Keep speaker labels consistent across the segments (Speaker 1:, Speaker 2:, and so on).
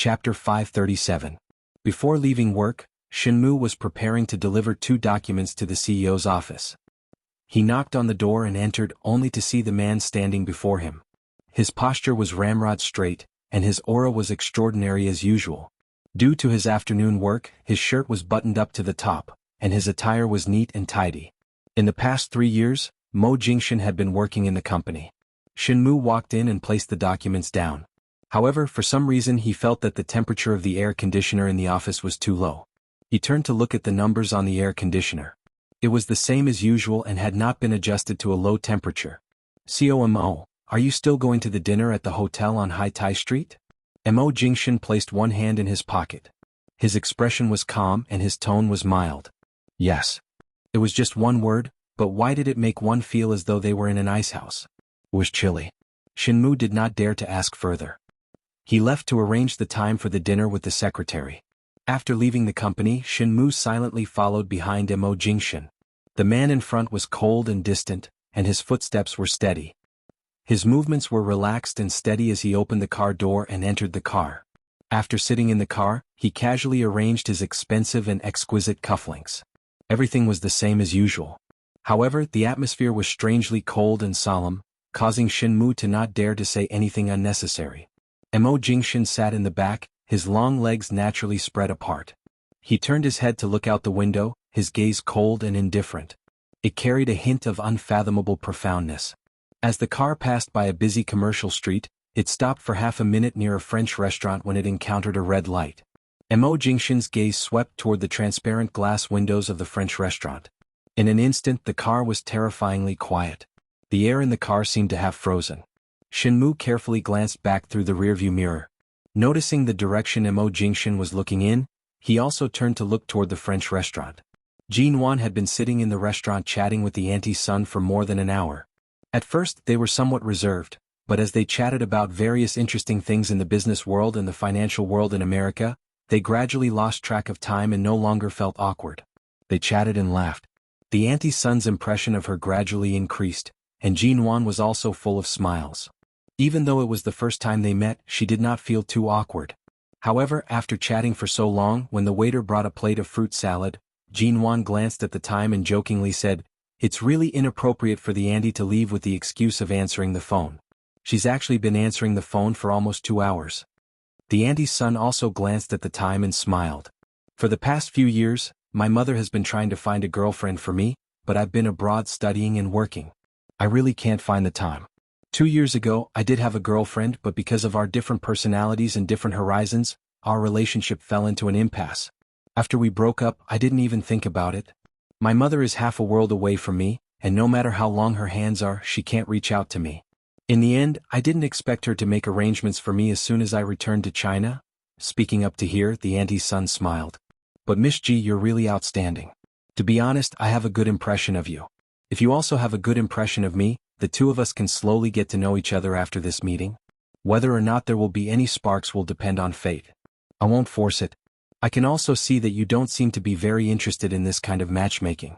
Speaker 1: Chapter 537. Before leaving work, Shinmu was preparing to deliver 2 documents to the CEO's office. He knocked on the door and entered only to see the man standing before him. His posture was ramrod straight, and his aura was extraordinary as usual. Due to his afternoon work, his shirt was buttoned up to the top, and his attire was neat and tidy. In the past 3 years, Mo Jingshan had been working in the company. Shinmu walked in and placed the documents down. However, for some reason he felt that the temperature of the air conditioner in the office was too low. He turned to look at the numbers on the air conditioner. It was the same as usual and had not been adjusted to a low temperature. "COMO, are you still going to the dinner at the hotel on Hai Tai Street?" Mo Jingshan placed one hand in his pocket. His expression was calm and his tone was mild. "Yes." It was just one word, but why did it make one feel as though they were in an icehouse? It was chilly. Shinmu did not dare to ask further. He left to arrange the time for the dinner with the secretary. After leaving the company, Shinmu silently followed behind Mo Jingshan. The man in front was cold and distant, and his footsteps were steady. His movements were relaxed and steady as he opened the car door and entered the car. After sitting in the car, he casually arranged his expensive and exquisite cufflinks. Everything was the same as usual. However, the atmosphere was strangely cold and solemn, causing Shinmu to not dare to say anything unnecessary. Mo Jingshan sat in the back, his long legs naturally spread apart. He turned his head to look out the window, his gaze cold and indifferent. It carried a hint of unfathomable profoundness. As the car passed by a busy commercial street, it stopped for half a minute near a French restaurant when it encountered a red light. Mo Jingshan's gaze swept toward the transparent glass windows of the French restaurant. In an instant the car was terrifyingly quiet. The air in the car seemed to have frozen. Shinmu carefully glanced back through the rearview mirror. Noticing the direction Mo Jingshan was looking in, he also turned to look toward the French restaurant. Jin Wan had been sitting in the restaurant chatting with the auntie's son for more than an hour. At first they were somewhat reserved, but as they chatted about various interesting things in the business world and the financial world in America, they gradually lost track of time and no longer felt awkward. They chatted and laughed. The auntie's son's impression of her gradually increased, and Jin Wan was also full of smiles. Even though it was the first time they met, she did not feel too awkward. However, after chatting for so long, when the waiter brought a plate of fruit salad, Jin Wan glanced at the time and jokingly said, "It's really inappropriate for the auntie to leave with the excuse of answering the phone. She's actually been answering the phone for almost 2 hours." The auntie's son also glanced at the time and smiled. "For the past few years, my mother has been trying to find a girlfriend for me, but I've been abroad studying and working. I really can't find the time. 2 years ago, I did have a girlfriend, but because of our different personalities and different horizons, our relationship fell into an impasse. After we broke up, I didn't even think about it. My mother is half a world away from me, and no matter how long her hands are, she can't reach out to me. In the end, I didn't expect her to make arrangements for me as soon as I returned to China." Speaking up to here, the auntie's son smiled. "But Miss G, you're really outstanding. To be honest, I have a good impression of you. If you also have a good impression of me, the two of us can slowly get to know each other after this meeting. Whether or not there will be any sparks will depend on fate. I won't force it. I can also see that you don't seem to be very interested in this kind of matchmaking."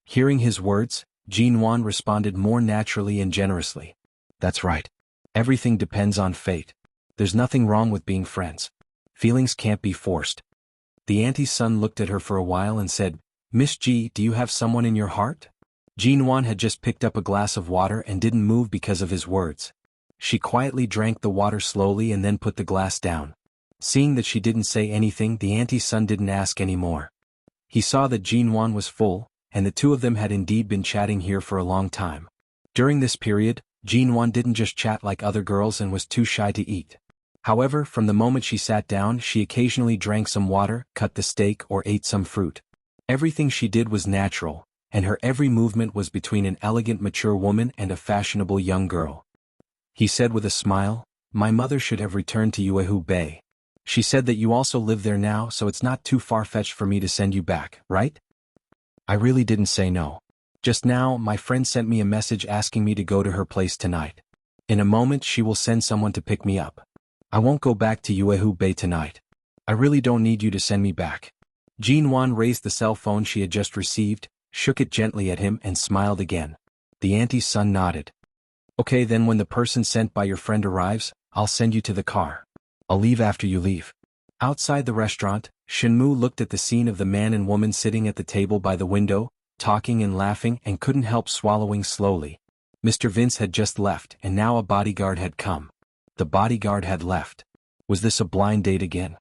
Speaker 1: Hearing his words, Jin Wan responded more naturally and generously. "That's right. Everything depends on fate. There's nothing wrong with being friends. Feelings can't be forced." The auntie's son looked at her for a while and said, "Miss G, do you have someone in your heart?" Jin Wan had just picked up a glass of water and didn't move because of his words. She quietly drank the water slowly and then put the glass down. Seeing that she didn't say anything, the auntie's son didn't ask any more. He saw that Jin Wan was full, and the two of them had indeed been chatting here for a long time. During this period, Jin Wan didn't just chat like other girls and was too shy to eat. However, from the moment she sat down, she occasionally drank some water, cut the steak, or ate some fruit. Everything she did was natural, and her every movement was between an elegant mature woman and a fashionable young girl. He said with a smile, "My mother should have returned to Yuehu Bay. She said that you also live there now, so it's not too far-fetched for me to send you back, right?" I really didn't say no. Just now, my friend sent me a message asking me to go to her place tonight. In a moment she will send someone to pick me up. I won't go back to Yuehu Bay tonight. I really don't need you to send me back." Jin Wan raised the cell phone she had just received, shook it gently at him and smiled again. The auntie's son nodded. "Okay, then when the person sent by your friend arrives, I'll send you to the car." I'll leave after you leave. Outside the restaurant, Shenmue looked at the scene of the man and woman sitting at the table by the window, talking and laughing, and couldn't help swallowing slowly. Mr. Vince had just left, and now a bodyguard had come. The bodyguard had left. Was this a blind date again?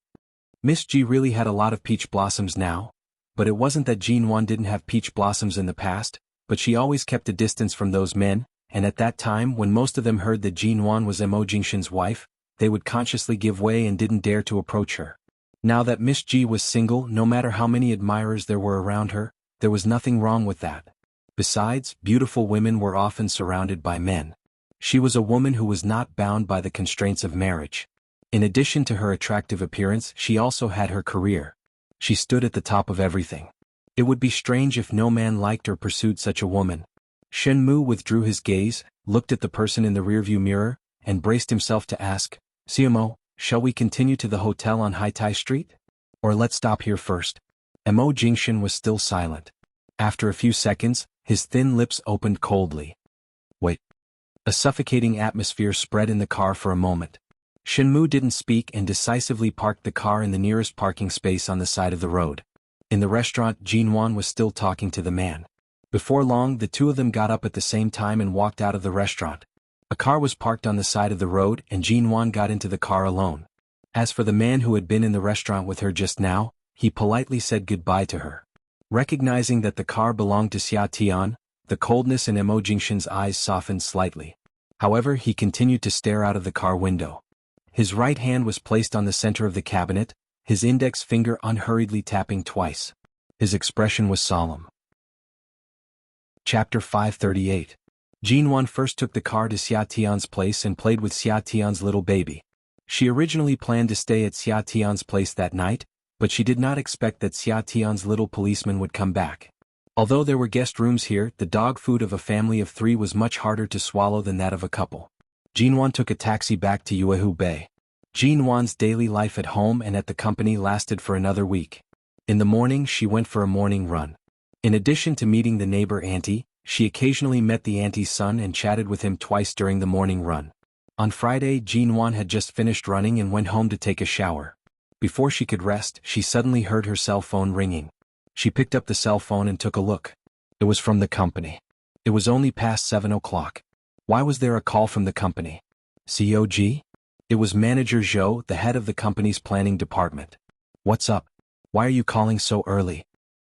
Speaker 1: Miss G really had a lot of peach blossoms now, but it wasn't that Jinwan didn't have peach blossoms in the past, but she always kept a distance from those men, and at that time when most of them heard that Jinwan was Mo Jingshan's wife, they would consciously give way and didn't dare to approach her. Now that Miss G was single, no matter how many admirers there were around her, there was nothing wrong with that. Besides, beautiful women were often surrounded by men. She was a woman who was not bound by the constraints of marriage. In addition to her attractive appearance, she also had her career. She stood at the top of everything. It would be strange if no man liked or pursued such a woman. Shenmue withdrew his gaze, looked at the person in the rearview mirror, and braced himself to ask, "CMO, shall we continue to the hotel on Haitai Street? Or let's stop here first?" Mo Jingshan was still silent. After a few seconds, his thin lips opened coldly. "Wait." A suffocating atmosphere spread in the car for a moment. Shenmue didn't speak and decisively parked the car in the nearest parking space on the side of the road. In the restaurant, Jinwan was still talking to the man. Before long, the two of them got up at the same time and walked out of the restaurant. A car was parked on the side of the road and Jinwan got into the car alone. As for the man who had been in the restaurant with her just now, he politely said goodbye to her. Recognizing that the car belonged to Xia Tian, the coldness in Mo Jingshan's eyes softened slightly. However, he continued to stare out of the car window. His right hand was placed on the center of the cabinet, his index finger unhurriedly tapping twice. His expression was solemn. Chapter 538. Jinwan first took the car to Xia Tian's place and played with Xia Tian's little baby. She originally planned to stay at Xia Tian's place that night, but she did not expect that Xia Tian's little policeman would come back. Although there were guest rooms here, the dog food of a family of 3 was much harder to swallow than that of a couple. Jinwan took a taxi back to Yuehu Bay. Jinwan's daily life at home and at the company lasted for another week. In the morning, she went for a morning run. In addition to meeting the neighbor auntie, she occasionally met the auntie's son and chatted with him twice during the morning run. On Friday, Jinwan had just finished running and went home to take a shower. Before she could rest, she suddenly heard her cell phone ringing. She picked up the cell phone and took a look. It was from the company. It was only past 7 o'clock. Why was there a call from the company? COG? It was Manager Zhou, the head of the company's planning department. "What's up? Why are you calling so early?"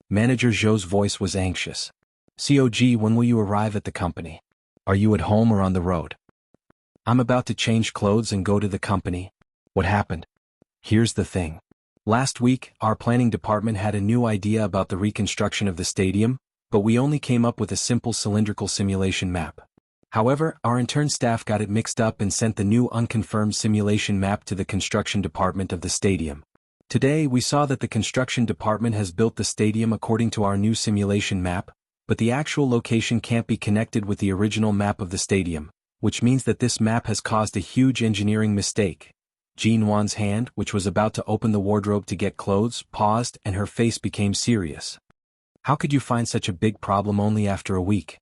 Speaker 1: Manager Zhou's voice was anxious. "COG, when will you arrive at the company? Are you at home or on the road?" "I'm about to change clothes and go to the company." "What happened?" "Here's the thing. Last week, our planning department had a new idea about the reconstruction of the stadium, but we only came up with a simple cylindrical simulation map. However, our intern staff got it mixed up and sent the new unconfirmed simulation map to the construction department of the stadium. Today, we saw that the construction department has built the stadium according to our new simulation map, but the actual location can't be connected with the original map of the stadium, which means that this map has caused a huge engineering mistake." Jinwan's hand, which was about to open the wardrobe to get clothes, paused and her face became serious. "How could you find such a big problem only after a week?"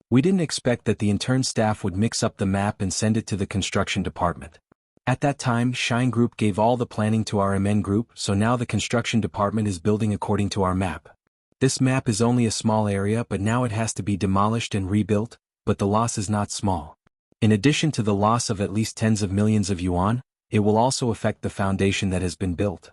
Speaker 1: "We didn't expect that the intern staff would mix up the map and send it to the construction department. At that time, Shine Group gave all the planning to our MN Group, so now the construction department is building according to our map. This map is only a small area, but now it has to be demolished and rebuilt, but the loss is not small. In addition to the loss of at least tens of millions of yuan, it will also affect the foundation that has been built."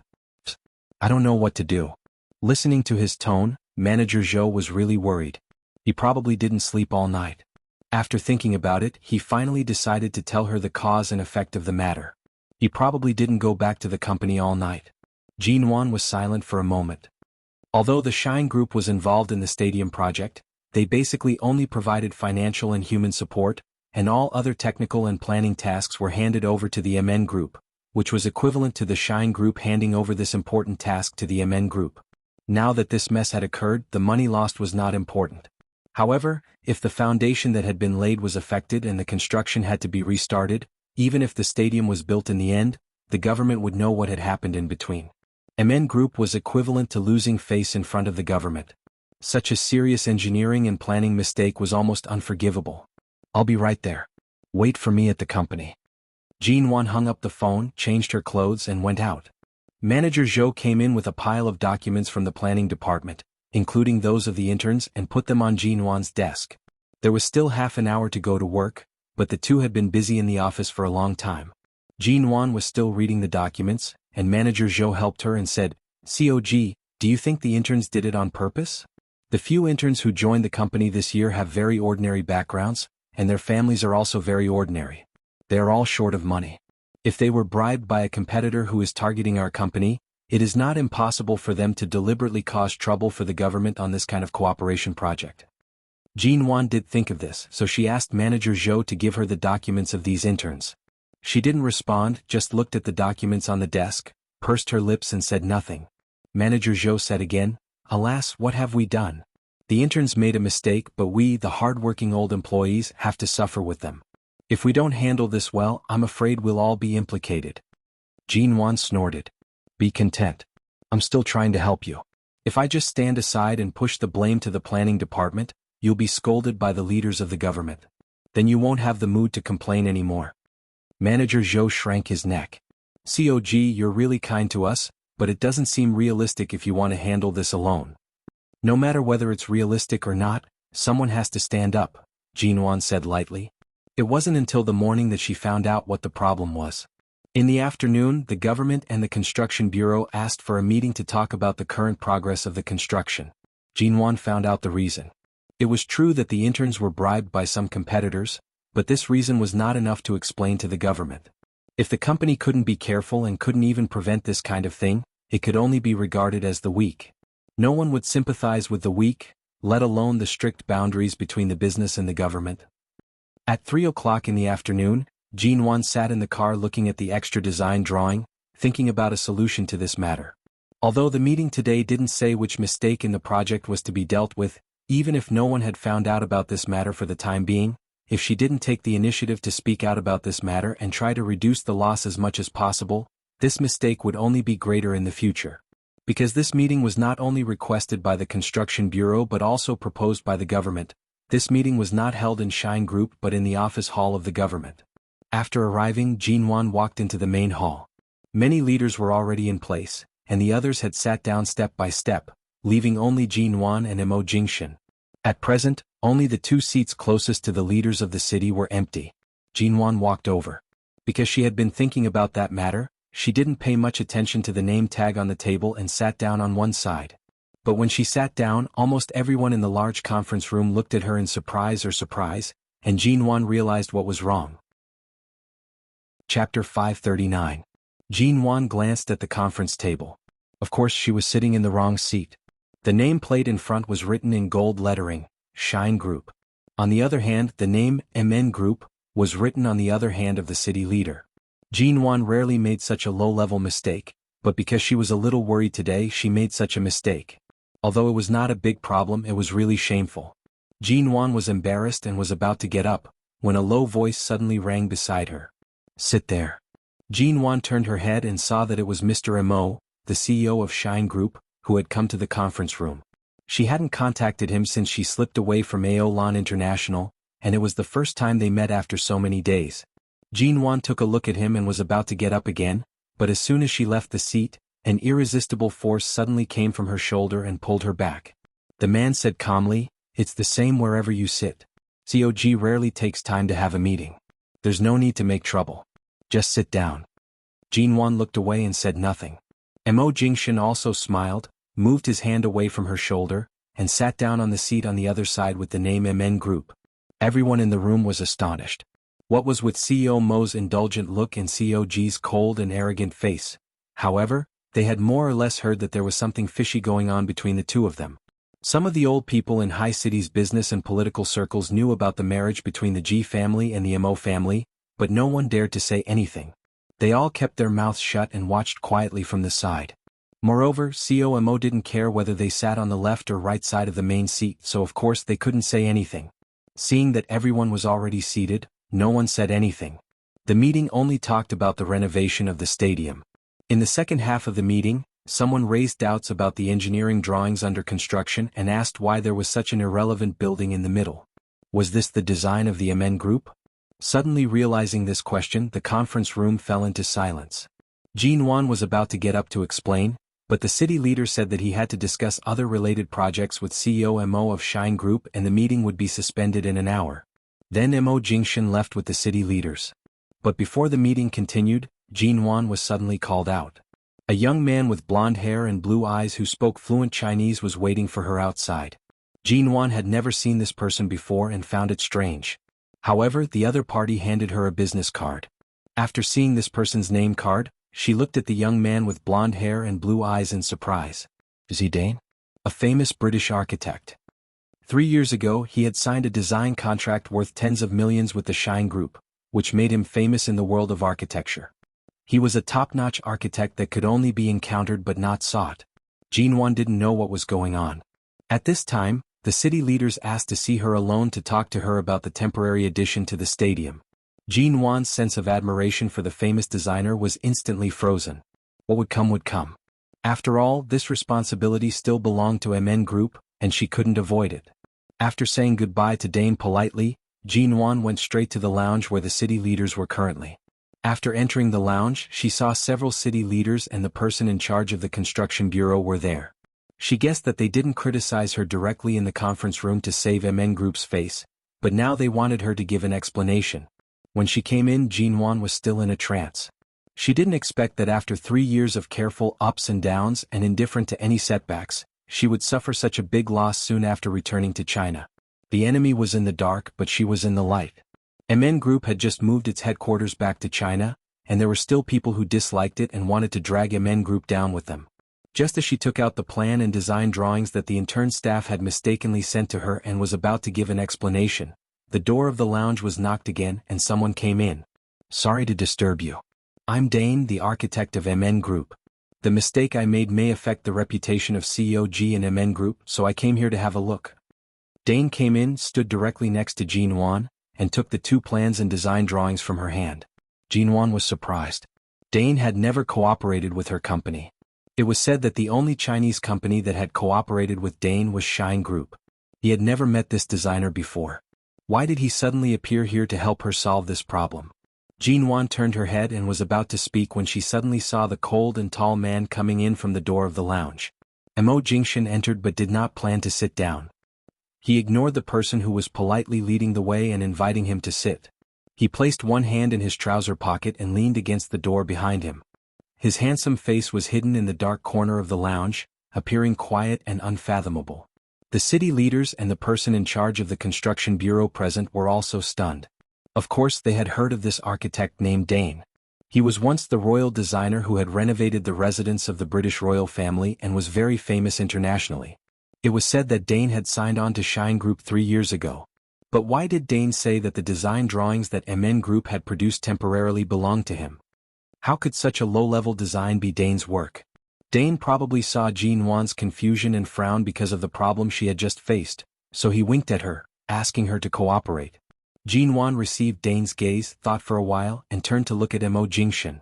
Speaker 1: "I don't know what to do." Listening to his tone, Manager Zhou was really worried. He probably didn't sleep all night. After thinking about it, he finally decided to tell her the cause and effect of the matter. He probably didn't go back to the company all night. Jinwan was silent for a moment. Although the Shine Group was involved in the stadium project, they basically only provided financial and human support, and all other technical and planning tasks were handed over to the MN Group, which was equivalent to the Shine Group handing over this important task to the MN Group. Now that this mess had occurred, the money lost was not important. However, if the foundation that had been laid was affected and the construction had to be restarted, even if the stadium was built in the end, the government would know what had happened in between. MN Group was equivalent to losing face in front of the government. Such a serious engineering and planning mistake was almost unforgivable. "I'll be right there. Wait for me at the company." Jinwan hung up the phone, changed her clothes and went out. Manager Zhou came in with a pile of documents from the planning department, including those of the interns, and put them on Jinwan's desk. There was still half an hour to go to work, but the two had been busy in the office for a long time. Jinwan was still reading the documents, and Manager Zhou helped her and said, "COG, do you think the interns did it on purpose? The few interns who joined the company this year have very ordinary backgrounds, and their families are also very ordinary. They are all short of money. If they were bribed by a competitor who is targeting our company, it is not impossible for them to deliberately cause trouble for the government on this kind of cooperation project." Jinwan did think of this, so she asked Manager Zhou to give her the documents of these interns. She didn't respond, just looked at the documents on the desk, pursed her lips and said nothing. Manager Zhou said again, "Alas, what have we done? The interns made a mistake, but we, the hard-working old employees, have to suffer with them. If we don't handle this well, I'm afraid we'll all be implicated." Jinwan snorted. "Be content. I'm still trying to help you. If I just stand aside and push the blame to the planning department, you'll be scolded by the leaders of the government. Then you won't have the mood to complain anymore." Manager Zhou shrank his neck. "COG, you're really kind to us, but it doesn't seem realistic if you want to handle this alone." "No matter whether it's realistic or not, someone has to stand up," Jinwan said lightly. It wasn't until the morning that she found out what the problem was. In the afternoon, the government and the construction bureau asked for a meeting to talk about the current progress of the construction. Jinwan found out the reason. It was true that the interns were bribed by some competitors, but this reason was not enough to explain to the government. If the company couldn't be careful and couldn't even prevent this kind of thing, it could only be regarded as the weak. No one would sympathize with the weak, let alone the strict boundaries between the business and the government. At 3 o'clock in the afternoon, Jinwan sat in the car looking at the extra design drawing, thinking about a solution to this matter. Although the meeting today didn't say which mistake in the project was to be dealt with, even if no one had found out about this matter for the time being, if she didn't take the initiative to speak out about this matter and try to reduce the loss as much as possible, this mistake would only be greater in the future. Because this meeting was not only requested by the Construction Bureau but also proposed by the government, this meeting was not held in Shine Group but in the office hall of the government. After arriving, Jinwan walked into the main hall. Many leaders were already in place, and the others had sat down step by step, leaving only Jinwan and Mo Jingshan. At present, only the two seats closest to the leaders of the city were empty. Jinwan walked over. Because she had been thinking about that matter, she didn't pay much attention to the name tag on the table and sat down on one side. But when she sat down, almost everyone in the large conference room looked at her in surprise, and Jinwan realized what was wrong. Chapter 539. Jinwan glanced at the conference table. Of course she was sitting in the wrong seat. The nameplate in front was written in gold lettering, Shine Group. On the other hand, the name MN Group was written on the other hand of the city leader. Jinwan rarely made such a low-level mistake, but because she was a little worried today she made such a mistake. Although it was not a big problem, it was really shameful. Jinwan was embarrassed and was about to get up, when a low voice suddenly rang beside her. "Sit there." Jinwan turned her head and saw that it was Mr. Mo, the CEO of Shine Group, who had come to the conference room. She hadn't contacted him since she slipped away from Aolan International, and it was the first time they met after so many days. Jinwan took a look at him and was about to get up again, but as soon as she left the seat, an irresistible force suddenly came from her shoulder and pulled her back. The man said calmly, "It's the same wherever you sit. COG rarely takes time to have a meeting. There's no need to make trouble. Just sit down." Jinwan looked away and said nothing. Mo Jingshan also smiled, moved his hand away from her shoulder, and sat down on the seat on the other side with the name MN Group. Everyone in the room was astonished. What was with CEO Mo's indulgent look and COG's cold and arrogant face? However, they had more or less heard that there was something fishy going on between the two of them. Some of the old people in High City's business and political circles knew about the marriage between the G family and the Mo family, but no one dared to say anything. They all kept their mouths shut and watched quietly from the side. Moreover, CEO Mo didn't care whether they sat on the left or right side of the main seat, so of course they couldn't say anything. Seeing that everyone was already seated, no one said anything. The meeting only talked about the renovation of the stadium. In the second half of the meeting, someone raised doubts about the engineering drawings under construction and asked why there was such an irrelevant building in the middle. Was this the design of the MN Group? Suddenly realizing this question, the conference room fell into silence. Jin Wan was about to get up to explain, but the city leader said that he had to discuss other related projects with CEO Mo of Shine Group and the meeting would be suspended in an hour. Then Mo Jingshan left with the city leaders. But before the meeting continued, Jin Wan was suddenly called out. A young man with blonde hair and blue eyes who spoke fluent Chinese was waiting for her outside. Jin Wan had never seen this person before and found it strange. However, the other party handed her a business card. After seeing this person's name card, she looked at the young man with blonde hair and blue eyes in surprise. Is he Dane? A famous British architect. 3 years ago he had signed a design contract worth tens of millions with the Shine Group, which made him famous in the world of architecture. He was a top-notch architect that could only be encountered but not sought. Jin Wan didn't know what was going on. At this time, the city leaders asked to see her alone to talk to her about the temporary addition to the stadium. Jin Wan's sense of admiration for the famous designer was instantly frozen. What would come would come. After all, this responsibility still belonged to MN Group, and she couldn't avoid it. After saying goodbye to Dane politely, Jin Wan went straight to the lounge where the city leaders were currently. After entering the lounge, she saw several city leaders and the person in charge of the construction bureau were there. She guessed that they didn't criticize her directly in the conference room to save MN Group's face, but now they wanted her to give an explanation. When she came in, Jin Wan was still in a trance. She didn't expect that after 3 years of careful ups and downs and indifferent to any setbacks, she would suffer such a big loss soon after returning to China. The enemy was in the dark, but she was in the light. MN Group had just moved its headquarters back to China, and there were still people who disliked it and wanted to drag MN Group down with them. Just as she took out the plan and design drawings that the intern staff had mistakenly sent to her and was about to give an explanation, the door of the lounge was knocked again and someone came in. Sorry to disturb you. I'm Dane, the architect of MN Group. The mistake I made may affect the reputation of COG and MN Group, so I came here to have a look. Dane came in, stood directly next to Jin Wan, and took the 2 plans and design drawings from her hand. Jin Wan was surprised. Dane had never cooperated with her company. It was said that the only Chinese company that had cooperated with Dane was Shine Group. He had never met this designer before. Why did he suddenly appear here to help her solve this problem? Jin Wan turned her head and was about to speak when she suddenly saw the cold and tall man coming in from the door of the lounge. Mo Jingshan entered but did not plan to sit down. He ignored the person who was politely leading the way and inviting him to sit. He placed one hand in his trouser pocket and leaned against the door behind him. His handsome face was hidden in the dark corner of the lounge, appearing quiet and unfathomable. The city leaders and the person in charge of the construction bureau present were also stunned. Of course they had heard of this architect named Dane. He was once the royal designer who had renovated the residence of the British royal family and was very famous internationally. It was said that Dane had signed on to Shine Group 3 years ago. But why did Dane say that the design drawings that MN Group had produced temporarily belonged to him? How could such a low-level design be Dane's work? Dane probably saw Jin Wan's confusion and frowned because of the problem she had just faced, so he winked at her, asking her to cooperate. Jin Wan received Dane's gaze, thought for a while, and turned to look at Mo Jingshan.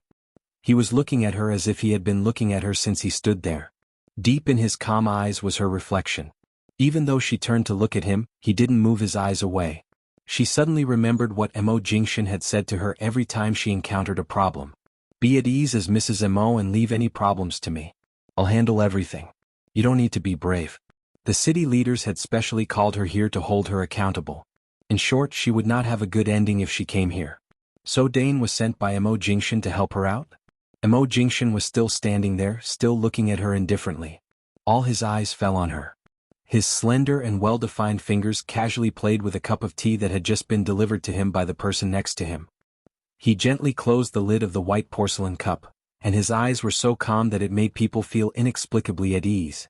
Speaker 1: He was looking at her as if he had been looking at her since he stood there. Deep in his calm eyes was her reflection. Even though she turned to look at him, he didn't move his eyes away. She suddenly remembered what Mo Jingshan had said to her every time she encountered a problem. Be at ease as Mrs. Mo and leave any problems to me. I'll handle everything. You don't need to be brave. The city leaders had specially called her here to hold her accountable. In short, she would not have a good ending if she came here. So Dane was sent by Mo Jingshan to help her out? Mo Jingshan was still standing there, still looking at her indifferently. All his eyes fell on her. His slender and well-defined fingers casually played with a cup of tea that had just been delivered to him by the person next to him. He gently closed the lid of the white porcelain cup, and his eyes were so calm that it made people feel inexplicably at ease.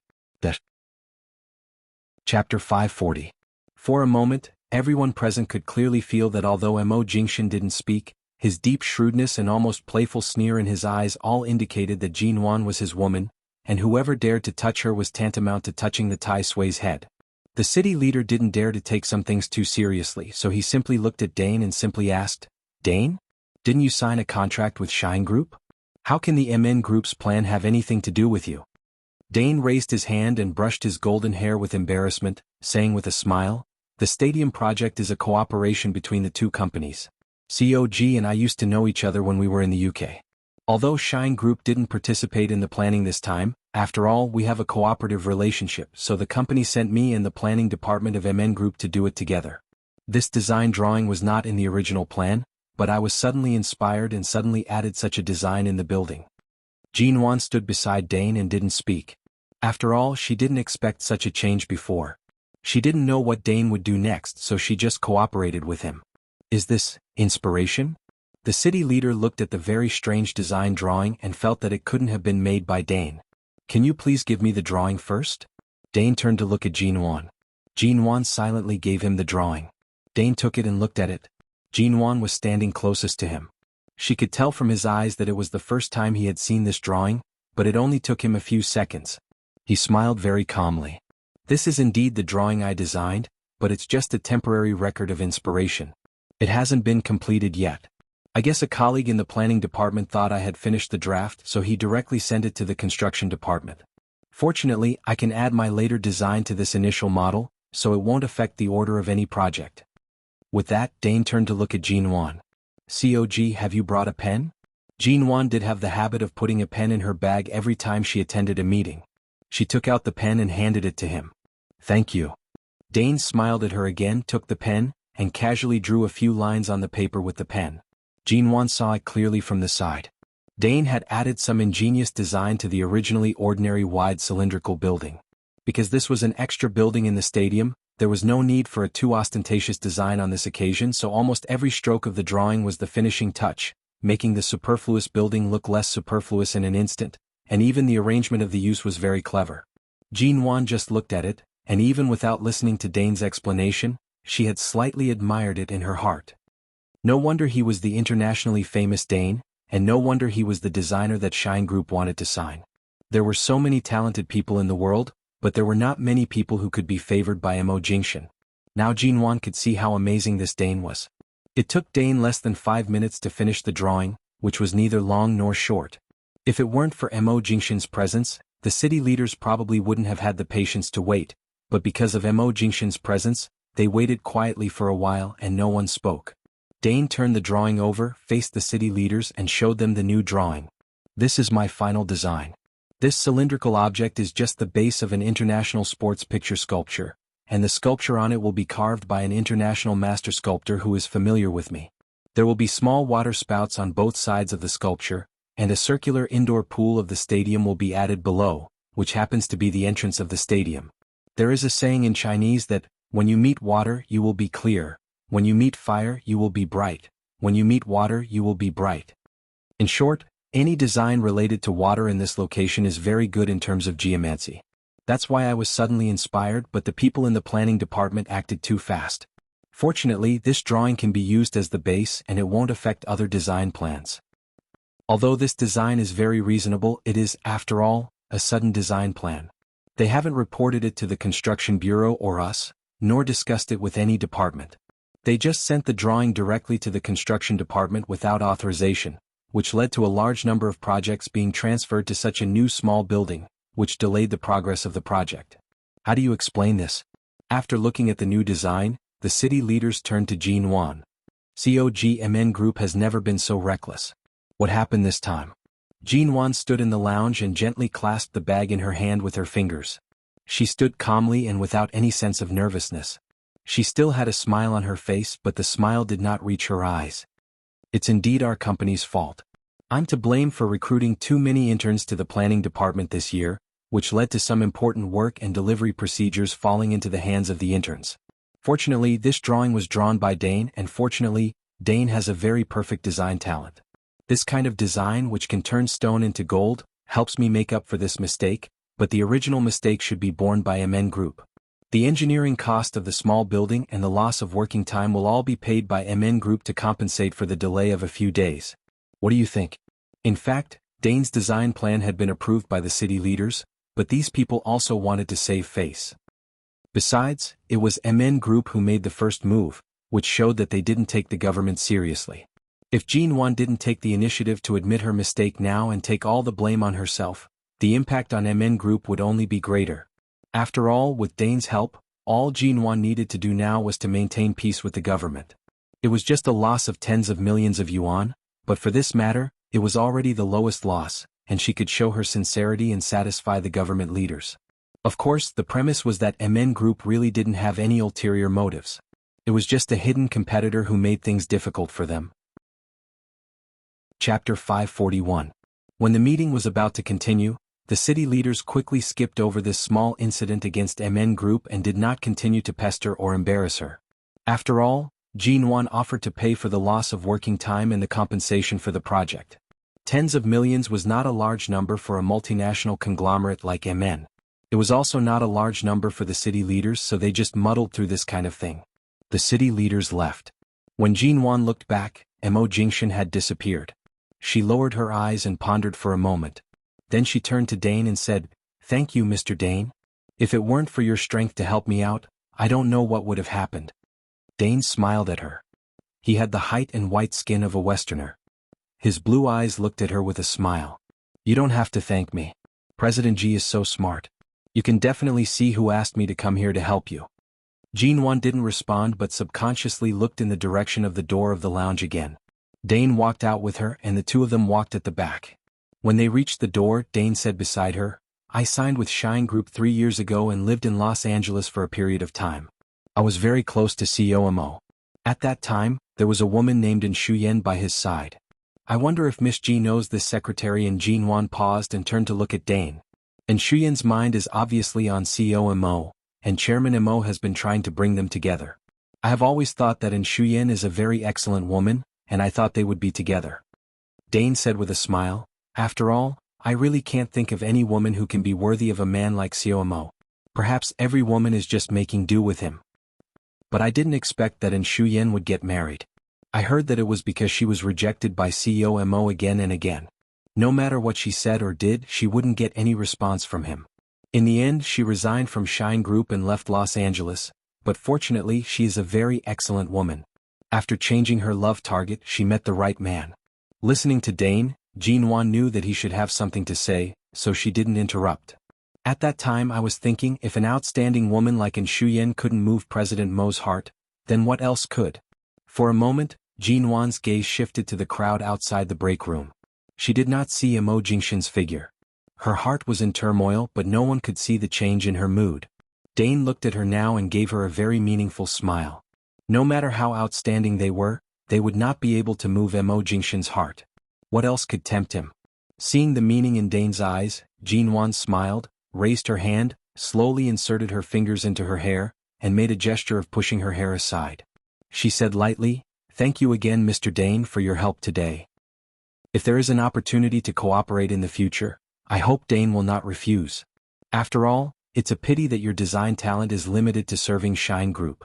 Speaker 1: Chapter 540. For a moment, everyone present could clearly feel that although Mo Jingshan didn't speak, his deep shrewdness and almost playful sneer in his eyes all indicated that Jin Wan was his woman, and whoever dared to touch her was tantamount to touching the Tai Sui's head. The city leader didn't dare to take some things too seriously, so he simply looked at Dane and simply asked, "Dane? Didn't you sign a contract with Shine Group? How can the MN Group's plan have anything to do with you?" Dane raised his hand and brushed his golden hair with embarrassment, saying with a smile, "The stadium project is a cooperation between the 2 companies. COG and I used to know each other when we were in the UK. Although Shine Group didn't participate in the planning this time, after all, we have a cooperative relationship, so the company sent me and the planning department of MN Group to do it together. This design drawing was not in the original plan, but I was suddenly inspired and suddenly added such a design in the building. Jinwan stood beside Dane and didn't speak. After all, she didn't expect such a change before. She didn't know what Dane would do next, so she just cooperated with him. Is this inspiration? The city leader looked at the very strange design drawing and felt that it couldn't have been made by Dane. Can you please give me the drawing first? Dane turned to look at Jinwan. Jinwan silently gave him the drawing. Dane took it and looked at it. Jinwan was standing closest to him. She could tell from his eyes that it was the first time he had seen this drawing, but it only took him a few seconds. He smiled very calmly. This is indeed the drawing I designed, but it's just a temporary record of inspiration. It hasn't been completed yet. I guess a colleague in the planning department thought I had finished the draft, so he directly sent it to the construction department. Fortunately, I can add my later design to this initial model, so it won't affect the order of any project. With that, Dane turned to look at Jinwan. COG, have you brought a pen? Jinwan did have the habit of putting a pen in her bag every time she attended a meeting. She took out the pen and handed it to him. Thank you. Dane smiled at her again, took the pen, and casually drew a few lines on the paper with the pen. Jinwan saw it clearly from the side. Dane had added some ingenious design to the originally ordinary wide cylindrical building. Because this was an extra building in the stadium, there was no need for a too ostentatious design on this occasion, so almost every stroke of the drawing was the finishing touch, making the superfluous building look less superfluous in an instant, and even the arrangement of the use was very clever. Jinwan just looked at it, and even without listening to Dane's explanation, she had slightly admired it in her heart. No wonder he was the internationally famous Dane, and no wonder he was the designer that Shine Group wanted to sign. There were so many talented people in the world, but there were not many people who could be favored by Mo Jingshan. Now Jinwan could see how amazing this Dane was. It took Dane less than 5 minutes to finish the drawing, which was neither long nor short. If it weren't for Mo Jingshan's presence, the city leaders probably wouldn't have had the patience to wait, but because of Mo Jingshan's presence, they waited quietly for a while and no one spoke. Dane turned the drawing over, faced the city leaders and showed them the new drawing. This is my final design. This cylindrical object is just the base of an international sports picture sculpture, and the sculpture on it will be carved by an international master sculptor who is familiar with me. There will be small water spouts on both sides of the sculpture, and a circular indoor pool of the stadium will be added below, which happens to be the entrance of the stadium. There is a saying in Chinese that, when you meet water you will be clear, when you meet fire you will be bright, when you meet water you will be bright. In short, any design related to water in this location is very good in terms of geomancy. That's why I was suddenly inspired, but the people in the planning department acted too fast. Fortunately, this drawing can be used as the base and it won't affect other design plans. Although this design is very reasonable, it is, after all, a sudden design plan. They haven't reported it to the construction bureau or us, nor discussed it with any department. They just sent the drawing directly to the construction department without authorization, which led to a large number of projects being transferred to such a new small building, which delayed the progress of the project. How do you explain this? After looking at the new design, the city leaders turned to Jinwan. COGMN Group has never been so reckless. What happened this time? Jinwan stood in the lounge and gently clasped the bag in her hand with her fingers. She stood calmly and without any sense of nervousness. She still had a smile on her face, but the smile did not reach her eyes. It's indeed our company's fault. I'm to blame for recruiting too many interns to the planning department this year, which led to some important work and delivery procedures falling into the hands of the interns. Fortunately, this drawing was drawn by Dane, and fortunately, Dane has a very perfect design talent. This kind of design, which can turn stone into gold, helps me make up for this mistake, but the original mistake should be borne by MN Group. The engineering cost of the small building and the loss of working time will all be paid by MN Group to compensate for the delay of a few days. What do you think? In fact, Dane's design plan had been approved by the city leaders, but these people also wanted to save face. Besides, it was MN Group who made the first move, which showed that they didn't take the government seriously. If Jinwan didn't take the initiative to admit her mistake now and take all the blame on herself, the impact on MN Group would only be greater. After all, with Dane's help, all Jinwan needed to do now was to maintain peace with the government. It was just a loss of tens of millions of yuan, but for this matter, it was already the lowest loss, and she could show her sincerity and satisfy the government leaders. Of course, the premise was that MN Group really didn't have any ulterior motives. It was just a hidden competitor who made things difficult for them. Chapter 541. When the meeting was about to continue, the city leaders quickly skipped over this small incident against MN Group and did not continue to pester or embarrass her. After all, Jinwan offered to pay for the loss of working time and the compensation for the project. Tens of millions was not a large number for a multinational conglomerate like MN. It was also not a large number for the city leaders, so they just muddled through this kind of thing. The city leaders left. When Jinwan looked back, Mo Jingshan had disappeared. She lowered her eyes and pondered for a moment. Then she turned to Dane and said, "Thank you, Mr. Dane. If it weren't for your strength to help me out, I don't know what would have happened." Dane smiled at her. He had the height and white skin of a Westerner. His blue eyes looked at her with a smile. "You don't have to thank me. President Ji is so smart. You can definitely see who asked me to come here to help you." Jinwan didn't respond but subconsciously looked in the direction of the door of the lounge again. Dane walked out with her and the two of them walked at the back. When they reached the door, Dane said beside her, "I signed with Shine Group 3 years ago and lived in Los Angeles for a period of time. I was very close to CEO Mo. At that time, there was a woman named In Shuyen by his side. I wonder if Miss Ji knows this secretary." And Jinwan paused and turned to look at Dane. And Shuyen's mind is obviously on CEO Mo, and Chairman Mo has been trying to bring them together. I have always thought that In Shuyen is a very excellent woman, and I thought they would be together. Dane said with a smile, "After all, I really can't think of any woman who can be worthy of a man like CEO Mo. Perhaps every woman is just making do with him. But I didn't expect that In Shuyen would get married. I heard that it was because she was rejected by CEO Mo again and again. No matter what she said or did, she wouldn't get any response from him. In the end, she resigned from Shine Group and left Los Angeles, but fortunately she is a very excellent woman. After changing her love target, she met the right man." Listening to Dane, Jinwan knew that he should have something to say, so she didn't interrupt. "At that time I was thinking if an outstanding woman like In Shuyen couldn't move President Mo's heart, then what else could?" For a moment, Jinwan's gaze shifted to the crowd outside the break room. She did not see Mo Jingshan's figure. Her heart was in turmoil but no one could see the change in her mood. Dane looked at her now and gave her a very meaningful smile. No matter how outstanding they were, they would not be able to move Mo Jingshan's heart. What else could tempt him? Seeing the meaning in Dane's eyes, Jinwan smiled, raised her hand, slowly inserted her fingers into her hair, and made a gesture of pushing her hair aside. She said lightly, "Thank you again, Mr. Dane, for your help today. If there is an opportunity to cooperate in the future, I hope Dane will not refuse. After all, it's a pity that your design talent is limited to serving Shine Group."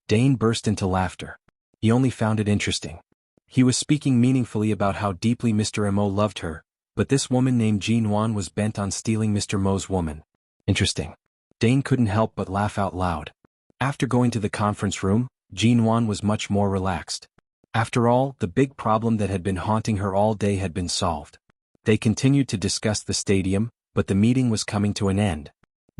Speaker 1: Dane burst into laughter. He only found it interesting. He was speaking meaningfully about how deeply Mr. Mo loved her, but this woman named Jinwan was bent on stealing Mr. Mo's woman. Interesting. Dane couldn't help but laugh out loud. After going to the conference room, Jinwan was much more relaxed. After all, the big problem that had been haunting her all day had been solved. They continued to discuss the stadium, but the meeting was coming to an end.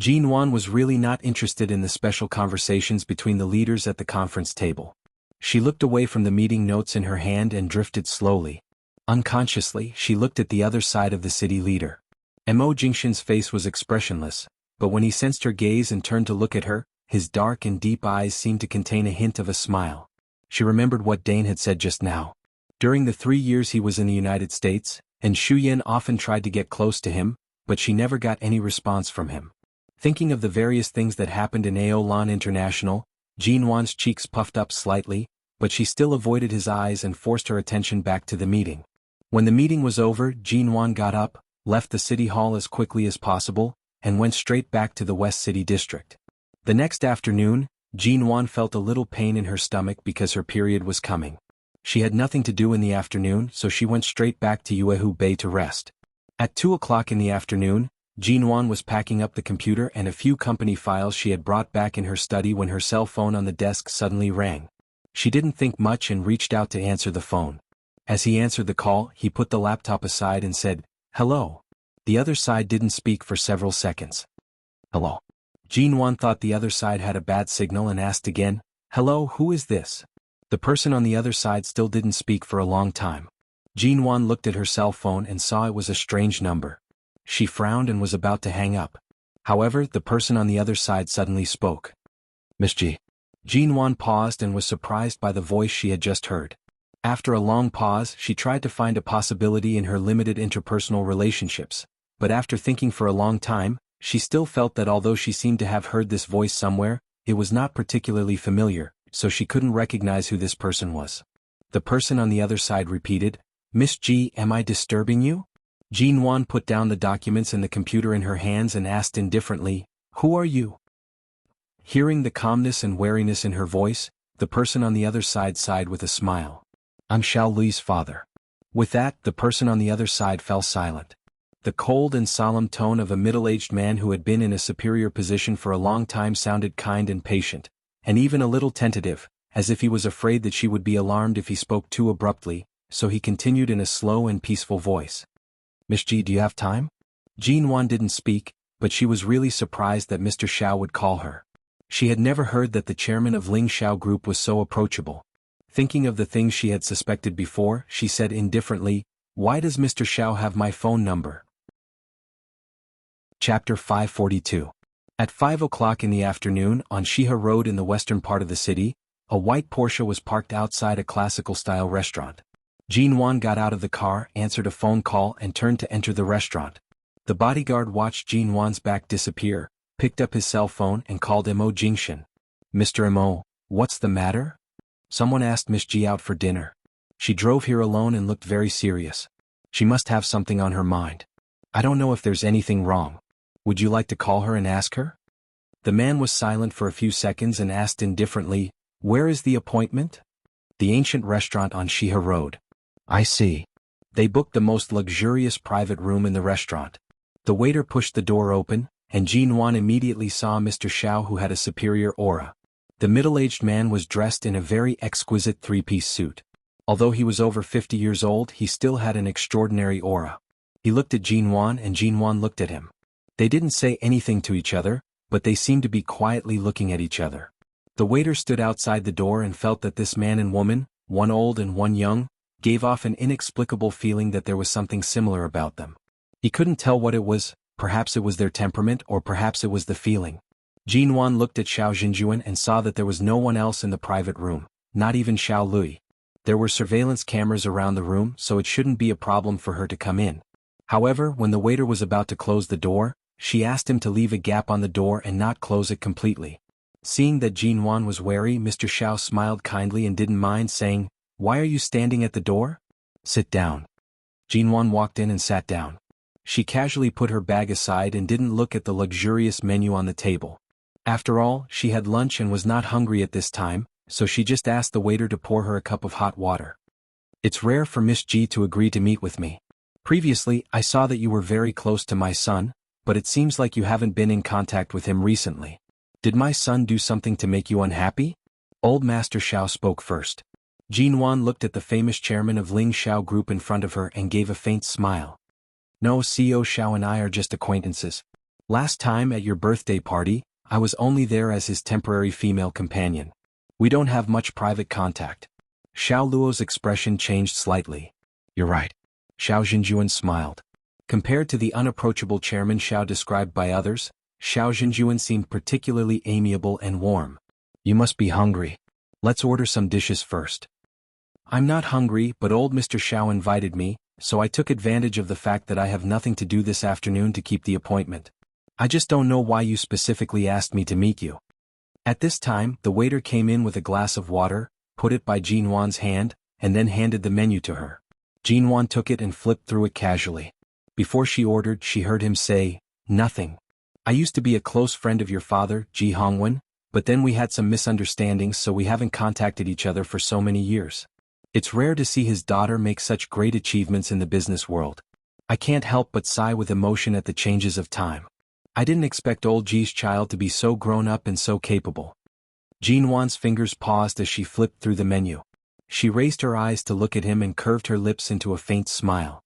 Speaker 1: Jinwan was really not interested in the special conversations between the leaders at the conference table. She looked away from the meeting notes in her hand and drifted slowly. Unconsciously, she looked at the other side of the city leader. Mo Jingshan's face was expressionless, but when he sensed her gaze and turned to look at her, his dark and deep eyes seemed to contain a hint of a smile. She remembered what Dane had said just now. During the 3 years he was in the United States, and Shuyen often tried to get close to him, but she never got any response from him. Thinking of the various things that happened in Aolan International, Jinwan's cheeks puffed up slightly, but she still avoided his eyes and forced her attention back to the meeting. When the meeting was over, Jinwan got up, left the city hall as quickly as possible, and went straight back to the West City District. The next afternoon, Jinwan felt a little pain in her stomach because her period was coming. She had nothing to do in the afternoon, so she went straight back to Yuehu Bay to rest. At 2 o'clock in the afternoon, Jinwan was packing up the computer and a few company files she had brought back in her study when her cell phone on the desk suddenly rang. She didn't think much and reached out to answer the phone. As he answered the call, he put the laptop aside and said, "Hello." The other side didn't speak for several seconds. "Hello." Jinwan thought the other side had a bad signal and asked again, "Hello, who is this?" The person on the other side still didn't speak for a long time. Jean Wan looked at her cell phone and saw it was a strange number. She frowned and was about to hang up. However, the person on the other side suddenly spoke. Miss G. Jean Wan paused and was surprised by the voice she had just heard. After a long pause, she tried to find a possibility in her limited interpersonal relationships, but after thinking for a long time, she still felt that although she seemed to have heard this voice somewhere, it was not particularly familiar, so she couldn't recognize who this person was. The person on the other side repeated, Miss G, am I disturbing you? Jean Wan put down the documents and the computer in her hands and asked indifferently, Who are you? Hearing the calmness and wariness in her voice, the person on the other side sighed with a smile. I'm Xiao Lui's father. With that, the person on the other side fell silent. The cold and solemn tone of a middle-aged man who had been in a superior position for a long time sounded kind and patient, and even a little tentative, as if he was afraid that she would be alarmed if he spoke too abruptly, so he continued in a slow and peaceful voice. Miss G, do you have time? Jean Wan didn't speak, but she was really surprised that Mr. Xiao would call her. She had never heard that the chairman of Ling Xiao Group was so approachable. Thinking of the things she had suspected before, she said indifferently, Why does Mr. Xiao have my phone number? Chapter 542. At 5 o'clock in the afternoon, on Shihe Road in the western part of the city, a white Porsche was parked outside a classical-style restaurant. Jean Wan got out of the car, answered a phone call and turned to enter the restaurant. The bodyguard watched Jean Wan's back disappear, picked up his cell phone and called Mo Jingshan. Mr. Mo, what's the matter? Someone asked Miss G out for dinner. She drove here alone and looked very serious. She must have something on her mind. I don't know if there's anything wrong. Would you like to call her and ask her? The man was silent for a few seconds and asked indifferently, Where is the appointment? The ancient restaurant on Shihe Road. I see. They booked the most luxurious private room in the restaurant. The waiter pushed the door open, and Jean Wan immediately saw Mr. Xiao, who had a superior aura. The middle-aged man was dressed in a very exquisite three-piece suit. Although he was over 50 years old, he still had an extraordinary aura. He looked at Jean Wan and Jean Wan looked at him. They didn't say anything to each other, but they seemed to be quietly looking at each other. The waiter stood outside the door and felt that this man and woman, one old and one young, gave off an inexplicable feeling that there was something similar about them. He couldn't tell what it was, perhaps it was their temperament or perhaps it was the feeling. Jean Wan looked at Xiao Xinjuan and saw that there was no one else in the private room, not even Xiao Lui. There were surveillance cameras around the room, so it shouldn't be a problem for her to come in. However, when the waiter was about to close the door, she asked him to leave a gap on the door and not close it completely. Seeing that Jean Wan was wary, Mr. Xiao smiled kindly and didn't mind, saying, Why are you standing at the door? Sit down. Jean Wan walked in and sat down. She casually put her bag aside and didn't look at the luxurious menu on the table. After all, she had lunch and was not hungry at this time, so she just asked the waiter to pour her a cup of hot water. It's rare for Miss G to agree to meet with me. Previously, I saw that you were very close to my son, but it seems like you haven't been in contact with him recently. Did my son do something to make you unhappy? Old Master Xiao spoke first. Jean Wan looked at the famous chairman of Ling Xiao Group in front of her and gave a faint smile. No, CEO Xiao and I are just acquaintances. Last time at your birthday party, I was only there as his temporary female companion. We don't have much private contact. Xiao Luo's expression changed slightly. You're right. Xiao Xinjuan smiled. Compared to the unapproachable chairman Xiao described by others, Xiao Xinjuan seemed particularly amiable and warm. You must be hungry. Let's order some dishes first. I'm not hungry, but old Mr. Xiao invited me, so I took advantage of the fact that I have nothing to do this afternoon to keep the appointment. I just don't know why you specifically asked me to meet you. At this time, the waiter came in with a glass of water, put it by Jean Wan's hand, and then handed the menu to her. Jean Wan took it and flipped through it casually. Before she ordered, she heard him say, Nothing. I used to be a close friend of your father, Ji Hongwen, but then we had some misunderstandings, so we haven't contacted each other for so many years. It's rare to see his daughter make such great achievements in the business world. I can't help but sigh with emotion at the changes of time. I didn't expect old Ji's child to be so grown up and so capable. Jean Wan's fingers paused as she flipped through the menu. She raised her eyes to look at him and curved her lips into a faint smile.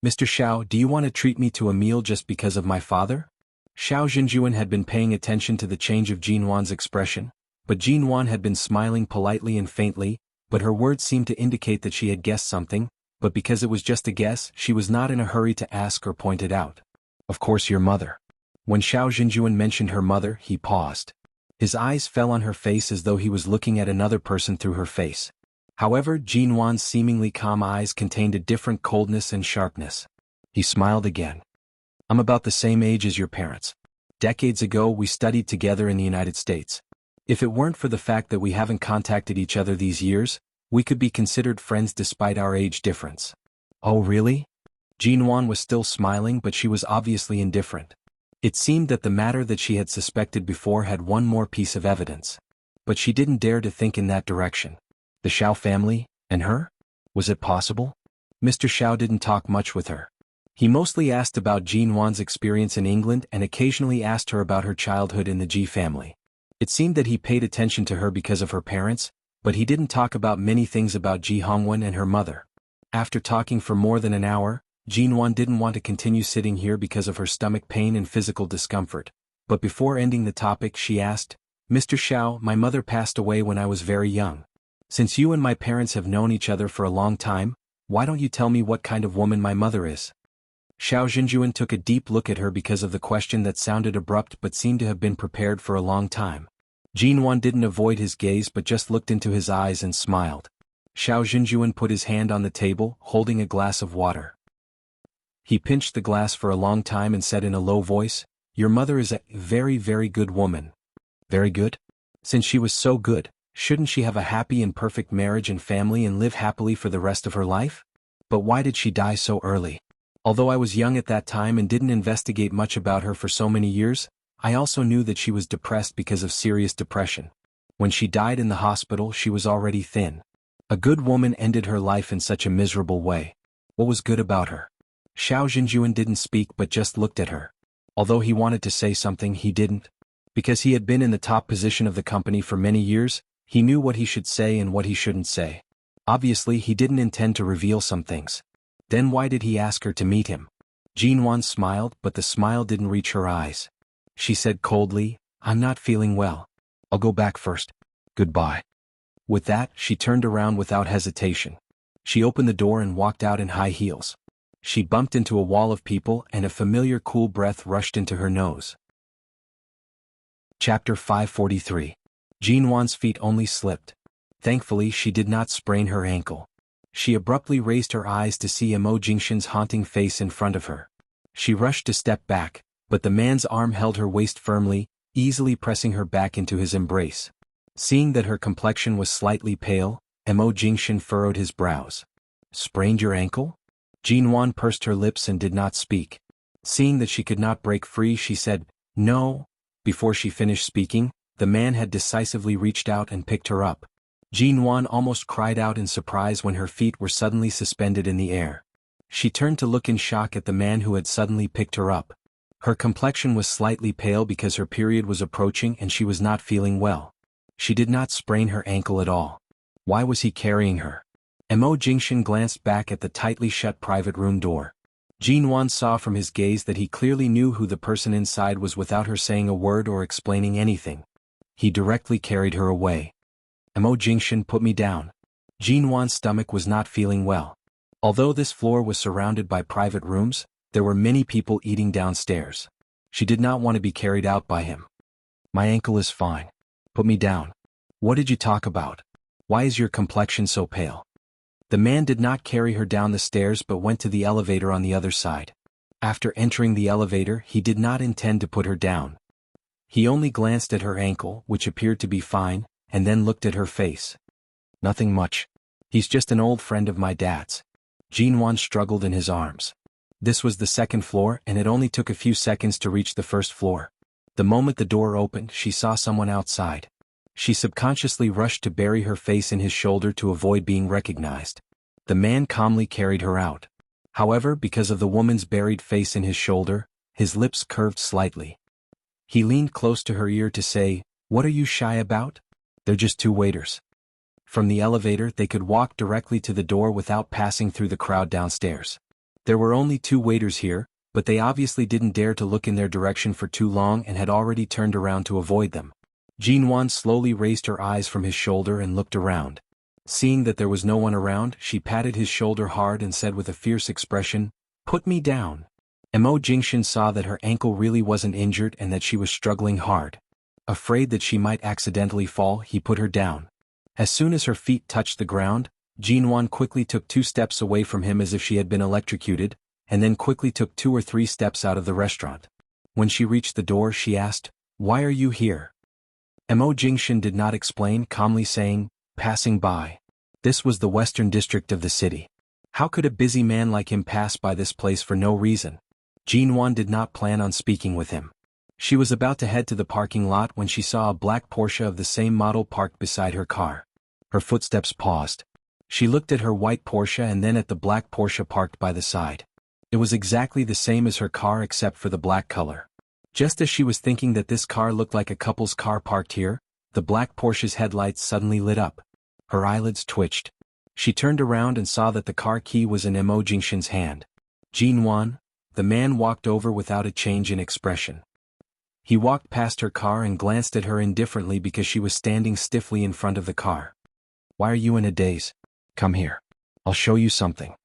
Speaker 1: Mr. Xiao, do you want to treat me to a meal just because of my father? Xiao Xinjuan had been paying attention to the change of Jean Wan's expression, but Jean Wan had been smiling politely and faintly, but her words seemed to indicate that she had guessed something, but because it was just a guess, she was not in a hurry to ask or point it out. Of course, your mother. When Xiao Jinjuan mentioned her mother, he paused. His eyes fell on her face as though he was looking at another person through her face. However, Jin Wan's seemingly calm eyes contained a different coldness and sharpness. He smiled again. I'm about the same age as your parents. Decades ago we studied together in the United States. If it weren't for the fact that we haven't contacted each other these years, we could be considered friends despite our age difference. Oh really? Jin Wan was still smiling, but she was obviously indifferent. It seemed that the matter that she had suspected before had one more piece of evidence. But she didn't dare to think in that direction. The Xiao family, and her? Was it possible? Mr. Xiao didn't talk much with her. He mostly asked about Jin Wan's experience in England and occasionally asked her about her childhood in the Ji family. It seemed that he paid attention to her because of her parents, but he didn't talk about many things about Ji Hongwen and her mother. After talking for more than an hour, Jin Wan didn't want to continue sitting here because of her stomach pain and physical discomfort, but before ending the topic she asked, Mr. Xiao, my mother passed away when I was very young. Since you and my parents have known each other for a long time, why don't you tell me what kind of woman my mother is? Xiao Jinjuan took a deep look at her because of the question that sounded abrupt but seemed to have been prepared for a long time. Jin Wan didn't avoid his gaze but just looked into his eyes and smiled. Xiao Jinjuan put his hand on the table, holding a glass of water. He pinched the glass for a long time and said in a low voice, Your mother is a very, very good woman. Very good? Since she was so good, shouldn't she have a happy and perfect marriage and family and live happily for the rest of her life? But why did she die so early? Although I was young at that time and didn't investigate much about her for so many years, I also knew that she was depressed because of serious depression. When she died in the hospital, she was already thin. A good woman ended her life in such a miserable way. What was good about her? Xiao Jinjuan didn't speak but just looked at her. Although he wanted to say something, he didn't. Because he had been in the top position of the company for many years, he knew what he should say and what he shouldn't say. Obviously, he didn't intend to reveal some things. Then why did he ask her to meet him? Jin Wan smiled, but the smile didn't reach her eyes. She said coldly, I'm not feeling well. I'll go back first. Goodbye. With that, she turned around without hesitation. She opened the door and walked out in high heels. She bumped into a wall of people and a familiar cool breath rushed into her nose. Chapter 543. Jin Wan's feet only slipped. Thankfully, she did not sprain her ankle. She abruptly raised her eyes to see Mo Jingshan's haunting face in front of her. She rushed to step back, but the man's arm held her waist firmly, easily pressing her back into his embrace. Seeing that her complexion was slightly pale, Mo Jingshan furrowed his brows. Sprained your ankle? Jin Wan pursed her lips and did not speak. Seeing that she could not break free, she said, No. Before she finished speaking, the man had decisively reached out and picked her up. Jin Wan almost cried out in surprise when her feet were suddenly suspended in the air. She turned to look in shock at the man who had suddenly picked her up. Her complexion was slightly pale because her period was approaching and she was not feeling well. She did not sprain her ankle at all. Why was he carrying her? Mo Jingshan glanced back at the tightly shut private room door. Jin Wan saw from his gaze that he clearly knew who the person inside was without her saying a word or explaining anything. He directly carried her away. Mo Jingshan put me down. Jin Wan's stomach was not feeling well. Although this floor was surrounded by private rooms, there were many people eating downstairs. She did not want to be carried out by him. My ankle is fine. Put me down. What did you talk about? Why is your complexion so pale? The man did not carry her down the stairs but went to the elevator on the other side. After entering the elevator, he did not intend to put her down. He only glanced at her ankle, which appeared to be fine, and then looked at her face. Nothing much. He's just an old friend of my dad's. Jin Wan struggled in his arms. This was the second floor and it only took a few seconds to reach the first floor. The moment the door opened, she saw someone outside. She subconsciously rushed to bury her face in his shoulder to avoid being recognized. The man calmly carried her out. However, because of the woman's buried face in his shoulder, his lips curved slightly. He leaned close to her ear to say, What are you shy about? They're just two waiters. From the elevator they could walk directly to the door without passing through the crowd downstairs. There were only two waiters here, but they obviously didn't dare to look in their direction for too long and had already turned around to avoid them. Jin Wan slowly raised her eyes from his shoulder and looked around. Seeing that there was no one around, she patted his shoulder hard and said with a fierce expression, "Put me down." Mo Jingshan saw that her ankle really wasn't injured and that she was struggling hard. Afraid that she might accidentally fall, he put her down. As soon as her feet touched the ground, Jinwan quickly took 2 steps away from him as if she had been electrocuted, and then quickly took 2 or 3 steps out of the restaurant. When she reached the door, she asked, "Why are you here?" Mo Jingshan did not explain, calmly saying, "Passing by." This was the western district of the city. How could a busy man like him pass by this place for no reason? Jinwan did not plan on speaking with him. She was about to head to the parking lot when she saw a black Porsche of the same model parked beside her car. Her footsteps paused. She looked at her white Porsche and then at the black Porsche parked by the side. It was exactly the same as her car except for the black color. Just as she was thinking that this car looked like a couple's car parked here, the black Porsche's headlights suddenly lit up. Her eyelids twitched. She turned around and saw that the car key was in Mo Jingshan's hand. "Jinwan?" The man walked over without a change in expression. He walked past her car and glanced at her indifferently because she was standing stiffly in front of the car. "Why are you in a daze? Come here. I'll show you something."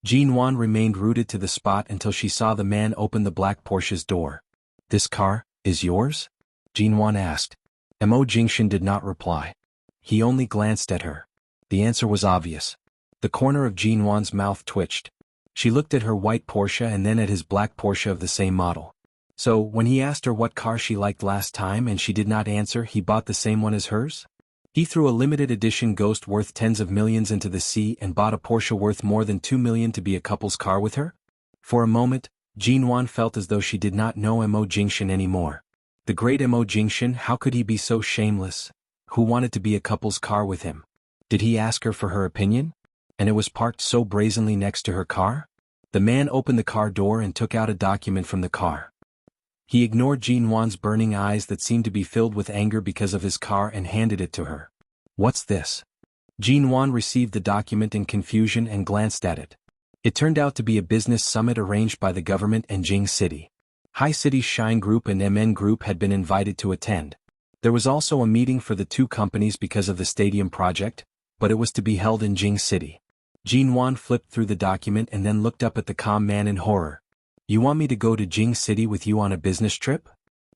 Speaker 1: Jinwan remained rooted to the spot until she saw the man open the black Porsche's door. "This car is yours?" Jinwan asked. Mo Jingshan did not reply. He only glanced at her. The answer was obvious. The corner of Jinwan's mouth twitched. She looked at her white Porsche and then at his black Porsche of the same model. So, when he asked her what car she liked last time and she did not answer, he bought the same one as hers? He threw a limited edition Ghost worth tens of millions into the sea and bought a Porsche worth more than 2 million to be a couple's car with her? For a moment, Jinwan felt as though she did not know Mo Jingshan anymore. The great Mo Jingshan, how could he be so shameless? Who wanted to be a couple's car with him? Did he ask her for her opinion? And it was parked so brazenly next to her car? The man opened the car door and took out a document from the car. He ignored Jinwan's burning eyes that seemed to be filled with anger because of his car and handed it to her. "What's this?" Jinwan received the document in confusion and glanced at it. It turned out to be a business summit arranged by the government and Jing City. High City's Shine Group and MN Group had been invited to attend. There was also a meeting for the 2 companies because of the stadium project, but it was to be held in Jing City. Jinwan flipped through the document and then looked up at the calm man in horror. "You want me to go to Jing City with you on a business trip?"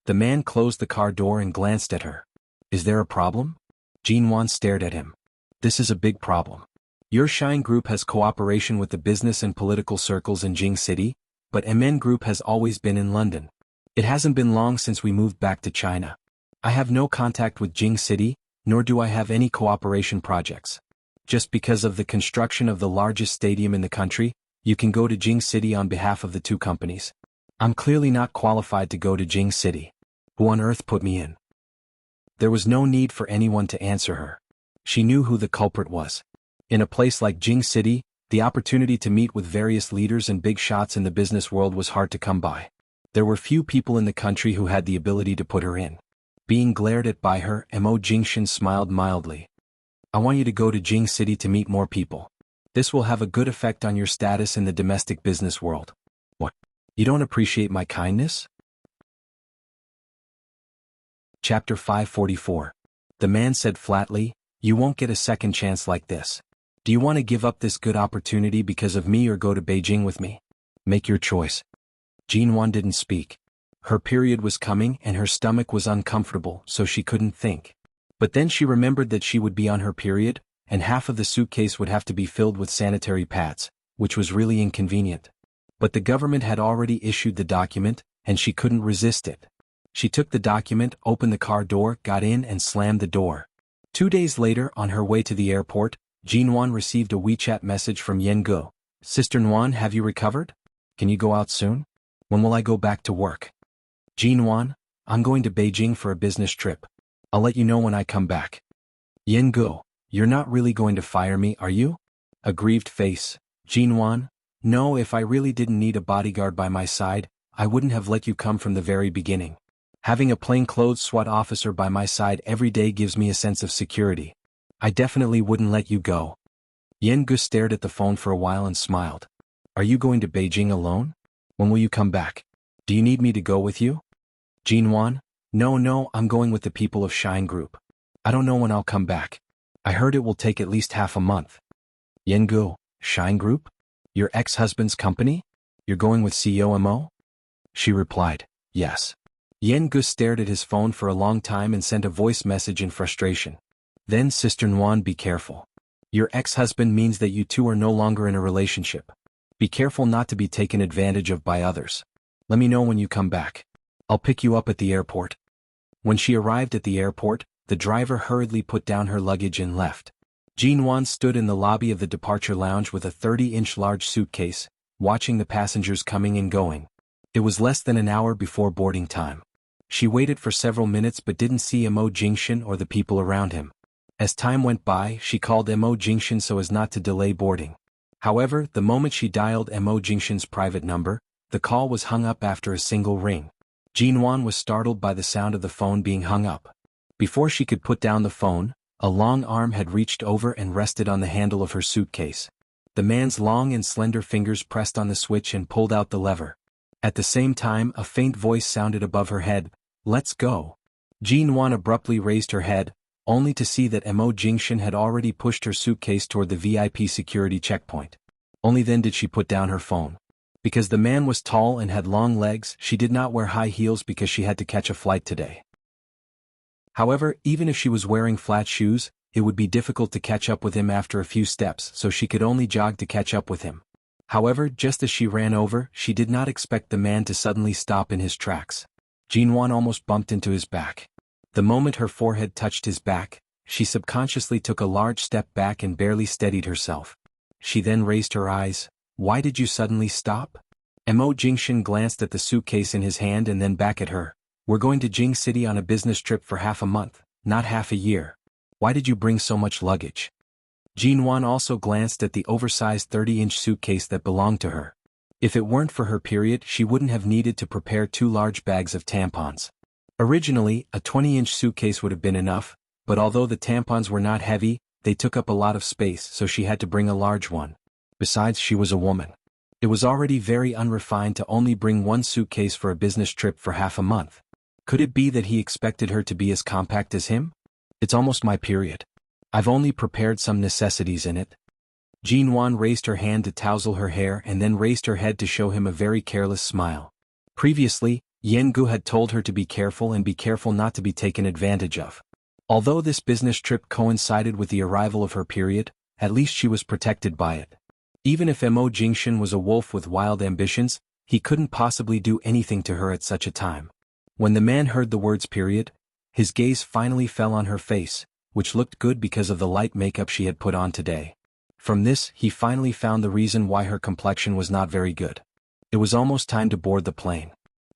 Speaker 1: The man closed the car door and glanced at her. "Is there a problem?" Jinwan stared at him. "This is a big problem. Your Shine Group has cooperation with the business and political circles in Jing City, but MN Group has always been in London. It hasn't been long since we moved back to China. I have no contact with Jing City, nor do I have any cooperation projects. Just because of the construction of the largest stadium in the country, you can go to Jing City on behalf of the 2 companies. I'm clearly not qualified to go to Jing City. Who on earth put me in?" There was no need for anyone to answer her. She knew who the culprit was. In a place like Jing City, the opportunity to meet with various leaders and big shots in the business world was hard to come by. There were few people in the country who had the ability to put her in. Being glared at by her, Mo Jingshan smiled mildly. "I want you to go to Jing City to meet more people. This will have a good effect on your status in the domestic business world." "What? You don't appreciate my kindness?" Chapter 544. The man said flatly, "You won't get a second chance like this. Do you want to give up this good opportunity because of me or go to Beijing with me? Make your choice." Jinwan didn't speak. Her period was coming and her stomach was uncomfortable, so she couldn't think. But then she remembered that she would be on her period, and half of the suitcase would have to be filled with sanitary pads, which was really inconvenient. But the government had already issued the document, and she couldn't resist it. She took the document, opened the car door, got in and slammed the door. 2 days later, on her way to the airport, Jinwan received a WeChat message from Yengu. "Sister Nguyen, have you recovered? Can you go out soon? When will I go back to work?" "Jinwan, I'm going to Beijing for a business trip. I'll let you know when I come back." "Yengu, you're not really going to fire me, are you?" A grieved face. "Jinwan, no, if I really didn't need a bodyguard by my side, I wouldn't have let you come from the very beginning. Having a plainclothes SWAT officer by my side every day gives me a sense of security. I definitely wouldn't let you go." Yengu stared at the phone for a while and smiled. "Are you going to Beijing alone? When will you come back? Do you need me to go with you?" "Jinwan, no, I'm going with the people of Shine Group. I don't know when I'll come back." I heard it will take at least half a month. Yengu, Shine Group? Your ex-husband's company? You're going with CEO Mo? She replied, yes. Yengu stared at his phone for a long time and sent a voice message in frustration. Then Sister Nguyen, be careful. Your ex-husband means that you two are no longer in a relationship. Be careful not to be taken advantage of by others. Let me know when you come back. I'll pick you up at the airport. When she arrived at the airport, the driver hurriedly put down her luggage and left. Jinwan stood in the lobby of the departure lounge with a 30-inch large suitcase, watching the passengers coming and going. It was less than an hour before boarding time. She waited for several minutes but didn't see Mo Jingshan or the people around him. As time went by, she called Mo Jingshan so as not to delay boarding. However, the moment she dialed Mo Jingshan's private number, the call was hung up after a single ring. Jinwan was startled by the sound of the phone being hung up. Before she could put down the phone, a long arm had reached over and rested on the handle of her suitcase. The man's long and slender fingers pressed on the switch and pulled out the lever. At the same time, a faint voice sounded above her head, "Let's go." Jinwan abruptly raised her head, only to see that Mo Jingshan had already pushed her suitcase toward the VIP security checkpoint. Only then did she put down her phone. Because the man was tall and had long legs, she did not wear high heels because she had to catch a flight today. However, even if she was wearing flat shoes, it would be difficult to catch up with him after a few steps, so she could only jog to catch up with him. However, just as she ran over, she did not expect the man to suddenly stop in his tracks. Jinwan almost bumped into his back. The moment her forehead touched his back, she subconsciously took a large step back and barely steadied herself. She then raised her eyes. "Why did you suddenly stop?" Mo Jingshan glanced at the suitcase in his hand and then back at her. "We're going to Jing City on a business trip for half a month, not half a year. Why did you bring so much luggage?" Jinwan also glanced at the oversized 30-inch suitcase that belonged to her. If it weren't for her period, she wouldn't have needed to prepare 2 large bags of tampons. Originally, a 20-inch suitcase would have been enough, but although the tampons were not heavy, they took up a lot of space, so she had to bring a large one. Besides, she was a woman. It was already very unrefined to only bring one suitcase for a business trip for half a month. Could it be that he expected her to be as compact as him? "It's almost my period. I've only prepared some necessities in it." Jinwan raised her hand to tousle her hair and then raised her head to show him a very careless smile. Previously, Yengu had told her to be careful and be careful not to be taken advantage of. Although this business trip coincided with the arrival of her period, at least she was protected by it. Even if Mo Jingshan was a wolf with wild ambitions, he couldn't possibly do anything to her at such a time. When the man heard the words period, his gaze finally fell on her face, which looked good because of the light makeup she had put on today. From this, he finally found the reason why her complexion was not very good. It was almost time to board the plane.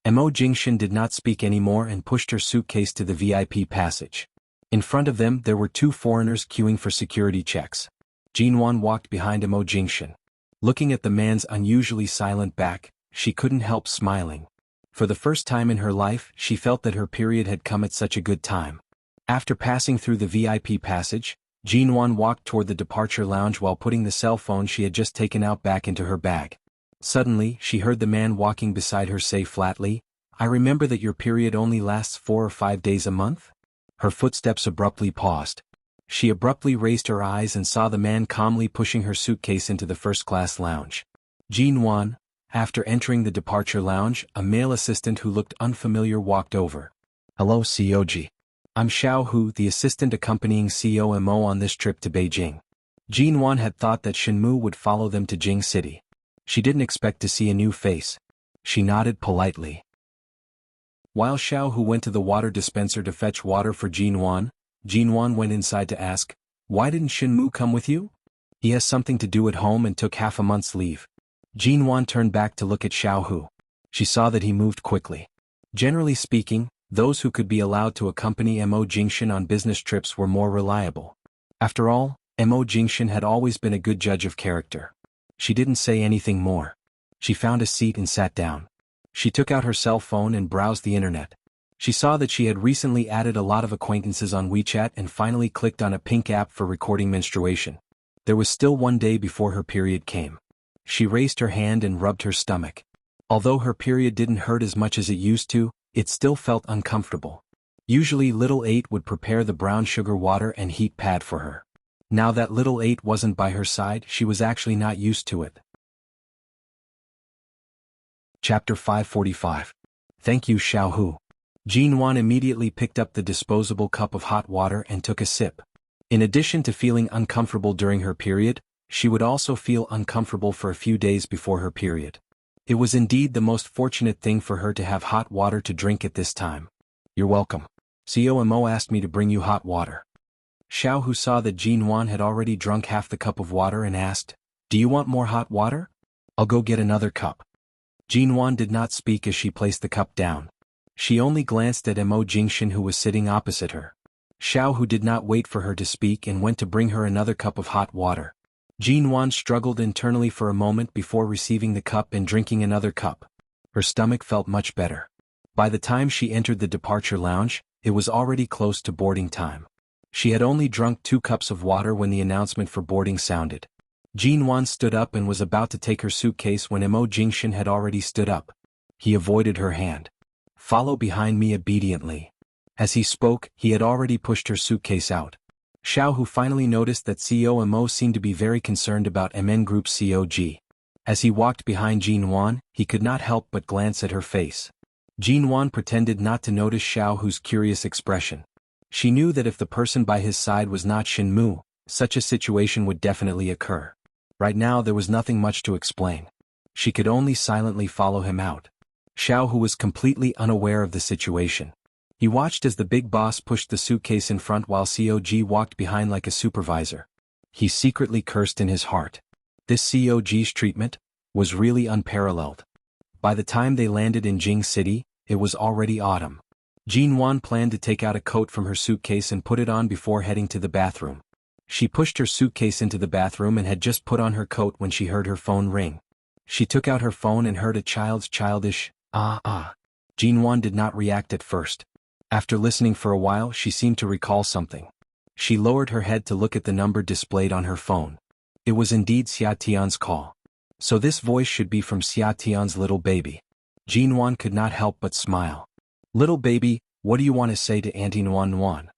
Speaker 1: Mo Jingshan did not speak anymore and pushed her suitcase to the VIP passage. In front of them there were 2 foreigners queuing for security checks. Jinwan walked behind Mo Jingshan. Looking at the man's unusually silent back, she couldn't help smiling. For the first time in her life, she felt that her period had come at such a good time. After passing through the VIP passage, Jinwan walked toward the departure lounge while putting the cell phone she had just taken out back into her bag. Suddenly, she heard the man walking beside her say flatly, "I remember that your period only lasts 4 or 5 days a month?" Her footsteps abruptly paused. She abruptly raised her eyes and saw the man calmly pushing her suitcase into the first-class lounge. Jinwan, after entering the departure lounge, a male assistant who looked unfamiliar walked over. "Hello, COG. I'm Xiao Hu, the assistant accompanying CEO Mo on this trip to Beijing." Jinwan had thought that Shenmu would follow them to Jing City. She didn't expect to see a new face. She nodded politely. While Xiao Hu went to the water dispenser to fetch water for Jinwan went inside to ask, "Why didn't Shenmu come with you?" "He has something to do at home and took half a month's leave." Jinwan turned back to look at Xiao Hu. She saw that he moved quickly. Generally speaking, those who could be allowed to accompany Mo Jingshan on business trips were more reliable. After all, Mo Jingshan had always been a good judge of character. She didn't say anything more. She found a seat and sat down. She took out her cell phone and browsed the internet. She saw that she had recently added a lot of acquaintances on WeChat and finally clicked on a pink app for recording menstruation. There was still 1 day before her period came. She raised her hand and rubbed her stomach. Although her period didn't hurt as much as it used to, it still felt uncomfortable. Usually Little 8 would prepare the brown sugar water and heat pad for her. Now that little 8 wasn't by her side, she was actually not used to it. Chapter 545. Thank you, Xiaohu. Jinwan immediately picked up the disposable cup of hot water and took a sip. In addition to feeling uncomfortable during her period, she would also feel uncomfortable for a few days before her period. It was indeed the most fortunate thing for her to have hot water to drink at this time. You're welcome. COMO asked me to bring you hot water. Xiaohu saw that Jinwan had already drunk half the cup of water and asked, Do you want more hot water? I'll go get another cup. Jinwan did not speak as she placed the cup down. She only glanced at Mo Jingshan, who was sitting opposite her. Xiaohu did not wait for her to speak and went to bring her another cup of hot water. Jinwan struggled internally for a moment before receiving the cup and drinking another cup. Her stomach felt much better. By the time she entered the departure lounge, it was already close to boarding time. She had only drunk 2 cups of water when the announcement for boarding sounded. Jinwan stood up and was about to take her suitcase when Mo Jingshan had already stood up. He avoided her hand. Follow behind me obediently. As he spoke, he had already pushed her suitcase out. Xiaohu finally noticed that CEO Mo seemed to be very concerned about MN Group's COG. As he walked behind Jinwan, he could not help but glance at her face. Jinwan pretended not to notice Xiaohu's curious expression. She knew that if the person by his side was not Shinmu, such a situation would definitely occur. Right now there was nothing much to explain. She could only silently follow him out. Xiaohu was completely unaware of the situation. He watched as the big boss pushed the suitcase in front while COG walked behind like a supervisor. He secretly cursed in his heart. This COG's treatment was really unparalleled. By the time they landed in Jing City, it was already autumn. Jinwan planned to take out a coat from her suitcase and put it on before heading to the bathroom. She pushed her suitcase into the bathroom and had just put on her coat when she heard her phone ring. She took out her phone and heard a child's childish, ah. Jinwan did not react at first. After listening for a while, she seemed to recall something. She lowered her head to look at the number displayed on her phone. It was indeed Xia Tian's call. So this voice should be from Xia Tian's little baby. Jinwan could not help but smile. Little baby, what do you want to say to Auntie Nuan Nuan?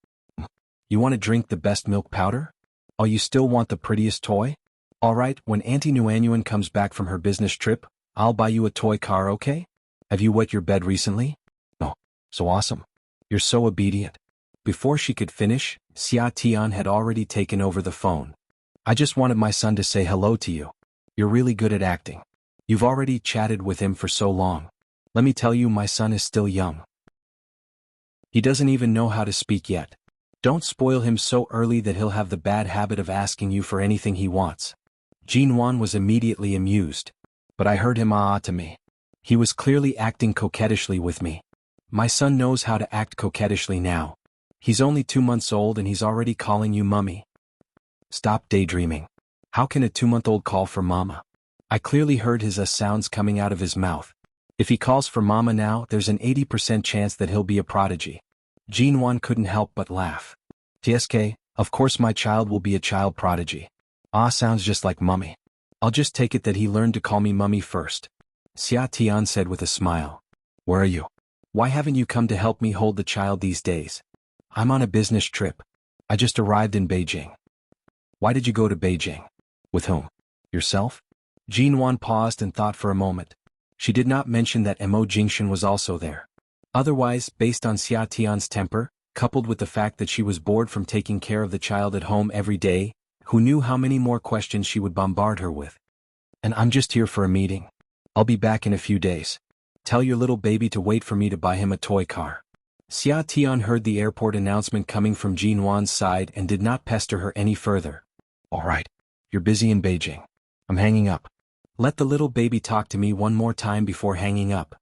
Speaker 1: You want to drink the best milk powder? Oh, you still want the prettiest toy? Alright, when Auntie Nuan comes back from her business trip, I'll buy you a toy car, okay? Have you wet your bed recently? Oh, so awesome. You're so obedient. Before she could finish, Xia Tian had already taken over the phone. I just wanted my son to say hello to you. You're really good at acting. You've already chatted with him for so long. Let me tell you, my son is still young. He doesn't even know how to speak yet. Don't spoil him so early that he'll have the bad habit of asking you for anything he wants. Jinwan was immediately amused. But I heard him to me. He was clearly acting coquettishly with me. My son knows how to act coquettishly now. He's only 2 months old and he's already calling you mummy. Stop daydreaming. How can a 2-month-old call for mama? I clearly heard his sounds coming out of his mouth. If he calls for mama now, there's an 80% chance that he'll be a prodigy. Jinwan couldn't help but laugh. TSK, of course my child will be a child prodigy. Sounds just like mummy. I'll just take it that he learned to call me mummy first. Xia Tian said with a smile. Where are you? Why haven't you come to help me hold the child these days? I'm on a business trip. I just arrived in Beijing. Why did you go to Beijing? With whom? Yourself? Jinwan paused and thought for a moment. She did not mention that Mo Jingshan was also there. Otherwise, based on Xia Tian's temper, coupled with the fact that she was bored from taking care of the child at home every day, who knew how many more questions she would bombard her with? And I'm just here for a meeting. I'll be back in a few days. Tell your little baby to wait for me to buy him a toy car. Xia Tian heard the airport announcement coming from Jinwan's side and did not pester her any further. Alright. You're busy in Beijing. I'm hanging up. Let the little baby talk to me one more time before hanging up.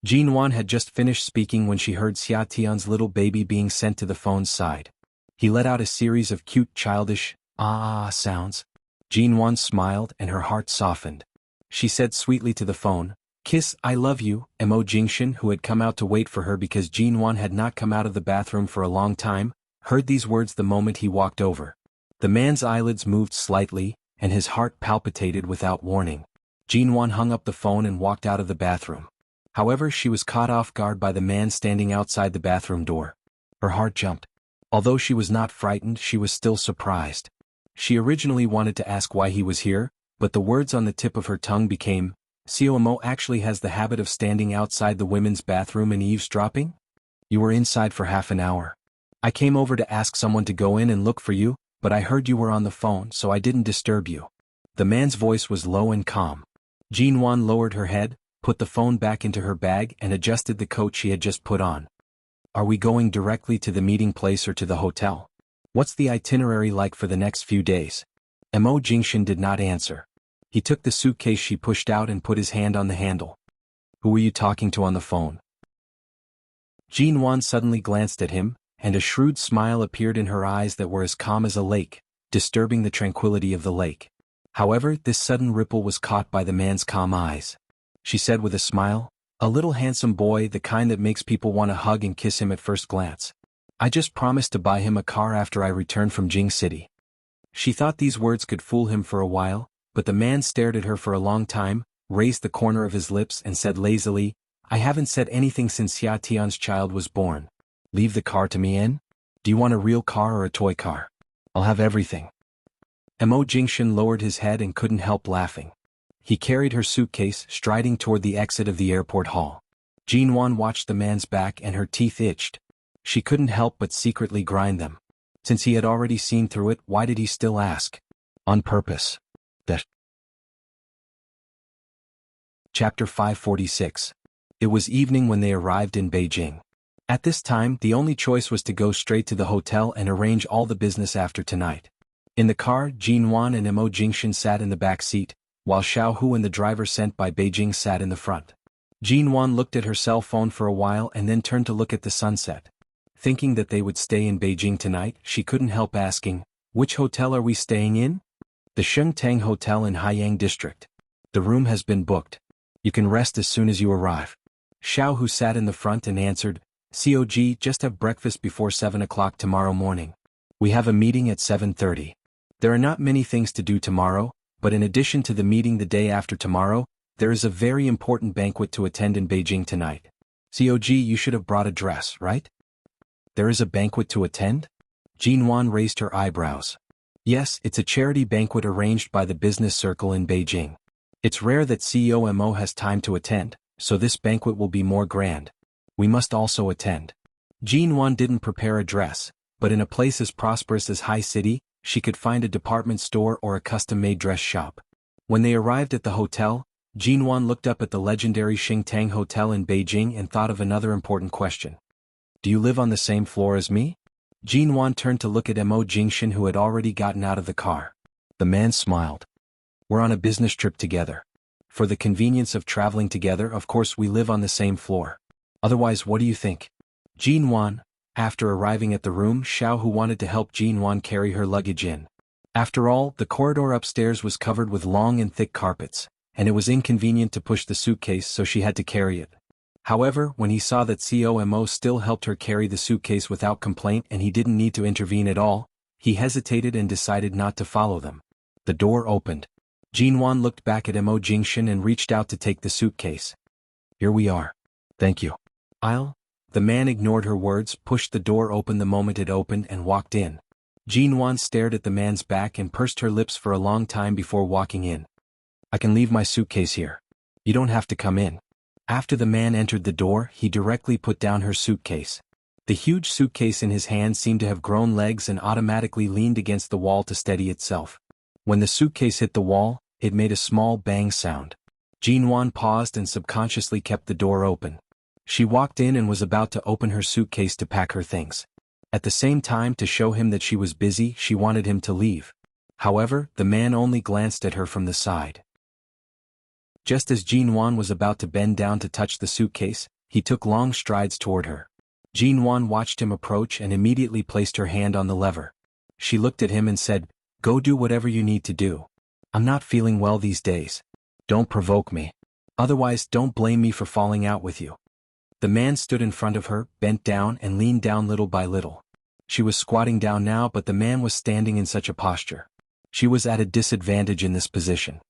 Speaker 1: Jinwan had just finished speaking when she heard Xia Tian's little baby being sent to the phone's side. He let out a series of cute childish, sounds. Jinwan smiled and her heart softened. She said sweetly to the phone, Kiss, I love you. Mo Jingshan, who had come out to wait for her because Jinwan had not come out of the bathroom for a long time, heard these words the moment he walked over. The man's eyelids moved slightly, and his heart palpitated without warning. Jinwan hung up the phone and walked out of the bathroom. However, she was caught off guard by the man standing outside the bathroom door. Her heart jumped. Although she was not frightened, she was still surprised. She originally wanted to ask why he was here, but the words on the tip of her tongue became, "COMO actually has the habit of standing outside the women's bathroom and eavesdropping? You were inside for half an hour. I came over to ask someone to go in and look for you, but I heard you were on the phone so I didn't disturb you." The man's voice was low and calm. Jinwan lowered her head, put the phone back into her bag and adjusted the coat she had just put on. "Are we going directly to the meeting place or to the hotel? What's the itinerary like for the next few days?" Mo Jingshin did not answer. He took the suitcase she pushed out and put his hand on the handle. "Who were you talking to on the phone?" Jinwan suddenly glanced at him, and a shrewd smile appeared in her eyes that were as calm as a lake, disturbing the tranquility of the lake. However, this sudden ripple was caught by the man's calm eyes. She said with a smile, "A little handsome boy, the kind that makes people want to hug and kiss him at first glance. I just promised to buy him a car after I return from Jing City." She thought these words could fool him for a while, but the man stared at her for a long time, raised the corner of his lips and said lazily, "I haven't said anything since Xia Tian's child was born. Leave the car to me in? Do you want a real car or a toy car? I'll have everything." Mo Jingshin lowered his head and couldn't help laughing. He carried her suitcase, striding toward the exit of the airport hall. Jinwan watched the man's back and her teeth itched. She couldn't help but secretly grind them. Since he had already seen through it, why did he still ask? On purpose. That. Chapter 546. It was evening when they arrived in Beijing. At this time, the only choice was to go straight to the hotel and arrange all the business after tonight. In the car, Jinwan and Mo Jingshin sat in the back seat, while Xiao Hu and the driver sent by Beijing sat in the front. Jinwan looked at her cell phone for a while and then turned to look at the sunset. Thinking that they would stay in Beijing tonight, she couldn't help asking, "Which hotel are we staying in?" "The Shengtang Hotel in Haiyang District. The room has been booked. You can rest as soon as you arrive." Xiao Hu sat in the front and answered, "COG, just have breakfast before 7 o'clock tomorrow morning. We have a meeting at 7:30. There are not many things to do tomorrow, but in addition to the meeting the day after tomorrow, there is a very important banquet to attend in Beijing tonight. COG, you should have brought a dress, right?" "There is a banquet to attend?" Jinwan raised her eyebrows. "Yes, it's a charity banquet arranged by the business circle in Beijing. It's rare that CEO Mo has time to attend, so this banquet will be more grand. We must also attend." Jinwan didn't prepare a dress, but in a place as prosperous as High City, she could find a department store or a custom-made dress shop. When they arrived at the hotel, Jinwan looked up at the legendary Xingtang Hotel in Beijing and thought of another important question. "Do you live on the same floor as me?" Jinwan turned to look at Mo Jingshin, who had already gotten out of the car. The man smiled. "We're on a business trip together. For the convenience of traveling together, of course we live on the same floor. Otherwise, what do you think?" Jinwan. After arriving at the room, Xiao Hu wanted to help Jinwan carry her luggage in. After all, the corridor upstairs was covered with long and thick carpets, and it was inconvenient to push the suitcase, so she had to carry it. However, when he saw that COMO still helped her carry the suitcase without complaint and he didn't need to intervene at all, he hesitated and decided not to follow them. The door opened. Jinwan looked back at Mo Jingshin and reached out to take the suitcase. "Here we are. Thank you." The man ignored her words, pushed the door open the moment it opened and walked in. Jinwan stared at the man's back and pursed her lips for a long time before walking in. "I can leave my suitcase here. You don't have to come in." After the man entered the door, he directly put down her suitcase. The huge suitcase in his hand seemed to have grown legs and automatically leaned against the wall to steady itself. When the suitcase hit the wall, it made a small bang sound. Jinwan paused and subconsciously kept the door open. She walked in and was about to open her suitcase to pack her things. At the same time, to show him that she was busy, she wanted him to leave. However, the man only glanced at her from the side. Just as Jinwan was about to bend down to touch the suitcase, he took long strides toward her. Jinwan watched him approach and immediately placed her hand on the lever. She looked at him and said, "Go do whatever you need to do. I'm not feeling well these days. Don't provoke me. Otherwise, don't blame me for falling out with you." The man stood in front of her, bent down and leaned down little by little. She was squatting down now, but the man was standing in such a posture. She was at a disadvantage in this position.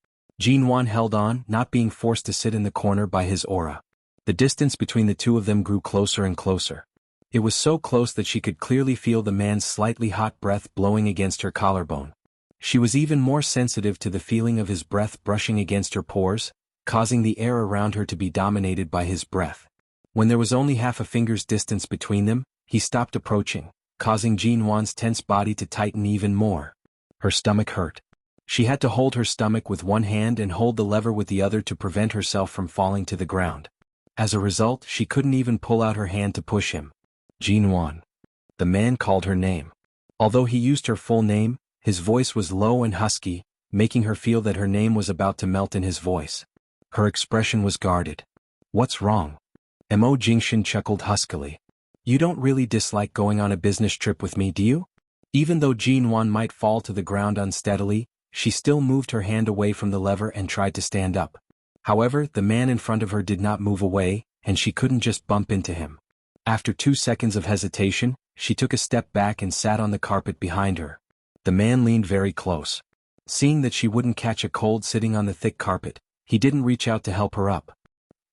Speaker 1: Jinwan held on, not being forced to sit in the corner by his aura. The distance between the two of them grew closer and closer. It was so close that she could clearly feel the man's slightly hot breath blowing against her collarbone. She was even more sensitive to the feeling of his breath brushing against her pores, causing the air around her to be dominated by his breath. When there was only half a finger's distance between them, he stopped approaching, causing Jinwan's tense body to tighten even more. Her stomach hurt. She had to hold her stomach with one hand and hold the lever with the other to prevent herself from falling to the ground. As a result, she couldn't even pull out her hand to push him. Jinwan. The man called her name. Although he used her full name, his voice was low and husky, making her feel that her name was about to melt in his voice. Her expression was guarded. What's wrong? Mo Jingshan chuckled huskily. You don't really dislike going on a business trip with me, do you? Even though Jinwan might fall to the ground unsteadily, she still moved her hand away from the lever and tried to stand up. However, the man in front of her did not move away, and she couldn't just bump into him. After 2 seconds of hesitation, she took a step back and sat on the carpet behind her. The man leaned very close. Seeing that she wouldn't catch a cold sitting on the thick carpet, he didn't reach out to help her up.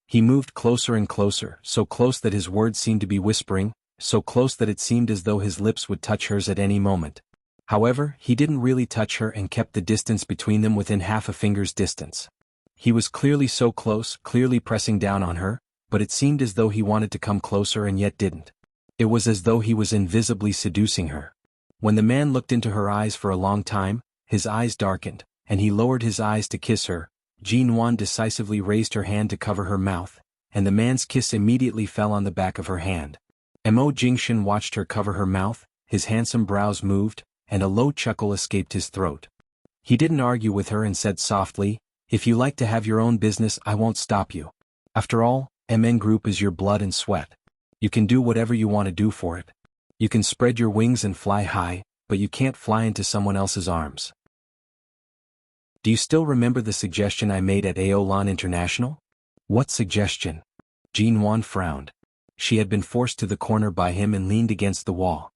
Speaker 1: He moved closer and closer, so close that his words seemed to be whispering, so close that it seemed as though his lips would touch hers at any moment. However, he didn't really touch her and kept the distance between them within half a finger's distance. He was clearly so close, clearly pressing down on her, but it seemed as though he wanted to come closer and yet didn't. It was as though he was invisibly seducing her. When the man looked into her eyes for a long time, his eyes darkened, and he lowered his eyes to kiss her. Jinwan decisively raised her hand to cover her mouth, and the man's kiss immediately fell on the back of her hand. Mo Jingshan watched her cover her mouth, his handsome brows moved, and a low chuckle escaped his throat. He didn't argue with her and said softly, "If you like to have your own business, I won't stop you. After all, MN Group is your blood and sweat. You can do whatever you want to do for it. You can spread your wings and fly high, but you can't fly into someone else's arms." Do you still remember the suggestion I made at Aolan International? What suggestion? Jinwan frowned. She had been forced to the corner by him and leaned against the wall.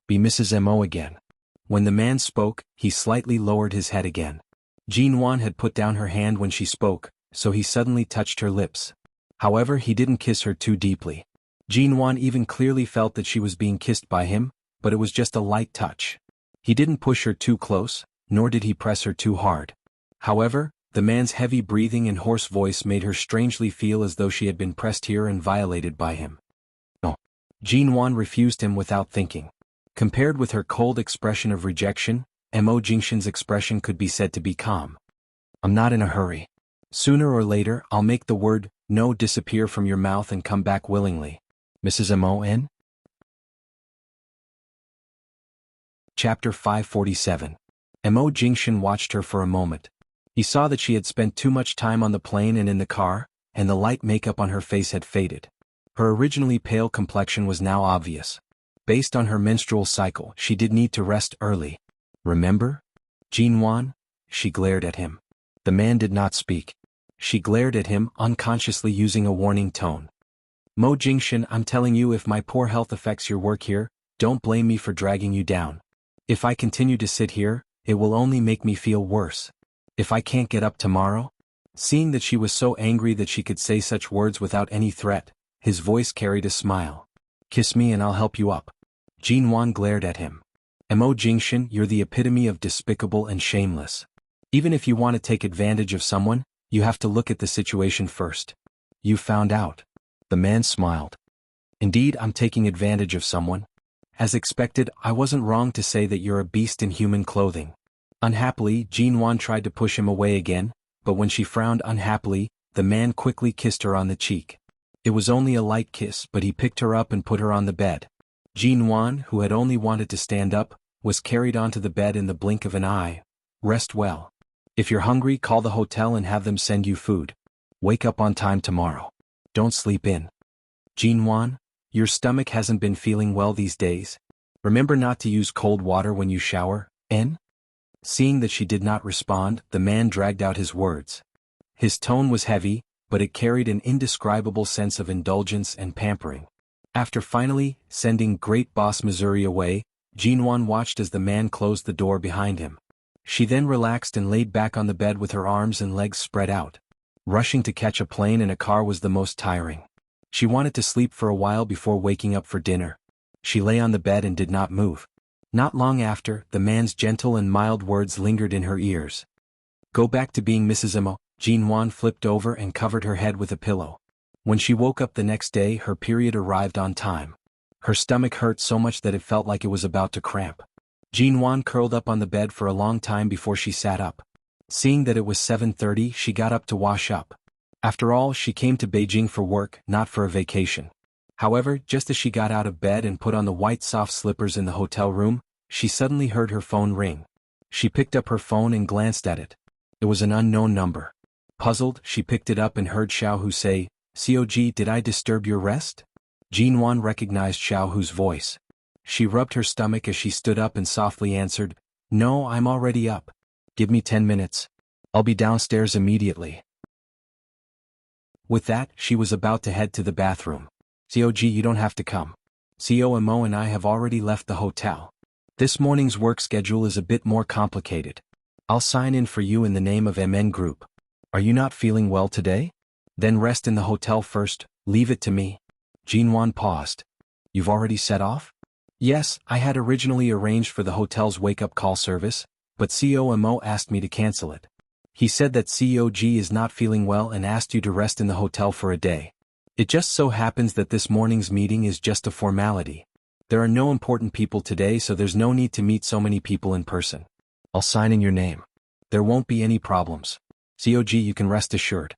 Speaker 1: Be Mrs. Mo again. When the man spoke, he slightly lowered his head again. Jinwan had put down her hand when she spoke, so he suddenly touched her lips. However, he didn't kiss her too deeply. Jinwan even clearly felt that she was being kissed by him, but it was just a light touch. He didn't push her too close, nor did he press her too hard. However, the man's heavy breathing and hoarse voice made her strangely feel as though she had been pressed here and violated by him. No. Jinwan refused him without thinking. Compared with her cold expression of rejection, Mo Jingshan's expression could be said to be calm. I'm not in a hurry. Sooner or later, I'll make the word no disappear from your mouth and come back willingly. Mrs. Mon? Chapter 547. Mo Jingshan watched her for a moment. He saw that she had spent too much time on the plane and in the car, and the light makeup on her face had faded. Her originally pale complexion was now obvious. Based on her menstrual cycle, she did need to rest early. Remember? Jinwan? She glared at him. The man did not speak. She glared at him, unconsciously using a warning tone. Mo Jingshan, I'm telling you, if my poor health affects your work here, don't blame me for dragging you down. If I continue to sit here, it will only make me feel worse. If I can't get up tomorrow? Seeing that she was so angry that she could say such words without any threat, his voice carried a smile. Kiss me and I'll help you up. Jinwan glared at him. Mo Jingshan, you're the epitome of despicable and shameless. Even if you want to take advantage of someone, you have to look at the situation first. You found out. The man smiled. Indeed, I'm taking advantage of someone. As expected, I wasn't wrong to say that you're a beast in human clothing. Unhappily, Jinwan tried to push him away again, but when she frowned unhappily, the man quickly kissed her on the cheek. It was only a light kiss, but he picked her up and put her on the bed. Jinwan, who had only wanted to stand up, was carried onto the bed in the blink of an eye. Rest well. If you're hungry, call the hotel and have them send you food. Wake up on time tomorrow. Don't sleep in. Jinwan, your stomach hasn't been feeling well these days. Remember not to use cold water when you shower, N? Seeing that she did not respond, the man dragged out his words. His tone was heavy, but it carried an indescribable sense of indulgence and pampering. After finally sending Great Boss Missouri away, Jinwan watched as the man closed the door behind him. She then relaxed and laid back on the bed with her arms and legs spread out. Rushing to catch a plane in a car was the most tiring. She wanted to sleep for a while before waking up for dinner. She lay on the bed and did not move. Not long after, the man's gentle and mild words lingered in her ears. Go back to being Mrs. Emo. Jinwan flipped over and covered her head with a pillow. When she woke up the next day, her period arrived on time. Her stomach hurt so much that it felt like it was about to cramp. Jinwan curled up on the bed for a long time before she sat up. Seeing that it was 7:30, she got up to wash up. After all, she came to Beijing for work, not for a vacation. However, just as she got out of bed and put on the white soft slippers in the hotel room, she suddenly heard her phone ring. She picked up her phone and glanced at it. It was an unknown number. Puzzled, she picked it up and heard Xiaohu say, "Cog, did I disturb your rest?" Jinwan recognized Xiaohu's voice. She rubbed her stomach as she stood up and softly answered, "No, I'm already up. Give me 10 minutes. I'll be downstairs immediately." With that, she was about to head to the bathroom. "Cog, you don't have to come. COMO and I have already left the hotel. This morning's work schedule is a bit more complicated. I'll sign in for you in the name of MN Group. Are you not feeling well today? Then rest in the hotel first, leave it to me." Jinwan paused. "You've already set off?" "Yes, I had originally arranged for the hotel's wake-up call service, but COMO asked me to cancel it. He said that COG is not feeling well and asked you to rest in the hotel for a day. It just so happens that this morning's meeting is just a formality. There are no important people today, so there's no need to meet so many people in person. I'll sign in your name. There won't be any problems. COG, you can rest assured."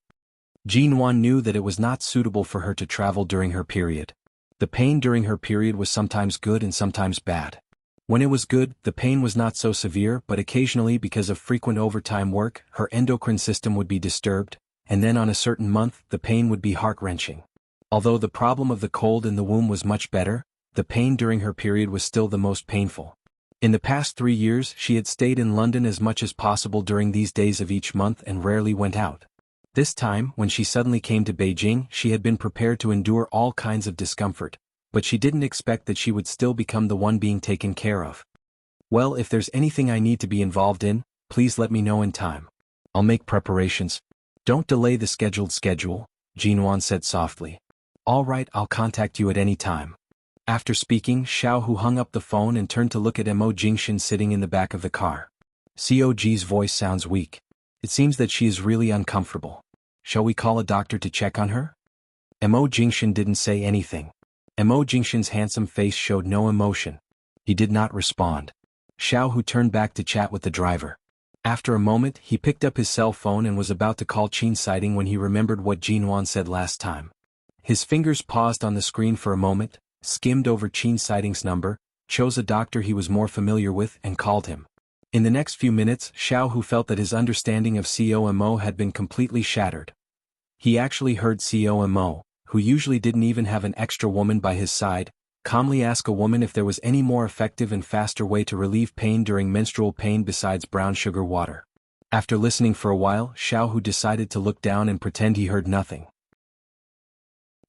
Speaker 1: Jinwan knew that it was not suitable for her to travel during her period. The pain during her period was sometimes good and sometimes bad. When it was good, the pain was not so severe, but occasionally because of frequent overtime work, her endocrine system would be disturbed, and then on a certain month, the pain would be heart-wrenching. Although the problem of the cold in the womb was much better, the pain during her period was still the most painful. In the past 3 years, she had stayed in London as much as possible during these days of each month and rarely went out. This time, when she suddenly came to Beijing, she had been prepared to endure all kinds of discomfort, but she didn't expect that she would still become the one being taken care of. "Well, if there's anything I need to be involved in, please let me know in time. I'll make preparations. Don't delay the schedule," Jinwan said softly. "All right, I'll contact you at any time." After speaking, Xiaohu hung up the phone and turned to look at Mo Jingshan sitting in the back of the car. "COG's voice sounds weak. It seems that she is really uncomfortable. Shall we call a doctor to check on her?" Mo Jingshan didn't say anything. Mo Jingshan's handsome face showed no emotion. He did not respond. Xiaohu turned back to chat with the driver. After a moment, he picked up his cell phone and was about to call Qin Sighting when he remembered what Jinwan said last time. His fingers paused on the screen for a moment, skimmed over Qin Sighting's number, chose a doctor he was more familiar with and called him. In the next few minutes, Xiaohu felt that his understanding of COMO had been completely shattered. He actually heard COMO, who usually didn't even have an extra woman by his side, calmly ask a woman if there was any more effective and faster way to relieve pain during menstrual pain besides brown sugar water. After listening for a while, Xiaohu decided to look down and pretend he heard nothing.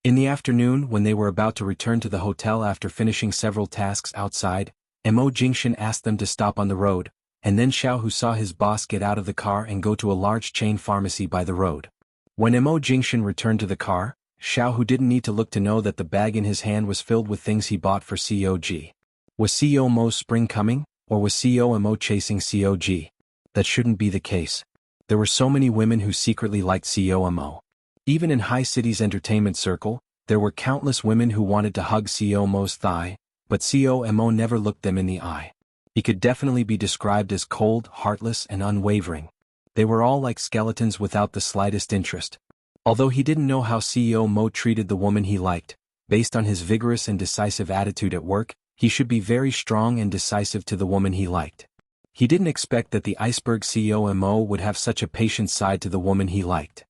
Speaker 1: In the afternoon, when they were about to return to the hotel after finishing several tasks outside, Mo Jingshan asked them to stop on the road, and then Xiaohu saw his boss get out of the car and go to a large chain pharmacy by the road. When Mo Jingshan returned to the car, Xiaohu didn't need to look to know that the bag in his hand was filled with things he bought for COG. Was COMO's spring coming, or was COMO chasing COG? That shouldn't be the case. There were so many women who secretly liked COMO. Even in High City's entertainment circle, there were countless women who wanted to hug COMO's thigh, but COMO never looked them in the eye. He could definitely be described as cold, heartless, and unwavering. They were all like skeletons without the slightest interest. Although he didn't know how COMO treated the woman he liked, based on his vigorous and decisive attitude at work, he should be very strong and decisive to the woman he liked. He didn't expect that the iceberg COMO would have such a patient side to the woman he liked.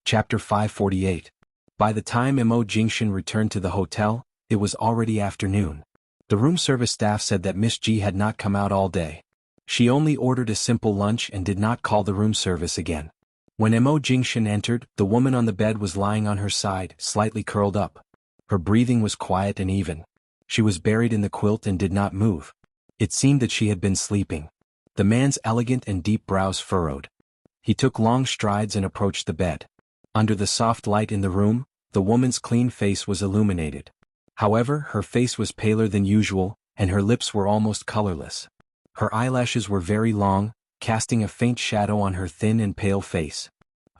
Speaker 1: Chapter 548. By the time Mo Jingshan returned to the hotel, it was already afternoon. The room service staff said that Miss G had not come out all day. She only ordered a simple lunch and did not call the room service again. When Mo Jingshan entered, the woman on the bed was lying on her side, slightly curled up. Her breathing was quiet and even. She was buried in the quilt and did not move. It seemed that she had been sleeping. The man's elegant and deep brows furrowed. He took long strides and approached the bed. Under the soft light in the room, the woman's clean face was illuminated. However, her face was paler than usual, and her lips were almost colorless. Her eyelashes were very long, casting a faint shadow on her thin and pale face.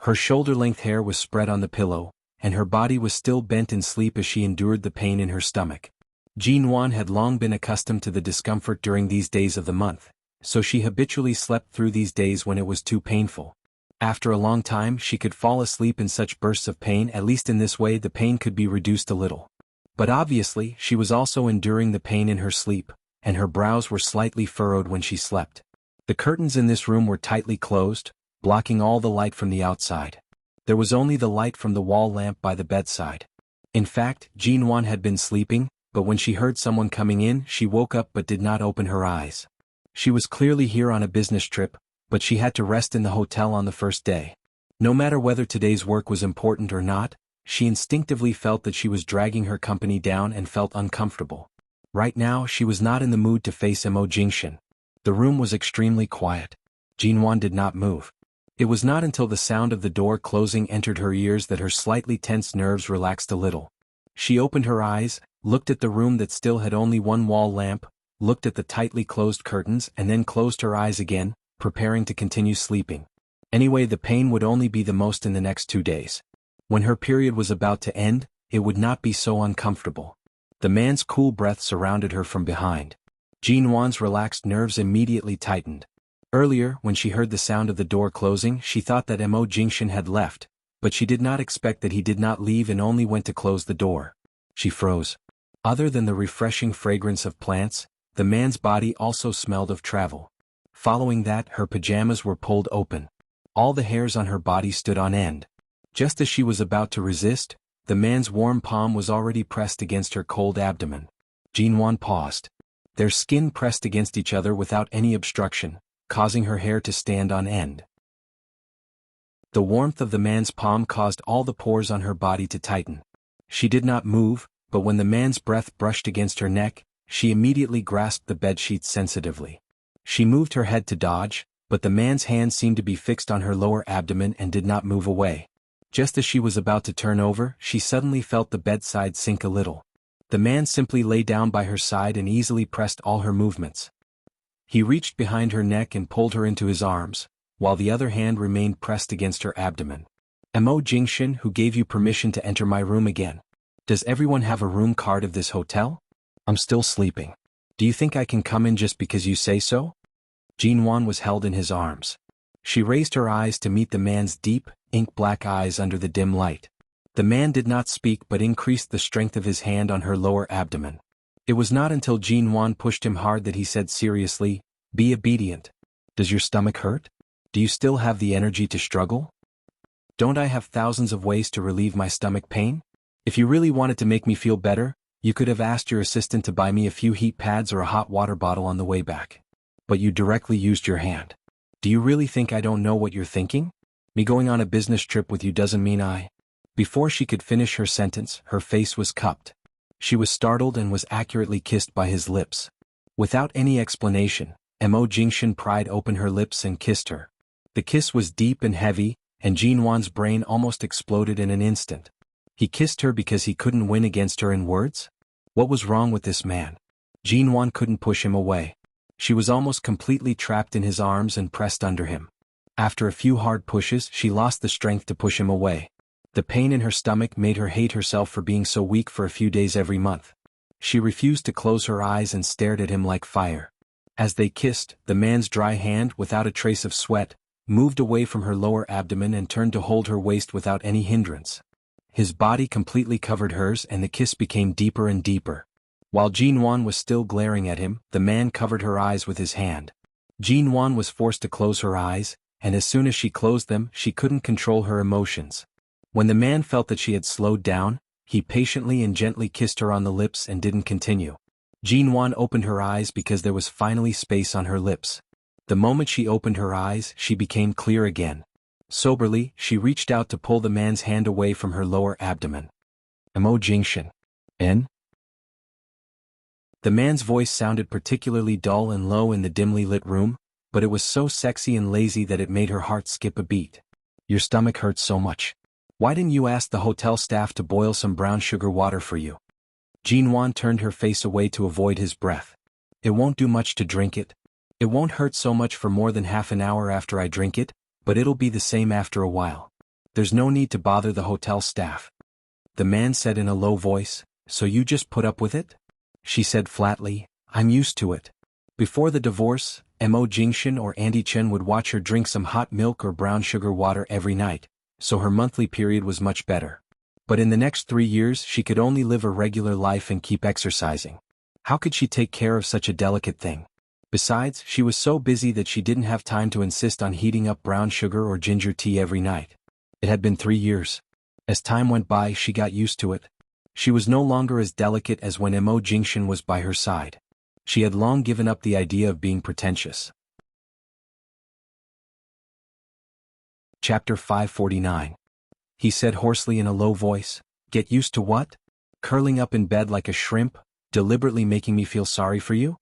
Speaker 1: Her shoulder-length hair was spread on the pillow, and her body was still bent in sleep as she endured the pain in her stomach. Jinwan had long been accustomed to the discomfort during these days of the month, so she habitually slept through these days when it was too painful. After a long time she could fall asleep in such bursts of pain. At least in this way the pain could be reduced a little. But obviously she was also enduring the pain in her sleep, and her brows were slightly furrowed when she slept. The curtains in this room were tightly closed, blocking all the light from the outside. There was only the light from the wall lamp by the bedside. In fact, Jinwan had been sleeping, but when she heard someone coming in she woke up but did not open her eyes. She was clearly here on a business trip, but she had to rest in the hotel on the first day. No matter whether today's work was important or not, she instinctively felt that she was dragging her company down and felt uncomfortable. Right now she was not in the mood to face Mo Jingshan. The room was extremely quiet. Jinwan did not move. It was not until the sound of the door closing entered her ears that her slightly tense nerves relaxed a little. She opened her eyes, looked at the room that still had only one wall lamp, looked at the tightly closed curtains and then closed her eyes again, preparing to continue sleeping. Anyway, the pain would only be the most in the next 2 days. When her period was about to end, it would not be so uncomfortable. The man's cool breath surrounded her from behind. Jinwan's relaxed nerves immediately tightened. Earlier, when she heard the sound of the door closing, she thought that Mo Jingshan had left, but she did not expect that he did not leave and only went to close the door. She froze. Other than the refreshing fragrance of plants, the man's body also smelled of travel. Following that, her pajamas were pulled open. All the hairs on her body stood on end. Just as she was about to resist, the man's warm palm was already pressed against her cold abdomen. Jinwan paused. Their skin pressed against each other without any obstruction, causing her hair to stand on end. The warmth of the man's palm caused all the pores on her body to tighten. She did not move, but when the man's breath brushed against her neck, she immediately grasped the bedsheets sensitively. She moved her head to dodge, but the man's hand seemed to be fixed on her lower abdomen and did not move away. Just as she was about to turn over, she suddenly felt the bedside sink a little. The man simply lay down by her side and easily pressed all her movements. He reached behind her neck and pulled her into his arms, while the other hand remained pressed against her abdomen. Mo Jingshan, who gave you permission to enter my room again? Does everyone have a room card of this hotel? I'm still sleeping. Do you think I can come in just because you say so? Jinwan was held in his arms. She raised her eyes to meet the man's deep, ink-black eyes under the dim light. The man did not speak but increased the strength of his hand on her lower abdomen. It was not until Jinwan pushed him hard that he said seriously, "Be obedient. Does your stomach hurt? Do you still have the energy to struggle? Don't I have thousands of ways to relieve my stomach pain? If you really wanted to make me feel better, you could have asked your assistant to buy me a few heat pads or a hot water bottle on the way back. But you directly used your hand. Do you really think I don't know what you're thinking? Me going on a business trip with you doesn't mean I..." Before she could finish her sentence, her face was cupped. She was startled and was accurately kissed by his lips. Without any explanation, Mo Jingshan pried open her lips and kissed her. The kiss was deep and heavy, and Jinwan's brain almost exploded in an instant. He kissed her because he couldn't win against her in words? What was wrong with this man? Jinwan couldn't push him away. She was almost completely trapped in his arms and pressed under him. After a few hard pushes, she lost the strength to push him away. The pain in her stomach made her hate herself for being so weak for a few days every month. She refused to close her eyes and stared at him like fire. As they kissed, the man's dry hand, without a trace of sweat, moved away from her lower abdomen and turned to hold her waist without any hindrance. His body completely covered hers and the kiss became deeper and deeper. While Jinwan was still glaring at him, the man covered her eyes with his hand. Jinwan was forced to close her eyes, and as soon as she closed them, she couldn't control her emotions. When the man felt that she had slowed down, he patiently and gently kissed her on the lips and didn't continue. Jinwan opened her eyes because there was finally space on her lips. The moment she opened her eyes, she became clear again. Soberly, she reached out to pull the man's hand away from her lower abdomen. Mo Jingshan. N? The man's voice sounded particularly dull and low in the dimly lit room, but it was so sexy and lazy that it made her heart skip a beat. Your stomach hurts so much. Why didn't you ask the hotel staff to boil some brown sugar water for you? Jinwan turned her face away to avoid his breath. It won't do much to drink it. It won't hurt so much for more than half an hour after I drink it, but it'll be the same after a while. There's no need to bother the hotel staff. The man said in a low voice, so you just put up with it? She said flatly, I'm used to it. Before the divorce, Mo Jingshan or Auntie Chen would watch her drink some hot milk or brown sugar water every night, so her monthly period was much better. But in the next 3 years she could only live a regular life and keep exercising. How could she take care of such a delicate thing? Besides, she was so busy that she didn't have time to insist on heating up brown sugar or ginger tea every night. It had been 3 years. As time went by she got used to it. She was no longer as delicate as when Mo Jingshan was by her side. She had long given up the idea of being pretentious. Chapter 549. He said hoarsely in a low voice, get used to what? Curling up in bed like a shrimp, deliberately making me feel sorry for you?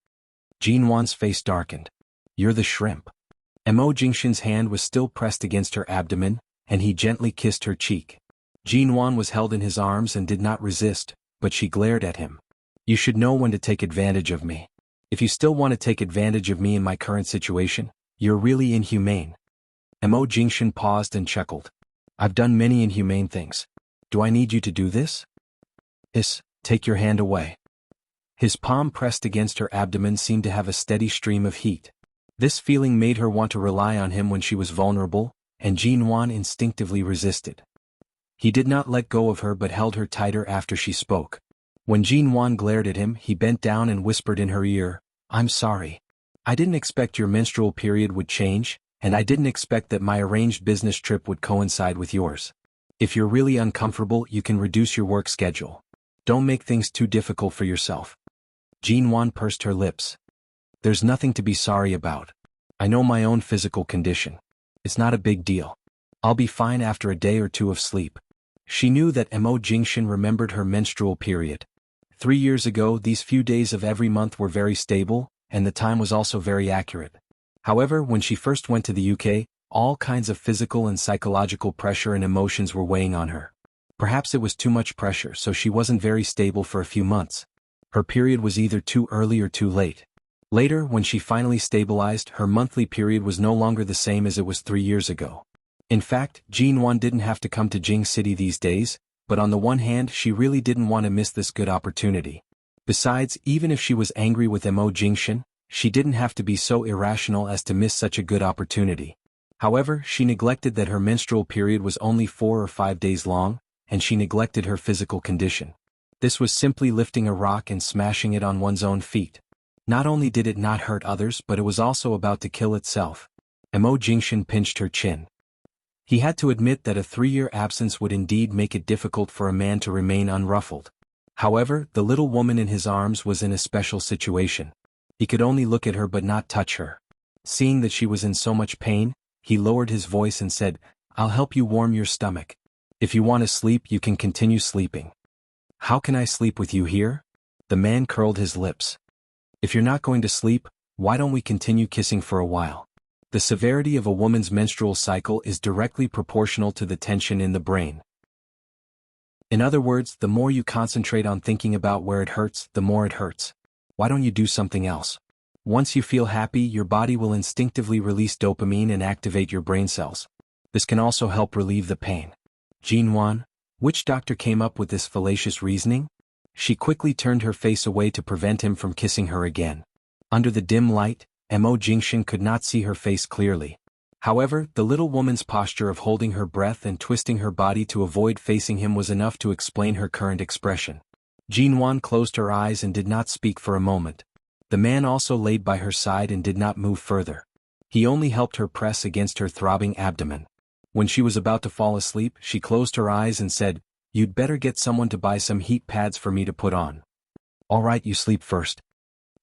Speaker 1: Jinwan's face darkened. You're the shrimp. Mo Jingshan's hand was still pressed against her abdomen, and he gently kissed her cheek. Jinwan was held in his arms and did not resist, but she glared at him. You should know when to take advantage of me. If you still want to take advantage of me in my current situation, you're really inhumane. Mo Jingshan paused and chuckled. I've done many inhumane things. Do I need you to do this? Take your hand away. His palm pressed against her abdomen seemed to have a steady stream of heat. This feeling made her want to rely on him when she was vulnerable, and Jinwan instinctively resisted. He did not let go of her but held her tighter after she spoke. When Jinwan glared at him, he bent down and whispered in her ear, I'm sorry. I didn't expect your menstrual period would change, and I didn't expect that my arranged business trip would coincide with yours. If you're really uncomfortable, you can reduce your work schedule. Don't make things too difficult for yourself. Jinwan pursed her lips. There's nothing to be sorry about. I know my own physical condition. It's not a big deal. I'll be fine after a day or two of sleep. She knew that Mo Jingshan remembered her menstrual period. 3 years ago, these few days of every month were very stable, and the time was also very accurate. However, when she first went to the UK, all kinds of physical and psychological pressure and emotions were weighing on her. Perhaps it was too much pressure, so she wasn't very stable for a few months. Her period was either too early or too late. Later, when she finally stabilized, her monthly period was no longer the same as it was 3 years ago. In fact, Jinwan didn't have to come to Jing City these days, but on the one hand she really didn't want to miss this good opportunity. Besides, even if she was angry with Mo Jingshan, she didn't have to be so irrational as to miss such a good opportunity. However, she neglected that her menstrual period was only 4 or 5 days long, and she neglected her physical condition. This was simply lifting a rock and smashing it on one's own feet. Not only did it not hurt others, but it was also about to kill itself. Mo Jingshan pinched her chin. He had to admit that a 3-year absence would indeed make it difficult for a man to remain unruffled. However, the little woman in his arms was in a special situation. He could only look at her but not touch her. Seeing that she was in so much pain, he lowered his voice and said, I'll help you warm your stomach. If you want to sleep, you can continue sleeping. How can I sleep with you here? The man curled his lips. If you're not going to sleep, why don't we continue kissing for a while? The severity of a woman's menstrual cycle is directly proportional to the tension in the brain. In other words, the more you concentrate on thinking about where it hurts, the more it hurts. Why don't you do something else? Once you feel happy, your body will instinctively release dopamine and activate your brain cells. This can also help relieve the pain. Jinwan, which doctor came up with this fallacious reasoning? She quickly turned her face away to prevent him from kissing her again. Under the dim light, Mo Jingshan could not see her face clearly. However, the little woman's posture of holding her breath and twisting her body to avoid facing him was enough to explain her current expression. Jinwan closed her eyes and did not speak for a moment. The man also laid by her side and did not move further. He only helped her press against her throbbing abdomen. When she was about to fall asleep, she closed her eyes and said, You'd better get someone to buy some heat pads for me to put on. All right, you sleep first.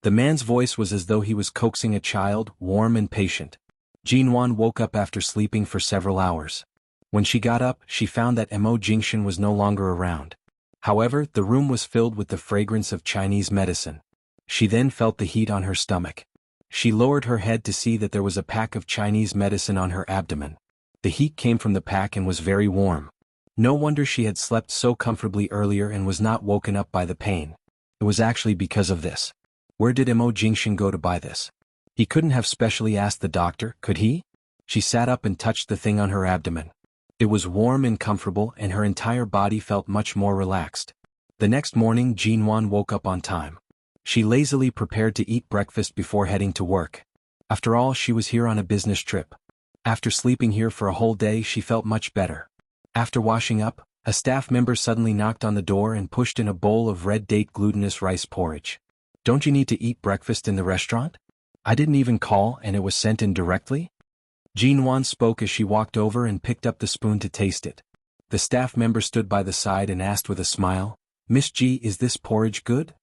Speaker 1: The man's voice was as though he was coaxing a child, warm and patient. Jinwan woke up after sleeping for several hours. When she got up, she found that Mo Jingshan was no longer around. However, the room was filled with the fragrance of Chinese medicine. She then felt the heat on her stomach. She lowered her head to see that there was a pack of Chinese medicine on her abdomen. The heat came from the pack and was very warm. No wonder she had slept so comfortably earlier and was not woken up by the pain. It was actually because of this. Where did Mo Jingshan go to buy this? He couldn't have specially asked the doctor, could he? She sat up and touched the thing on her abdomen. It was warm and comfortable, and her entire body felt much more relaxed. The next morning Jinwan woke up on time. She lazily prepared to eat breakfast before heading to work. After all, she was here on a business trip. After sleeping here for a whole day, she felt much better. After washing up, a staff member suddenly knocked on the door and pushed in a bowl of red date glutinous rice porridge. Don't you need to eat breakfast in the restaurant? I didn't even call and it was sent in directly? Jinwan spoke as she walked over and picked up the spoon to taste it. The staff member stood by the side and asked with a smile, "Miss Ji, is this porridge good?"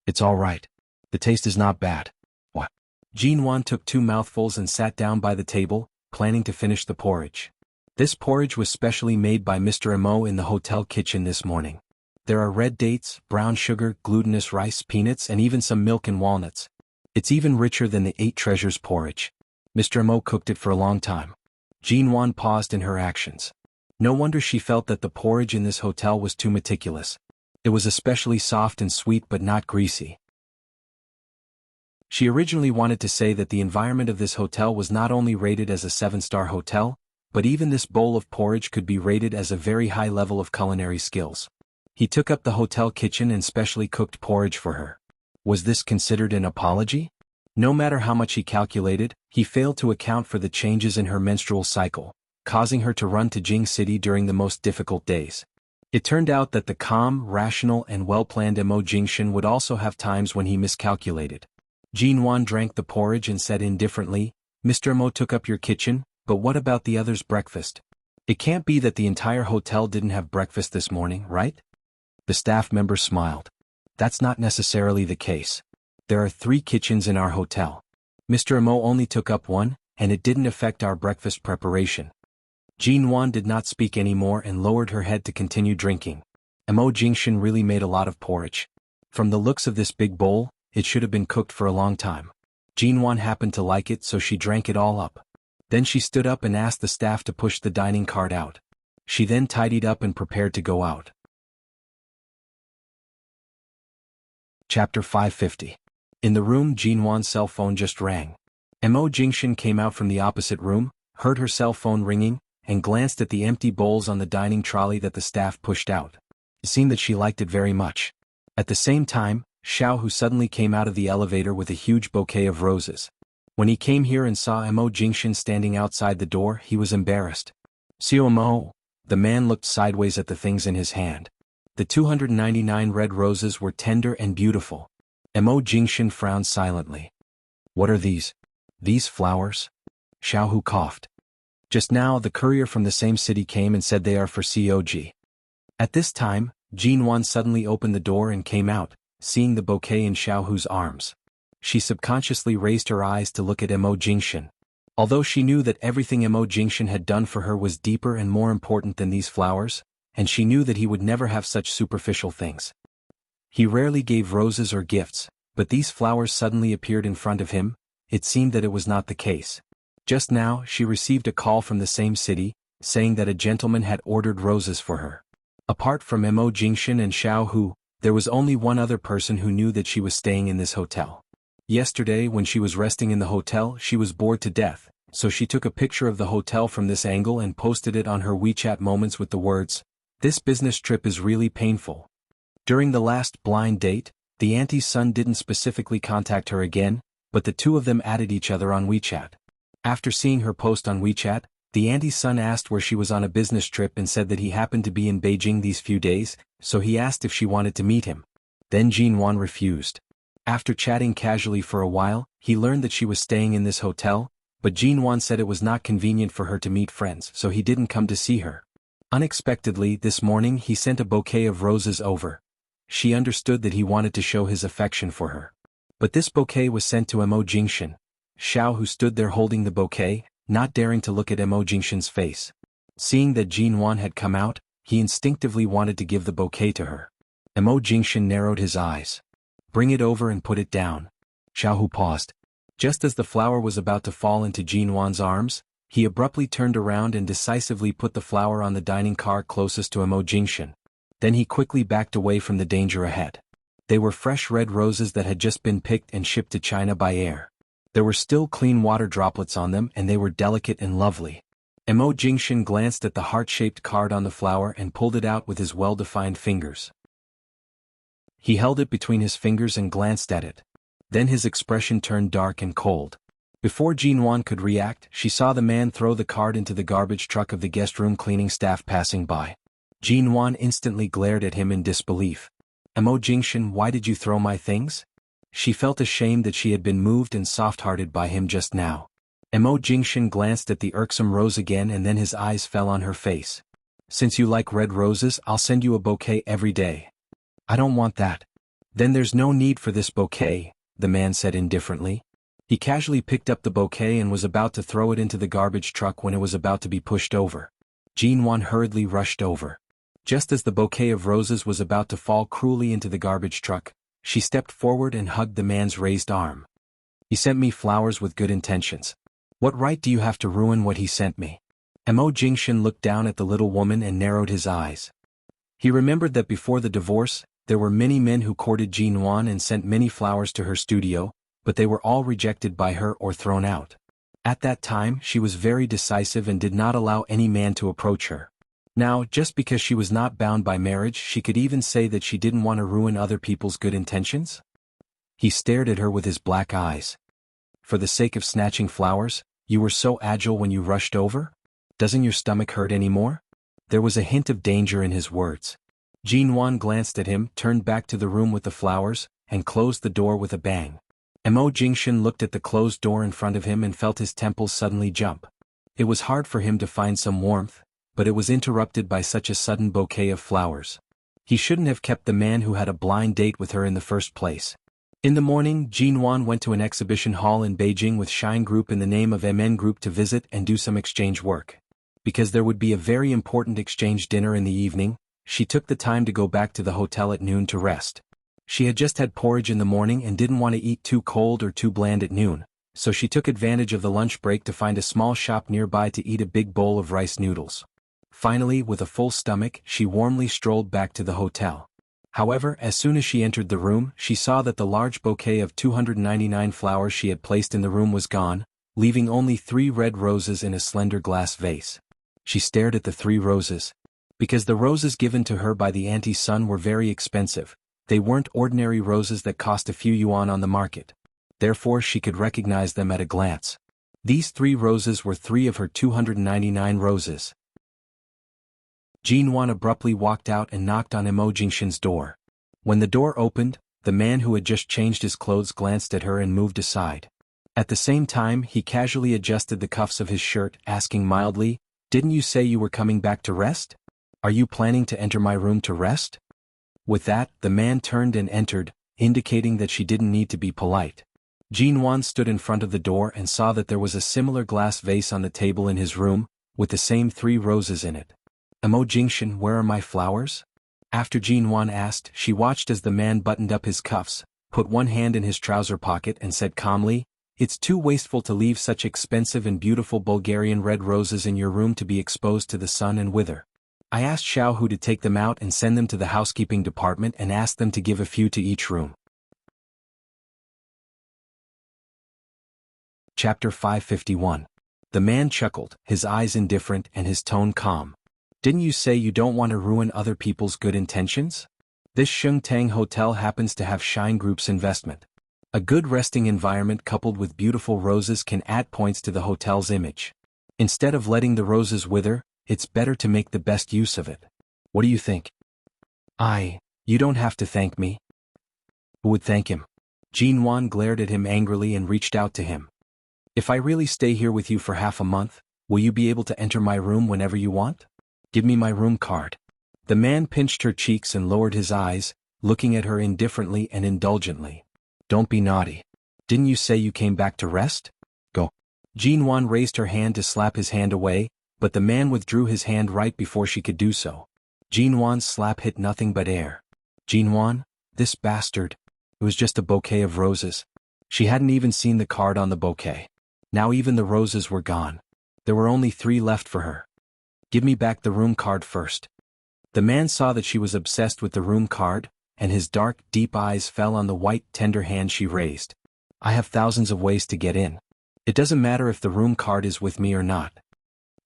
Speaker 1: "It's all right. The taste is not bad." "What?" Jinwan took 2 mouthfuls and sat down by the table, planning to finish the porridge. This porridge was specially made by Mr. Mo in the hotel kitchen this morning. There are red dates, brown sugar, glutinous rice, peanuts, and even some milk and walnuts. It's even richer than the 8 treasures porridge. Mr. Mo cooked it for a long time. Jinwan paused in her actions. No wonder she felt that the porridge in this hotel was too meticulous. It was especially soft and sweet but not greasy. She originally wanted to say that the environment of this hotel was not only rated as a 7-star hotel, but even this bowl of porridge could be rated as a very high level of culinary skills. He took up the hotel kitchen and specially cooked porridge for her. Was this considered an apology? No matter how much he calculated, he failed to account for the changes in her menstrual cycle, causing her to run to Jing City during the most difficult days. It turned out that the calm, rational and well-planned Mo Jingshan would also have times when he miscalculated. Jinwan drank the porridge and said indifferently, "Mr. Mo took up your kitchen, but what about the others' breakfast? It can't be that the entire hotel didn't have breakfast this morning, right?" The staff member smiled. "That's not necessarily the case. There are 3 kitchens in our hotel. Mr. Mo only took up one, and it didn't affect our breakfast preparation." Jinwan did not speak anymore and lowered her head to continue drinking. Mo Jingshan really made a lot of porridge. From the looks of this big bowl, it should have been cooked for a long time. Jinwan happened to like it, so she drank it all up. Then she stood up and asked the staff to push the dining cart out. She then tidied up and prepared to go out. Chapter 550. In the room, Jinwan's cell phone just rang. Mo Jingshan came out from the opposite room, heard her cell phone ringing, and glanced at the empty bowls on the dining trolley that the staff pushed out. It seemed that she liked it very much. At the same time, Xiao Hu suddenly came out of the elevator with a huge bouquet of roses. When he came here and saw Mo Jingshan standing outside the door, he was embarrassed. "Xiao Mo." The man looked sideways at the things in his hand. The 299 red roses were tender and beautiful. Mo Jingshan frowned silently. "What are these? These flowers?" Xiao Hu coughed. "Just now the courier from the same city came and said they are for COG." At this time, Jinwan suddenly opened the door and came out, seeing the bouquet in Xiao Hu's arms. She subconsciously raised her eyes to look at Mo Jingshan. Although she knew that everything Mo Jingshan had done for her was deeper and more important than these flowers, and she knew that he would never have such superficial things. He rarely gave roses or gifts, but these flowers suddenly appeared in front of him. It seemed that it was not the case. Just now, she received a call from the same city, saying that a gentleman had ordered roses for her. Apart from Mo Jingshan and Xiao Hu, there was only one other person who knew that she was staying in this hotel. Yesterday, when she was resting in the hotel, she was bored to death, so she took a picture of the hotel from this angle and posted it on her WeChat Moments with the words, "This business trip is really painful." During the last blind date, the auntie's son didn't specifically contact her again, but the two of them added each other on WeChat. After seeing her post on WeChat, the auntie's son asked where she was on a business trip and said that he happened to be in Beijing these few days, so he asked if she wanted to meet him. Then Jinwan refused. After chatting casually for a while, he learned that she was staying in this hotel, but Jinwan said it was not convenient for her to meet friends, so he didn't come to see her. Unexpectedly, this morning he sent a bouquet of roses over. She understood that he wanted to show his affection for her. But this bouquet was sent to Mo Jingshan. Xiao Hu stood there holding the bouquet, not daring to look at Mo Jingshan's face. Seeing that Jinwan had come out, he instinctively wanted to give the bouquet to her. Mo Jingshan narrowed his eyes. "Bring it over and put it down." Xiao Hu paused. Just as the flower was about to fall into Jinwan's arms, he abruptly turned around and decisively put the flower on the dining car closest to Mo Jingshan. Then he quickly backed away from the danger ahead. They were fresh red roses that had just been picked and shipped to China by air. There were still clean water droplets on them and they were delicate and lovely. Mo Jingshan glanced at the heart-shaped card on the flower and pulled it out with his well-defined fingers. He held it between his fingers and glanced at it. Then his expression turned dark and cold. Before Jinwan could react, she saw the man throw the card into the garbage truck of the guest room cleaning staff passing by. Jinwan instantly glared at him in disbelief. Mo Jingshan, why did you throw my things? She felt ashamed that she had been moved and soft-hearted by him just now. Mo Jingshan glanced at the irksome rose again and then his eyes fell on her face. Since you like red roses, I'll send you a bouquet every day. I don't want that. Then there's no need for this bouquet, the man said indifferently. He casually picked up the bouquet and was about to throw it into the garbage truck when it was about to be pushed over. Jinwan hurriedly rushed over. Just as the bouquet of roses was about to fall cruelly into the garbage truck, she stepped forward and hugged the man's raised arm. He sent me flowers with good intentions. What right do you have to ruin what he sent me? Mo Jingshan looked down at the little woman and narrowed his eyes. He remembered that before the divorce, there were many men who courted Jinwan and sent many flowers to her studio, but they were all rejected by her or thrown out. At that time, she was very decisive and did not allow any man to approach her. Now, just because she was not bound by marriage, she could even say that she didn't want to ruin other people's good intentions? He stared at her with his black eyes. For the sake of snatching flowers, you were so agile when you rushed over? Doesn't your stomach hurt anymore? There was a hint of danger in his words. Jinwan glanced at him, turned back to the room with the flowers, and closed the door with a bang. Mo Jingshan looked at the closed door in front of him and felt his temples suddenly jump. It was hard for him to find some warmth, but it was interrupted by such a sudden bouquet of flowers. He shouldn't have kept the man who had a blind date with her in the first place. In the morning, Jinwan went to an exhibition hall in Beijing with Shine Group in the name of MN Group to visit and do some exchange work. Because there would be a very important exchange dinner in the evening, she took the time to go back to the hotel at noon to rest. She had just had porridge in the morning and didn't want to eat too cold or too bland at noon, so she took advantage of the lunch break to find a small shop nearby to eat a big bowl of rice noodles. Finally, with a full stomach, she warmly strolled back to the hotel. However, as soon as she entered the room, she saw that the large bouquet of 299 flowers she had placed in the room was gone, leaving only 3 red roses in a slender glass vase. She stared at the 3 roses. Because the roses given to her by the auntie's son were very expensive, they weren't ordinary roses that cost a few yuan on the market. Therefore she could recognize them at a glance. These 3 roses were 3 of her 299 roses. Jinwan abruptly walked out and knocked on Mo Jingshan's door. When the door opened, the man who had just changed his clothes glanced at her and moved aside. At the same time, he casually adjusted the cuffs of his shirt, asking mildly, "Didn't you say you were coming back to rest? Are you planning to enter my room to rest?" With that, the man turned and entered, indicating that she didn't need to be polite. Jinwan stood in front of the door and saw that there was a similar glass vase on the table in his room, with the same 3 roses in it. "Mo Jingshan, where are my flowers?" After Jinwan asked, she watched as the man buttoned up his cuffs, put one hand in his trouser pocket and said calmly, "It's too wasteful to leave such expensive and beautiful Bulgarian red roses in your room to be exposed to the sun and wither. I asked Xiaohu to take them out and send them to the housekeeping department and ask them to give a few to each room." Chapter 551. The man chuckled, his eyes indifferent and his tone calm. "Didn't you say you don't want to ruin other people's good intentions? This Shengtang hotel happens to have Shine Group's investment. A good resting environment coupled with beautiful roses can add points to the hotel's image. Instead of letting the roses wither, it's better to make the best use of it. What do you think?" You don't have to thank me." "Who would thank him?" Jinwan glared at him angrily and reached out to him. "If I really stay here with you for half a month, will you be able to enter my room whenever you want? Give me my room card." The man pinched her cheeks and lowered his eyes, looking at her indifferently and indulgently. "Don't be naughty. Didn't you say you came back to rest? Go." Jinwan raised her hand to slap his hand away, but the man withdrew his hand right before she could do so. Jinwan's slap hit nothing but air. "Jinwan, this bastard." It was just a bouquet of roses. She hadn't even seen the card on the bouquet. Now even the roses were gone. There were only 3 left for her. "Give me back the room card first." The man saw that she was obsessed with the room card, and his dark, deep eyes fell on the white, tender hand she raised. I have thousands of ways to get in. It doesn't matter if the room card is with me or not.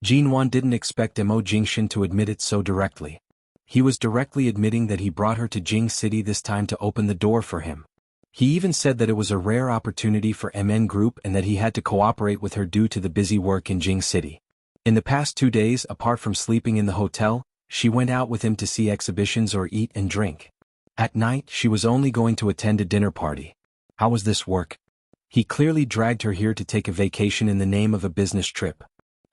Speaker 1: Jinwan didn't expect Mo Jingshan to admit it so directly. He was directly admitting that he brought her to Jing City this time to open the door for him. He even said that it was a rare opportunity for MN Group and that he had to cooperate with her due to the busy work in Jing City. In the past 2 days, apart from sleeping in the hotel, she went out with him to see exhibitions or eat and drink. At night, she was only going to attend a dinner party. How was this work? He clearly dragged her here to take a vacation in the name of a business trip.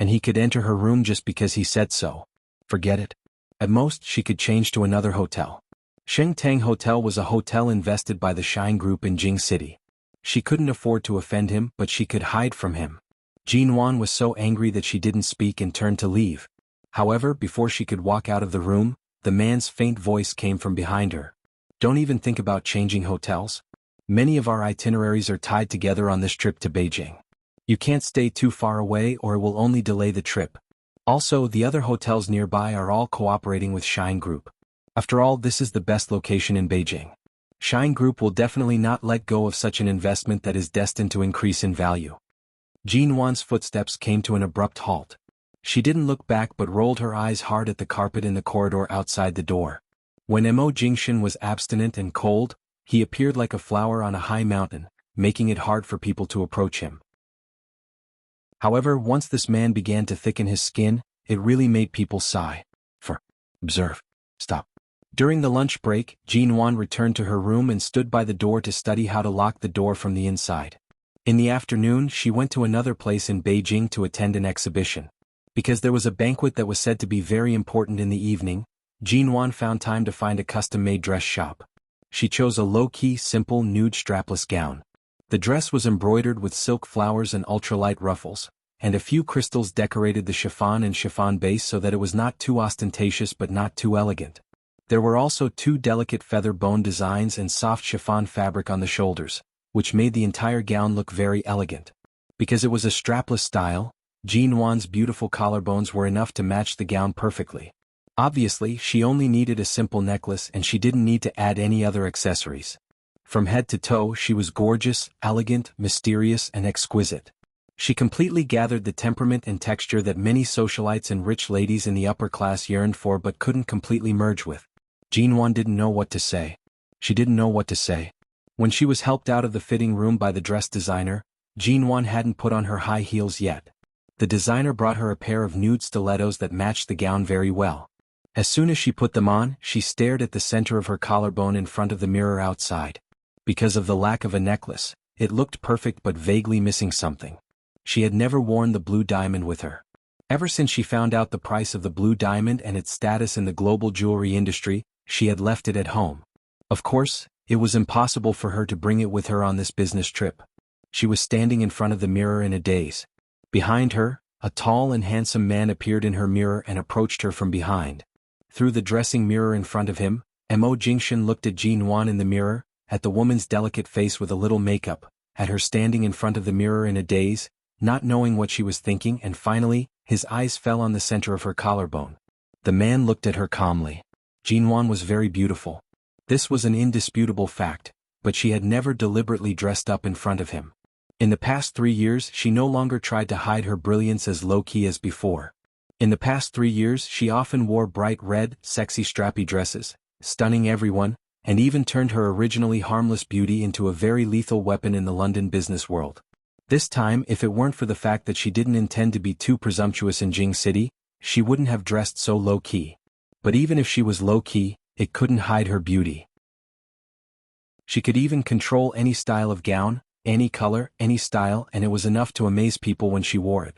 Speaker 1: And he could enter her room just because he said so. Forget it. At most, she could change to another hotel. Sheng Tang Hotel was a hotel invested by the Shine Group in Jing City. She couldn't afford to offend him, but she could hide from him. Jinwan was so angry that she didn't speak and turned to leave. However, before she could walk out of the room, the man's faint voice came from behind her. Don't even think about changing hotels. Many of our itineraries are tied together on this trip to Beijing. You can't stay too far away or it will only delay the trip. Also, the other hotels nearby are all cooperating with Shine Group. After all, this is the best location in Beijing. Shine Group will definitely not let go of such an investment that is destined to increase in value. Jinwan's footsteps came to an abrupt halt. She didn't look back but rolled her eyes hard at the carpet in the corridor outside the door. When Mo Jingshan was abstinent and cold, he appeared like a flower on a high mountain, making it hard for people to approach him. However, once this man began to thicken his skin, it really made people sigh. Observe. Stop. During the lunch break, Jinwan returned to her room and stood by the door to study how to lock the door from the inside. In the afternoon, she went to another place in Beijing to attend an exhibition. Because there was a banquet that was said to be very important in the evening, Jinwan found time to find a custom-made dress shop. She chose a low-key, simple, nude strapless gown. The dress was embroidered with silk flowers and ultralight ruffles, and a few crystals decorated the chiffon and chiffon base so that it was not too ostentatious but not too elegant. There were also 2 delicate feather bone designs and soft chiffon fabric on the shoulders, which made the entire gown look very elegant. Because it was a strapless style, Jinwan's beautiful collarbones were enough to match the gown perfectly. Obviously, she only needed a simple necklace and she didn't need to add any other accessories. From head to toe, she was gorgeous, elegant, mysterious, and exquisite. She completely gathered the temperament and texture that many socialites and rich ladies in the upper class yearned for but couldn't completely merge with. Jinwan didn't know what to say. She didn't know what to say. When she was helped out of the fitting room by the dress designer, Jinwan hadn't put on her high heels yet. The designer brought her a pair of nude stilettos that matched the gown very well. As soon as she put them on, she stared at the center of her collarbone in front of the mirror outside. Because of the lack of a necklace, it looked perfect but vaguely missing something. She had never worn the blue diamond with her. Ever since she found out the price of the blue diamond and its status in the global jewelry industry, she had left it at home. Of course, it was impossible for her to bring it with her on this business trip. She was standing in front of the mirror in a daze. Behind her, a tall and handsome man appeared in her mirror and approached her from behind. Through the dressing mirror in front of him, Mo Jingshan looked at Jinwan in the mirror, at the woman's delicate face with a little makeup, at her standing in front of the mirror in a daze, not knowing what she was thinking, and finally, his eyes fell on the center of her collarbone. The man looked at her calmly. Jinwan was very beautiful. This was an indisputable fact, but she had never deliberately dressed up in front of him. In the past 3 years, she no longer tried to hide her brilliance as low-key as before. In the past 3 years, she often wore bright red, sexy strappy dresses, stunning everyone, and even turned her originally harmless beauty into a very lethal weapon in the London business world. This time, if it weren't for the fact that she didn't intend to be too presumptuous in Jing City, she wouldn't have dressed so low-key. But even if she was low-key, it couldn't hide her beauty. She could even control any style of gown, any color, any style, and it was enough to amaze people when she wore it.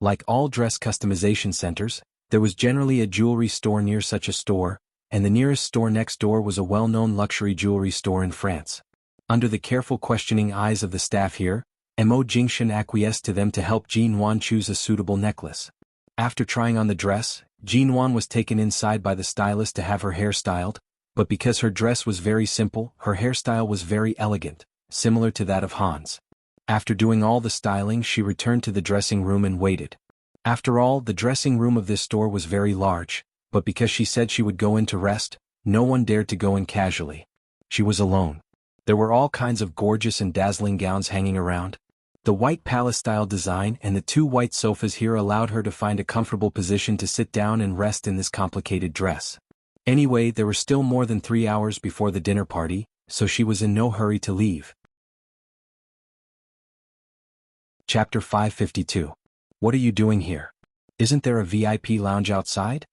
Speaker 1: Like all dress customization centers, there was generally a jewelry store near such a store, and the nearest store next door was a well-known luxury jewelry store in France. Under the careful questioning eyes of the staff here, Mo Jingshan acquiesced to them to help Jinwan choose a suitable necklace. After trying on the dress, Jinwan was taken inside by the stylist to have her hair styled, but because her dress was very simple, her hairstyle was very elegant, similar to that of Hans. After doing all the styling, she returned to the dressing room and waited. After all, the dressing room of this store was very large, but because she said she would go in to rest, no one dared to go in casually. She was alone. There were all kinds of gorgeous and dazzling gowns hanging around. The white palace-style design and the 2 white sofas here allowed her to find a comfortable position to sit down and rest in this complicated dress. Anyway, there were still more than 3 hours before the dinner party, so she was in no hurry to leave. Chapter 552. What are you doing here? Isn't there a VIP lounge outside?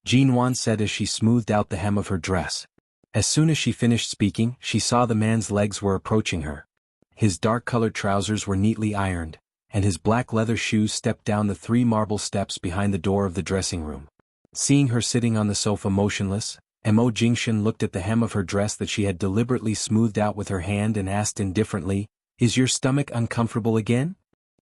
Speaker 1: Jinwan said as she smoothed out the hem of her dress. As soon as she finished speaking, she saw the man's legs were approaching her. His dark-colored trousers were neatly ironed, and his black leather shoes stepped down the 3 marble steps behind the door of the dressing room. Seeing her sitting on the sofa motionless, Mo Jingshan looked at the hem of her dress that she had deliberately smoothed out with her hand and asked indifferently, "Is your stomach uncomfortable again?"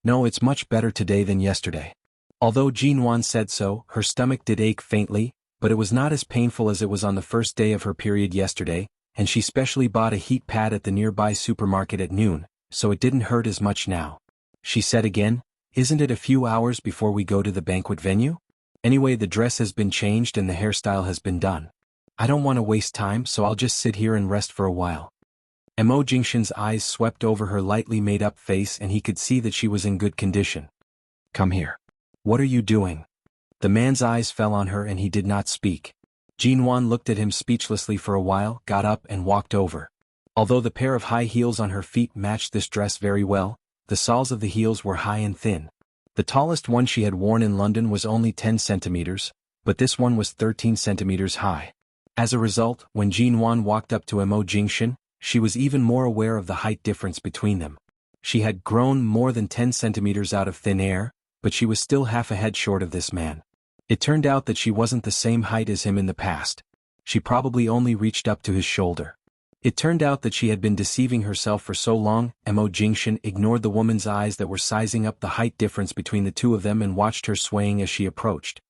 Speaker 1: "No, it's much better today than yesterday." Although Jinwan said so, her stomach did ache faintly, but it was not as painful as it was on the first day of her period yesterday, and she specially bought a heat pad at the nearby supermarket at noon, so it didn't hurt as much now. She said again, "Isn't it a few hours before we go to the banquet venue? Anyway, the dress has been changed and the hairstyle has been done. I don't want to waste time, so I'll just sit here and rest for a while." Mo Jingshan's eyes swept over her lightly made-up face and he could see that she was in good condition. "Come here." "What are you doing?" The man's eyes fell on her and he did not speak. Jinwan looked at him speechlessly for a while, got up and walked over. Although the pair of high heels on her feet matched this dress very well, the soles of the heels were high and thin. The tallest one she had worn in London was only 10 centimeters, but this one was 13 centimeters high. As a result, when Jinwan walked up to Mo Jingshan, she was even more aware of the height difference between them. She had grown more than 10 centimeters out of thin air, but she was still half a head short of this man. It turned out that she wasn't the same height as him in the past. She probably only reached up to his shoulder. It turned out that she had been deceiving herself for so long. Mo Jingshan ignored the woman's eyes that were sizing up the height difference between the two of them and watched her swaying as she approached.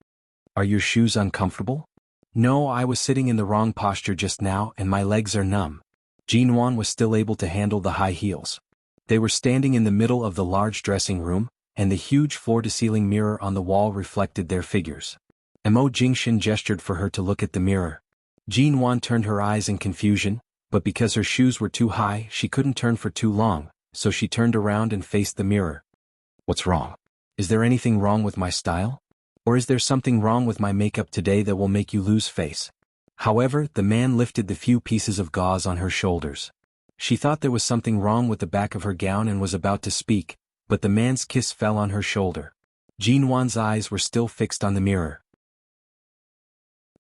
Speaker 1: "Are your shoes uncomfortable?" "No, I was sitting in the wrong posture just now and my legs are numb." Jinwan was still able to handle the high heels. They were standing in the middle of the large dressing room, and the huge floor-to-ceiling mirror on the wall reflected their figures. Mo Jingshan gestured for her to look at the mirror. Jinwan turned her eyes in confusion, but because her shoes were too high she couldn't turn for too long, so she turned around and faced the mirror. "What's wrong? Is there anything wrong with my style? Or is there something wrong with my makeup today that will make you lose face?" However, the man lifted the few pieces of gauze on her shoulders. She thought there was something wrong with the back of her gown and was about to speak, but the man's kiss fell on her shoulder. Jinwan's eyes were still fixed on the mirror.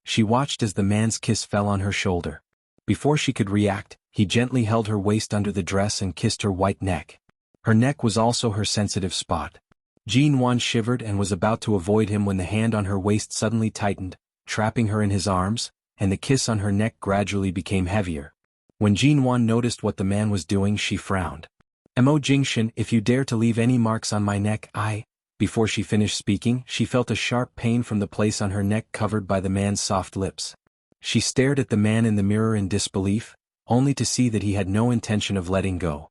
Speaker 1: She watched as the man's kiss fell on her shoulder. Before she could react, he gently held her waist under the dress and kissed her white neck. Her neck was also her sensitive spot. Jinwan shivered and was about to avoid him when the hand on her waist suddenly tightened, trapping her in his arms, and the kiss on her neck gradually became heavier. When Jinwan noticed what the man was doing, she frowned. "Mo Jingshan, if you dare to leave any marks on my neck, I—" Before she finished speaking, she felt a sharp pain from the place on her neck covered by the man's soft lips. She stared at the man in the mirror in disbelief, only to see that he had no intention of letting go.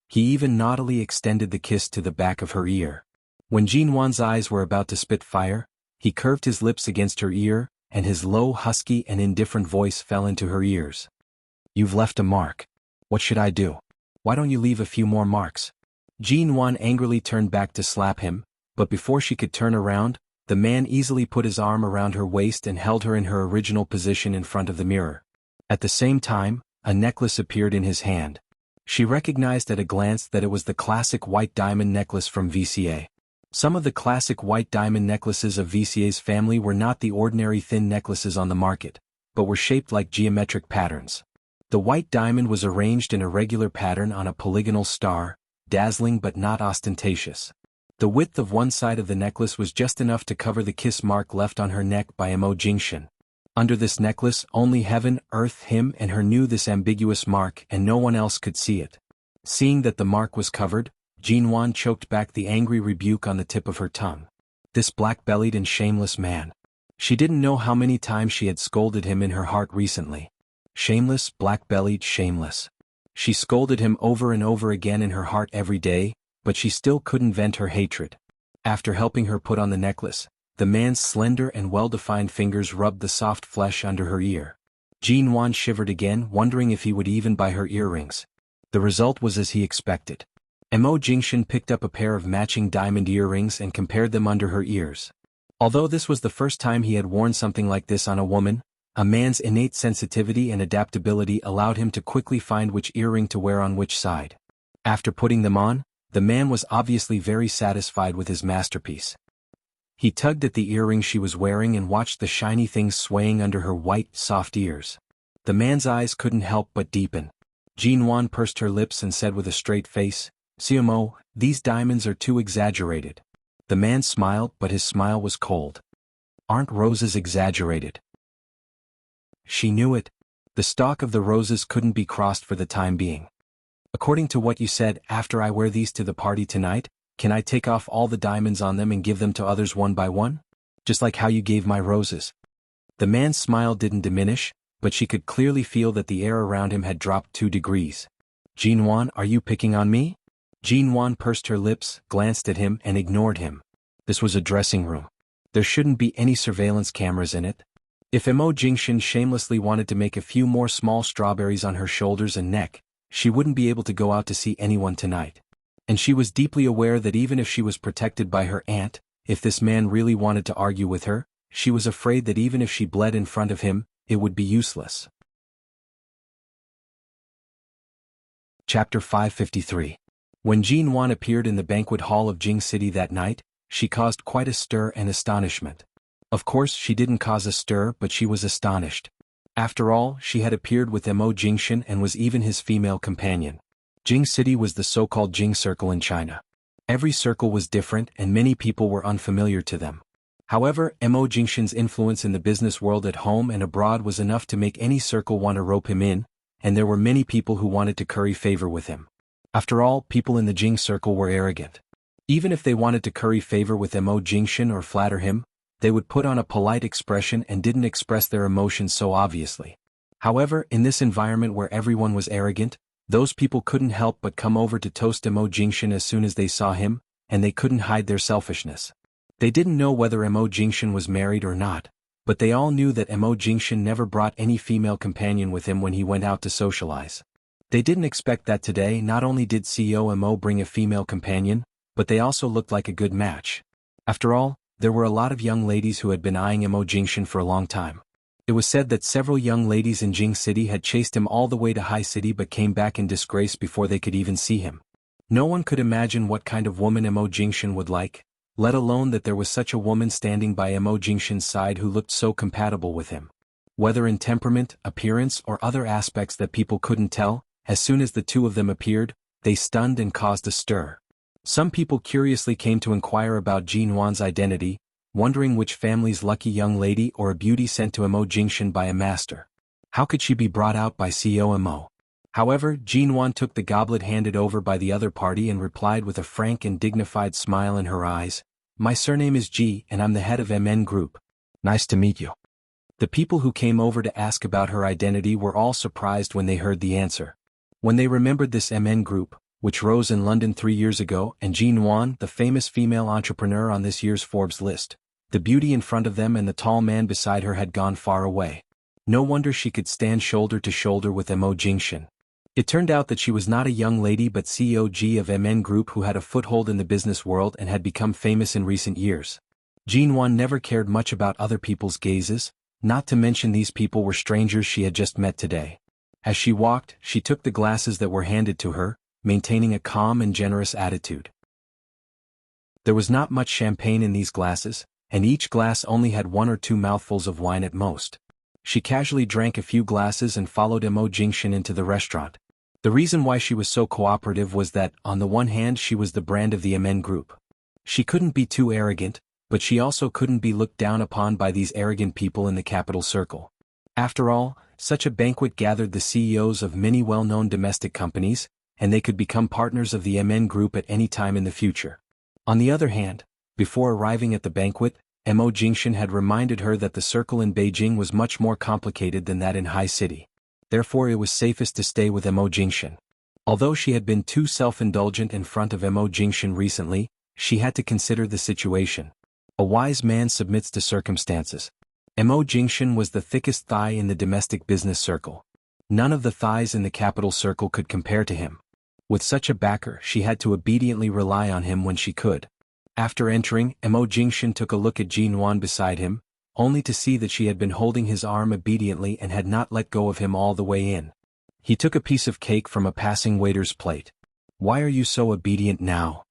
Speaker 1: He even naughtily extended the kiss to the back of her ear. When Jinwan's eyes were about to spit fire, he curved his lips against her ear, and his low, husky and indifferent voice fell into her ears. "You've left a mark. What should I do? Why don't you leave a few more marks?" Jinwan angrily turned back to slap him, but before she could turn around, the man easily put his arm around her waist and held her in her original position in front of the mirror. At the same time, a necklace appeared in his hand. She recognized at a glance that it was the classic white diamond necklace from VCA. Some of the classic white diamond necklaces of VCA's family were not the ordinary thin necklaces on the market, but were shaped like geometric patterns. The white diamond was arranged in a regular pattern on a polygonal star, dazzling but not ostentatious. The width of one side of the necklace was just enough to cover the kiss mark left on her neck by Mo Jingshan. Under this necklace, only heaven, earth, him and her knew this ambiguous mark and no one else could see it. Seeing that the mark was covered, Jinwan choked back the angry rebuke on the tip of her tongue. This black-bellied and shameless man. She didn't know how many times she had scolded him in her heart recently. Shameless, black-bellied, shameless. She scolded him over and over again in her heart every day, but she still couldn't vent her hatred. After helping her put on the necklace, the man's slender and well-defined fingers rubbed the soft flesh under her ear. Jin Wan shivered again, wondering if he would even buy her earrings. The result was as he expected. Mo Jingshan picked up a pair of matching diamond earrings and compared them under her ears. Although this was the first time he had worn something like this on a woman, a man's innate sensitivity and adaptability allowed him to quickly find which earring to wear on which side. After putting them on, the man was obviously very satisfied with his masterpiece. He tugged at the earring she was wearing and watched the shiny things swaying under her white, soft ears. The man's eyes couldn't help but deepen. Jin Wan pursed her lips and said with a straight face, "CMO, these diamonds are too exaggerated." The man smiled, but his smile was cold. "Aren't roses exaggerated?" She knew it. The stalk of the roses couldn't be crossed for the time being. "According to what you said, after I wear these to the party tonight, can I take off all the diamonds on them and give them to others one by one? Just like how you gave my roses?" The man's smile didn't diminish, but she could clearly feel that the air around him had dropped 2 degrees. "Jin Wan, are you picking on me?" Jin Wan pursed her lips, glanced at him, and ignored him. This was a dressing room. There shouldn't be any surveillance cameras in it. If Mo Jingshan shamelessly wanted to make a few more small strawberries on her shoulders and neck, she wouldn't be able to go out to see anyone tonight. And she was deeply aware that even if she was protected by her aunt, if this man really wanted to argue with her, she was afraid that even if she bled in front of him, it would be useless. Chapter 553. When Jin Wan appeared in the banquet hall of Jing City that night, she caused quite a stir and astonishment. Of course she didn't cause a stir, but she was astonished. After all, she had appeared with Mo Jingshan and was even his female companion. Jing City was the so-called Jing Circle in China. Every circle was different and many people were unfamiliar to them. However, Mo Jingshan's influence in the business world at home and abroad was enough to make any circle want to rope him in, and there were many people who wanted to curry favor with him. After all, people in the Jing Circle were arrogant. Even if they wanted to curry favor with Mo Jingshan or flatter him, they would put on a polite expression and didn't express their emotions so obviously. However, in this environment where everyone was arrogant, those people couldn't help but come over to toast Mo Jingshan as soon as they saw him, and they couldn't hide their selfishness. They didn't know whether Mo Jingshan was married or not, but they all knew that Mo Jingshan never brought any female companion with him when he went out to socialize. They didn't expect that today. Not only did CEO Mo bring a female companion, but they also looked like a good match. After all, there were a lot of young ladies who had been eyeing Mo Jingshan for a long time. It was said that several young ladies in Jing City had chased him all the way to High City but came back in disgrace before they could even see him. No one could imagine what kind of woman Mo Jingshan would like, let alone that there was such a woman standing by Mo Jingshan's side who looked so compatible with him. Whether in temperament, appearance, or other aspects that people couldn't tell, as soon as the two of them appeared, they stunned and caused a stir. Some people curiously came to inquire about Jin Wan's identity, wondering which family's lucky young lady or a beauty sent to Mo Jingshan by a master. How could she be brought out by CEO Mo? However, Jin Wan took the goblet handed over by the other party and replied with a frank and dignified smile in her eyes, "My surname is Ji and I'm the head of MN Group. Nice to meet you." The people who came over to ask about her identity were all surprised when they heard the answer. When they remembered this MN Group, which rose in London 3 years ago, and Jin Wan, the famous female entrepreneur on this year's Forbes list, the beauty in front of them and the tall man beside her had gone far away. No wonder she could stand shoulder to shoulder with Mo Jingshan. It turned out that she was not a young lady but CEO G of MN Group who had a foothold in the business world and had become famous in recent years. Jin Wan never cared much about other people's gazes, not to mention these people were strangers she had just met today. As she walked, she took the glasses that were handed to her, maintaining a calm and generous attitude. There was not much champagne in these glasses, and each glass only had 1 or 2 mouthfuls of wine at most. She casually drank a few glasses and followed Mo Jingshan into the restaurant. The reason why she was so cooperative was that, on the one hand, she was the brand of the MN Group. She couldn't be too arrogant, but she also couldn't be looked down upon by these arrogant people in the capital circle. After all, such a banquet gathered the CEOs of many well-known domestic companies, and they could become partners of the MN Group at any time in the future. On the other hand, before arriving at the banquet, Mo Jingshan had reminded her that the circle in Beijing was much more complicated than that in High City. Therefore it was safest to stay with Mo Jingshan. Although she had been too self-indulgent in front of Mo Jingshan recently, she had to consider the situation. A wise man submits to circumstances. Mo Jingshan was the thickest thigh in the domestic business circle. None of the thighs in the capital circle could compare to him. With such a backer, she had to obediently rely on him when she could. After entering, Mo Jingshan took a look at Jin Wan beside him, only to see that she had been holding his arm obediently and had not let go of him all the way in. He took a piece of cake from a passing waiter's plate. "Why are you so obedient now?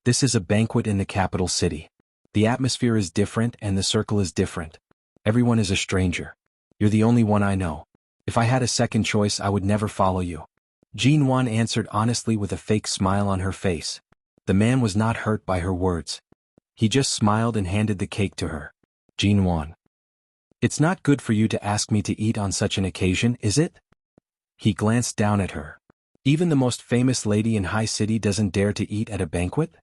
Speaker 1: This is a banquet in the capital city. The atmosphere is different and the circle is different. Everyone is a stranger. You're the only one I know. If I had a second choice, I would never follow you." Jin Wan answered honestly with a fake smile on her face. The man was not hurt by her words. He just smiled and handed the cake to her. "Jin Wan. It's not good for you to ask me to eat on such an occasion, is it?" He glanced down at her. "Even the most famous lady in High City doesn't dare to eat at a banquet?"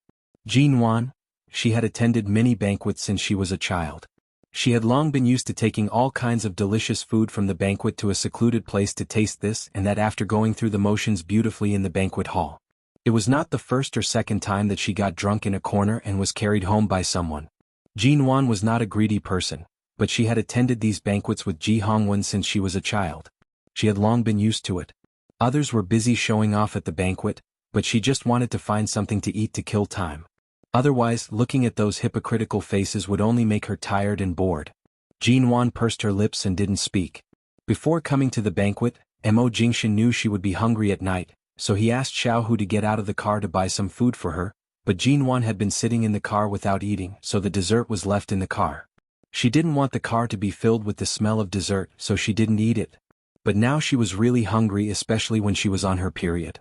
Speaker 1: Jin Wan. She had attended many banquets since she was a child. She had long been used to taking all kinds of delicious food from the banquet to a secluded place to taste this and that after going through the motions beautifully in the banquet hall. It was not the first or second time that she got drunk in a corner and was carried home by someone. Jin Wan was not a greedy person, but she had attended these banquets with Ji Hongwen since she was a child. She had long been used to it. Others were busy showing off at the banquet, but she just wanted to find something to eat to kill time. Otherwise, looking at those hypocritical faces would only make her tired and bored. Jin Wan pursed her lips and didn't speak. Before coming to the banquet, Mo Jingshan knew she would be hungry at night, so he asked Xiao Hu to get out of the car to buy some food for her, but Jin Wan had been sitting in the car without eating, so the dessert was left in the car. She didn't want the car to be filled with the smell of dessert, so she didn't eat it. But now she was really hungry, especially when she was on her period.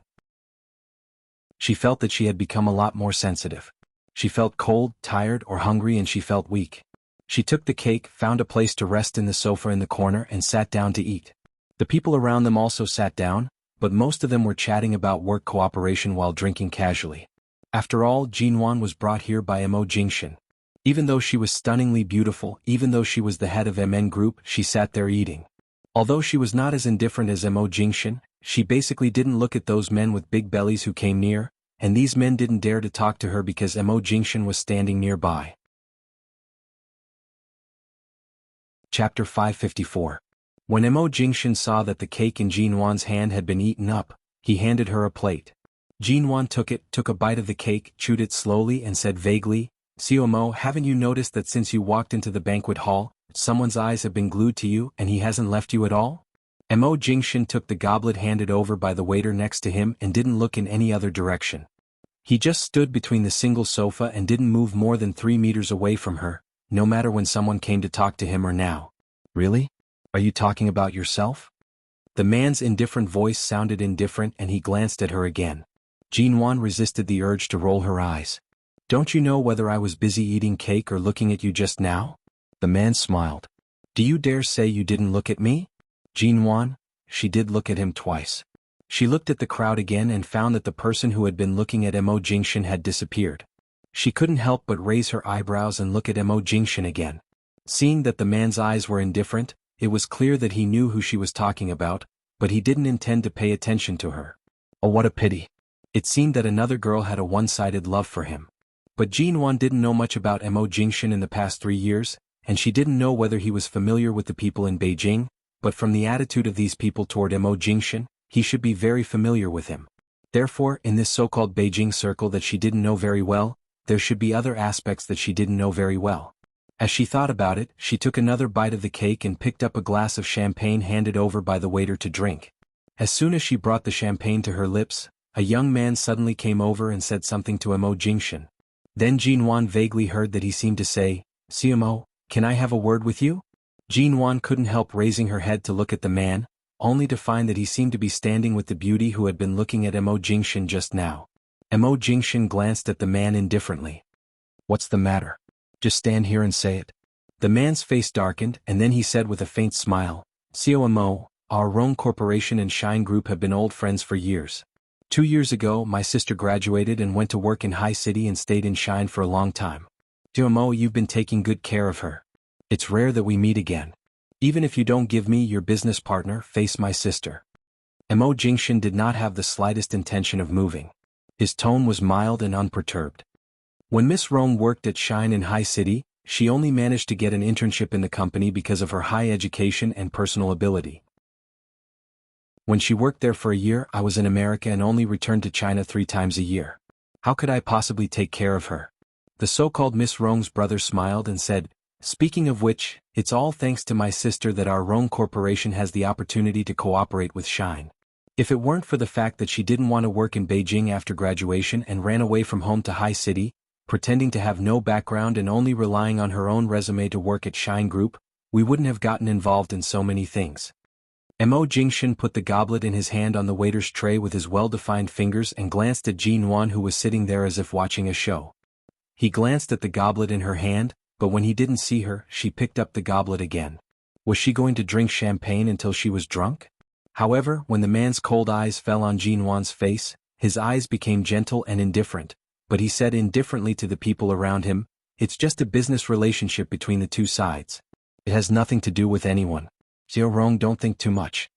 Speaker 1: She felt that she had become a lot more sensitive. She felt cold, tired, or hungry, and she felt weak. She took the cake, found a place to rest in the sofa in the corner, and sat down to eat. The people around them also sat down, but most of them were chatting about work cooperation while drinking casually. After all, Jin Wan was brought here by Mo Jingshan. Even though she was stunningly beautiful, even though she was the head of MN Group, she sat there eating. Although she was not as indifferent as Mo Jingshan, she basically didn't look at those men with big bellies who came near, and these men didn't dare to talk to her because Mo Jingshan was standing nearby. Chapter 554. When Mo Jingshan saw that the cake in Jin Wan's hand had been eaten up, he handed her a plate. Jin Wan took a bite of the cake, chewed it slowly and said vaguely, "Xiao Mo, haven't you noticed that since you walked into the banquet hall, someone's eyes have been glued to you and he hasn't left you at all?" Mo Jingshan took the goblet handed over by the waiter next to him and didn't look in any other direction. He just stood between the single sofa and didn't move more than 3 meters away from her, no matter when someone came to talk to him or now. "Really? Are you talking about yourself?" The man's indifferent voice sounded indifferent and he glanced at her again. Jin Wan resisted the urge to roll her eyes. "Don't you know whether I was busy eating cake or looking at you just now?" The man smiled. "Do you dare say you didn't look at me?" Jin Wan. She did look at him twice. She looked at the crowd again and found that the person who had been looking at Mo Jingshan had disappeared. She couldn't help but raise her eyebrows and look at Mo Jingshan again. Seeing that the man's eyes were indifferent, it was clear that he knew who she was talking about, but he didn't intend to pay attention to her. Oh, what a pity. It seemed that another girl had a one-sided love for him. But Jin Wan didn't know much about Mo Jingshan in the past 3 years, and she didn't know whether he was familiar with the people in Beijing, but from the attitude of these people toward Mo Jingshan, he should be very familiar with him. Therefore, in this so-called Beijing circle that she didn't know very well, there should be other aspects that she didn't know very well. As she thought about it, she took another bite of the cake and picked up a glass of champagne handed over by the waiter to drink. As soon as she brought the champagne to her lips, a young man suddenly came over and said something to Mo Jingshan. Then Jin Wan vaguely heard that he seemed to say, "Xiao Mo, can I have a word with you?" Jin Wan couldn't help raising her head to look at the man, only to find that he seemed to be standing with the beauty who had been looking at Mo Jingshan just now. Mo Jingshan glanced at the man indifferently. "What's the matter? Just stand here and say it." The man's face darkened and then he said with a faint smile, "Xiao Mo, our Rome Corporation and Shine Group have been old friends for years. 2 years ago my sister graduated and went to work in High City and stayed in Shine for a long time. Xiao Mo, you've been taking good care of her. It's rare that we meet again. Even if you don't give me your business partner, face my sister." Mo Jingshan did not have the slightest intention of moving. His tone was mild and unperturbed. When Miss Rome worked at Shine in High City, she only managed to get an internship in the company because of her high education and personal ability. When she worked there for a year, I was in America and only returned to China 3 times a year. How could I possibly take care of her? The so-called Miss Rong's brother smiled and said, "Speaking of which, it's all thanks to my sister that our Rong Corporation has the opportunity to cooperate with Shine. If it weren't for the fact that she didn't want to work in Beijing after graduation and ran away from home to High City, pretending to have no background and only relying on her own resume to work at Shine Group, we wouldn't have gotten involved in so many things." Mo Jingshan put the goblet in his hand on the waiter's tray with his well-defined fingers and glanced at Jin Wan, who was sitting there as if watching a show. He glanced at the goblet in her hand, but when he didn't see her, she picked up the goblet again. Was she going to drink champagne until she was drunk? However, when the man's cold eyes fell on Jin Wan's face, his eyes became gentle and indifferent, but he said indifferently to the people around him, "It's just a business relationship between the two sides. It has nothing to do with anyone. Xiao Rong, don't think too much."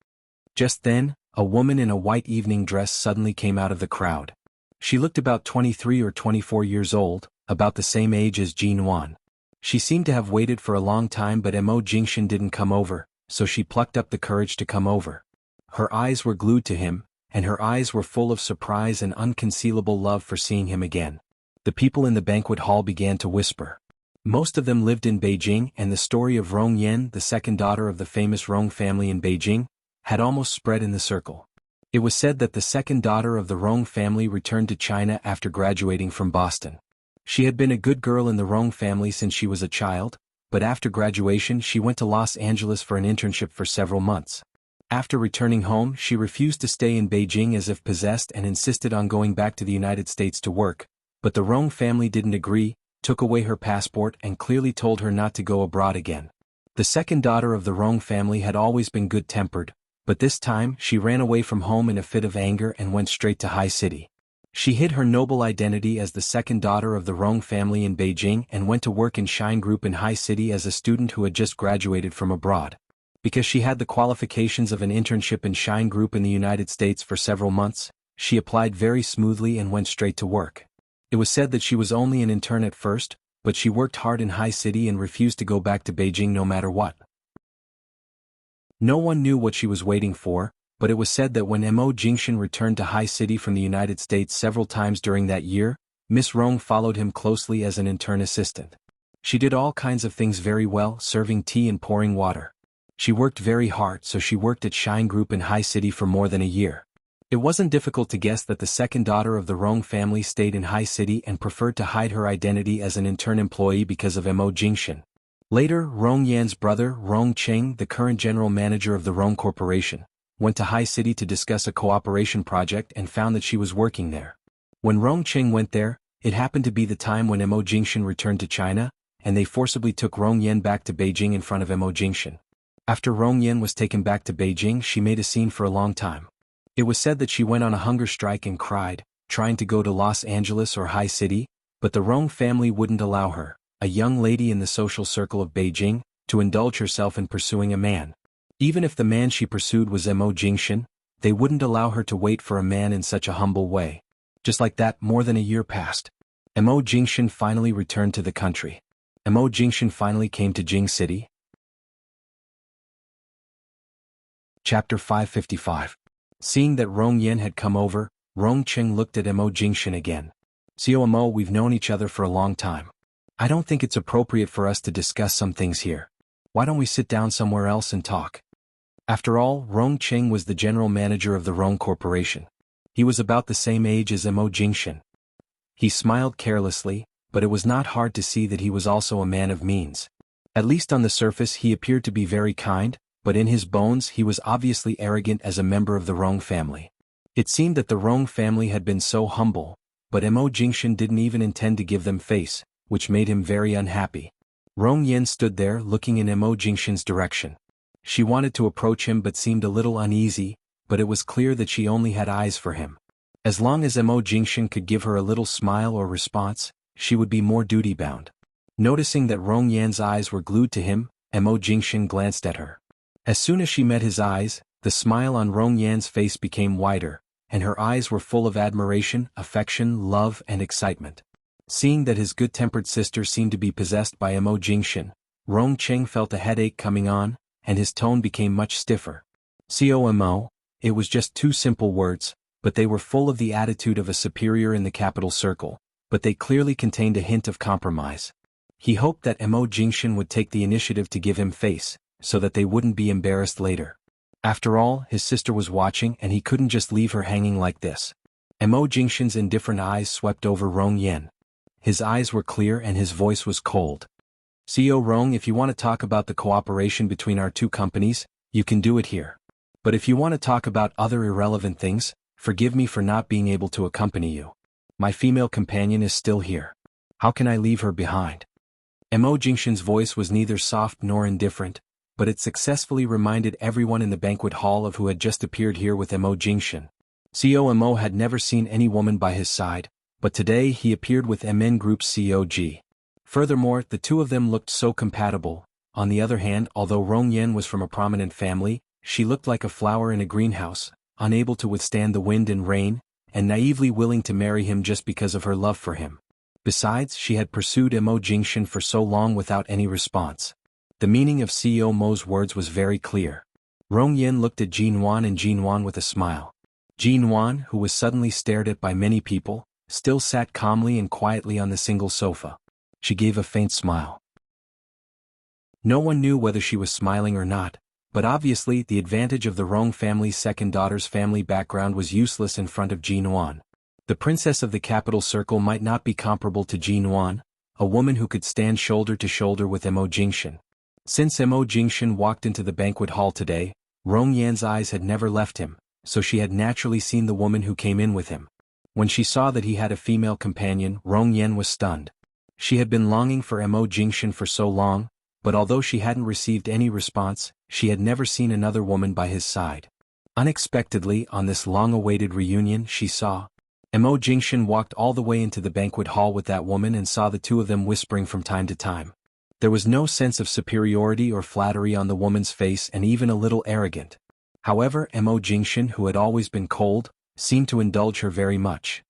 Speaker 1: Just then, a woman in a white evening dress suddenly came out of the crowd. She looked about 23 or 24 years old, about the same age as Jin Wan. She seemed to have waited for a long time, but Mo Jingshan didn't come over, so she plucked up the courage to come over. Her eyes were glued to him, and her eyes were full of surprise and unconcealable love for seeing him again. The people in the banquet hall began to whisper. Most of them lived in Beijing, and the story of Rong Yan, the second daughter of the famous Rong family in Beijing, had almost spread in the circle. It was said that the second daughter of the Rong family returned to China after graduating from Boston. She had been a good girl in the Rong family since she was a child, but after graduation she went to Los Angeles for an internship for several months. After returning home, she refused to stay in Beijing as if possessed and insisted on going back to the United States to work, but the Rong family didn't agree, took away her passport and clearly told her not to go abroad again. The second daughter of the Rong family had always been good-tempered, but this time she ran away from home in a fit of anger and went straight to High City. She hid her noble identity as the second daughter of the Rong family in Beijing and went to work in Shine Group in High City as a student who had just graduated from abroad. Because she had the qualifications of an internship in Shine Group in the United States for several months, she applied very smoothly and went straight to work. It was said that she was only an intern at first, but she worked hard in High City and refused to go back to Beijing no matter what. No one knew what she was waiting for, but it was said that when Mo Jingshan returned to High City from the United States several times during that year, Miss Rong followed him closely as an intern assistant. She did all kinds of things very well, serving tea and pouring water. She worked very hard, so she worked at Shine Group in High City for more than a year. It wasn't difficult to guess that the second daughter of the Rong family stayed in High City and preferred to hide her identity as an intern employee because of Mo Jingshan. Later, Rong Yan's brother, Rong Cheng, the current general manager of the Rong Corporation, went to High City to discuss a cooperation project and found that she was working there. When Rong Cheng went there, it happened to be the time when Mo Jingshan returned to China, and they forcibly took Rong Yan back to Beijing in front of Mo Jingshan. After Rong Yan was taken back to Beijing, she made a scene for a long time. It was said that she went on a hunger strike and cried, trying to go to Los Angeles or High City, but the Rong family wouldn't allow her, a young lady in the social circle of Beijing, to indulge herself in pursuing a man. Even if the man she pursued was Mo Jingshan, they wouldn't allow her to wait for a man in such a humble way. Just like that, more than a year passed. Mo Jingshan finally returned to the country. Mo Jingshan finally came to Jing City. Chapter 555. Seeing that Rong Yan had come over, Rong Cheng looked at Mo Jingshan again. "Xiao Mo, we've known each other for a long time. I don't think it's appropriate for us to discuss some things here. Why don't we sit down somewhere else and talk?" After all, Rong Cheng was the general manager of the Rong Corporation. He was about the same age as Mo Jingshan. He smiled carelessly, but it was not hard to see that he was also a man of means. At least on the surface he appeared to be very kind, but in his bones he was obviously arrogant as a member of the Rong family. It seemed that the Rong family had been so humble, but Mo Jingshan didn't even intend to give them face, which made him very unhappy. Rong Yan stood there looking in Mo Jingshan's direction. She wanted to approach him but seemed a little uneasy, but it was clear that she only had eyes for him. As long as Mo Jingshan could give her a little smile or response, she would be more duty-bound. Noticing that Rong Yan's eyes were glued to him, Mo Jingshan glanced at her. As soon as she met his eyes, the smile on Rong Yan's face became wider, and her eyes were full of admiration, affection, love, and excitement. Seeing that his good-tempered sister seemed to be possessed by Mo Jingshan, Rong Cheng felt a headache coming on, and his tone became much stiffer. "COMO," it was just two simple words, but they were full of the attitude of a superior in the capital circle, but they clearly contained a hint of compromise. He hoped that Mo Jingshan would take the initiative to give him face, so that they wouldn't be embarrassed later. After all, his sister was watching and he couldn't just leave her hanging like this. Mo Jingshan's indifferent eyes swept over Rong Yen. His eyes were clear and his voice was cold. "CO Rong, if you want to talk about the cooperation between our two companies, you can do it here. But if you want to talk about other irrelevant things, forgive me for not being able to accompany you. My female companion is still here. How can I leave her behind?" Mo Jingshan's voice was neither soft nor indifferent, but it successfully reminded everyone in the banquet hall of who had just appeared here with Mo Jingshan. Mo had never seen any woman by his side, but today he appeared with MN Group's COG. Furthermore, the two of them looked so compatible. On the other hand, although Rong Yen was from a prominent family, she looked like a flower in a greenhouse, unable to withstand the wind and rain, and naively willing to marry him just because of her love for him. Besides, she had pursued Mo Jingshan for so long without any response. The meaning of CEO Mo's words was very clear. Rong Yen looked at Jin Wan and Jin Wan with a smile. Jin Wan, who was suddenly stared at by many people, still sat calmly and quietly on the single sofa. She gave a faint smile. No one knew whether she was smiling or not, but obviously the advantage of the Rong family's second daughter's family background was useless in front of Jin Wan. The princess of the capital circle might not be comparable to Jin Wan, a woman who could stand shoulder to shoulder with Mo Jingshan. Since Mo Jingshan walked into the banquet hall today, Rong Yan's eyes had never left him, so she had naturally seen the woman who came in with him. When she saw that he had a female companion, Rong Yan was stunned. She had been longing for Mo Jingshan for so long, but although she hadn't received any response, she had never seen another woman by his side. Unexpectedly, on this long-awaited reunion, she saw Mo Jingshan walked all the way into the banquet hall with that woman and saw the two of them whispering from time to time. There was no sense of superiority or flattery on the woman's face and even a little arrogant. However, Mo Jingshan, who had always been cold, seemed to indulge her very much.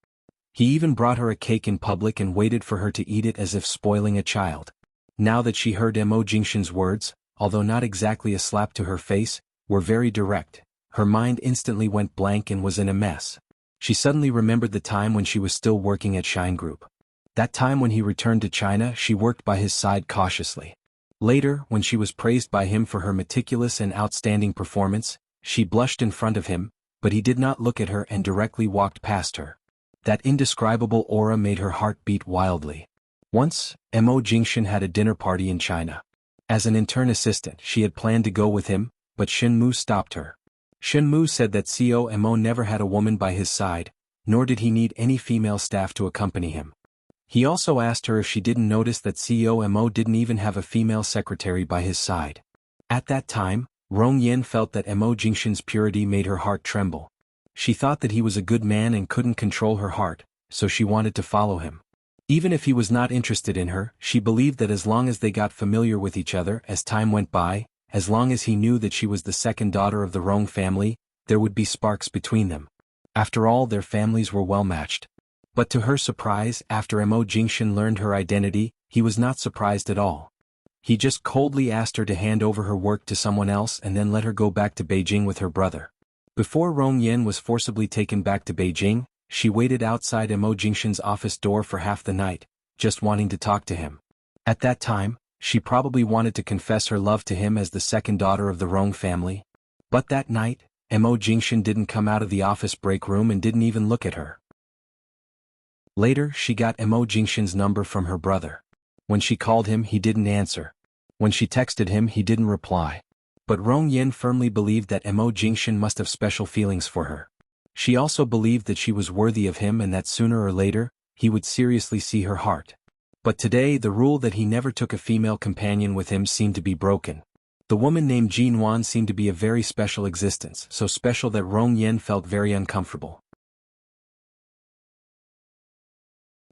Speaker 1: He even brought her a cake in public and waited for her to eat it as if spoiling a child. Now that she heard Mo Jingshan's words, although not exactly a slap to her face, were very direct, her mind instantly went blank and was in a mess. She suddenly remembered the time when she was still working at Shine Group. That time when he returned to China, she worked by his side cautiously. Later, when she was praised by him for her meticulous and outstanding performance, she blushed in front of him, but he did not look at her and directly walked past her. That indescribable aura made her heart beat wildly. Once, Mo Jingshan had a dinner party in China. As an intern assistant, she had planned to go with him, but Shen Mu stopped her. Shen Mu said that Mo never had a woman by his side, nor did he need any female staff to accompany him. He also asked her if she didn't notice that Mo didn't even have a female secretary by his side. At that time, Rong Yen felt that Mo Jingshan's purity made her heart tremble. She thought that he was a good man and couldn't control her heart, so she wanted to follow him. Even if he was not interested in her, she believed that as long as they got familiar with each other as time went by, as long as he knew that she was the second daughter of the Rong family, there would be sparks between them. After all, their families were well matched. But to her surprise, after Mo Jingshan learned her identity, he was not surprised at all. He just coldly asked her to hand over her work to someone else and then let her go back to Beijing with her brother. Before Rong Yen was forcibly taken back to Beijing, she waited outside Mo Jingshan's office door for half the night, just wanting to talk to him. At that time, she probably wanted to confess her love to him as the second daughter of the Rong family. But that night, Mo Jingshan didn't come out of the office break room and didn't even look at her. Later, she got Mo Jingshan's number from her brother. When she called him, he didn't answer. When she texted him, he didn't reply. But Rong Yen firmly believed that Mo Jingshan must have special feelings for her. She also believed that she was worthy of him and that sooner or later, he would seriously see her heart. But today, the rule that he never took a female companion with him seemed to be broken. The woman named Jin Wan seemed to be a very special existence, so special that Rong Yen felt very uncomfortable.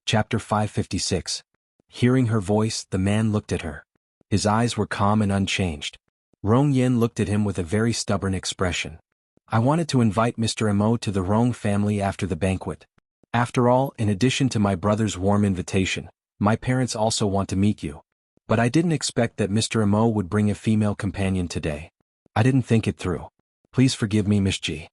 Speaker 1: Chapter 556. Hearing her voice, the man looked at her. His eyes were calm and unchanged. Rong Yen looked at him with a very stubborn expression. "I wanted to invite Mr. Mo to the Rong family after the banquet. After all, in addition to my brother's warm invitation, my parents also want to meet you. But I didn't expect that Mr. Mo would bring a female companion today. I didn't think it through. Please forgive me, Miss Ji.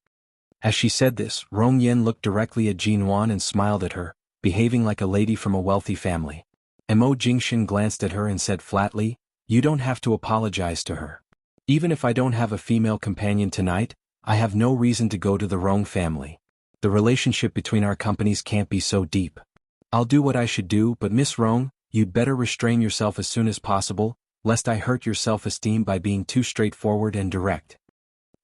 Speaker 1: As she said this, Rong Yen looked directly at Jin Wan and smiled at her, behaving like a lady from a wealthy family. Mo Jingshan glanced at her and said flatly, "You don't have to apologize to her. Even if I don't have a female companion tonight, I have no reason to go to the Rong family. The relationship between our companies can't be so deep. I'll do what I should do, but Miss Rong, you'd better restrain yourself as soon as possible, lest I hurt your self-esteem by being too straightforward and direct."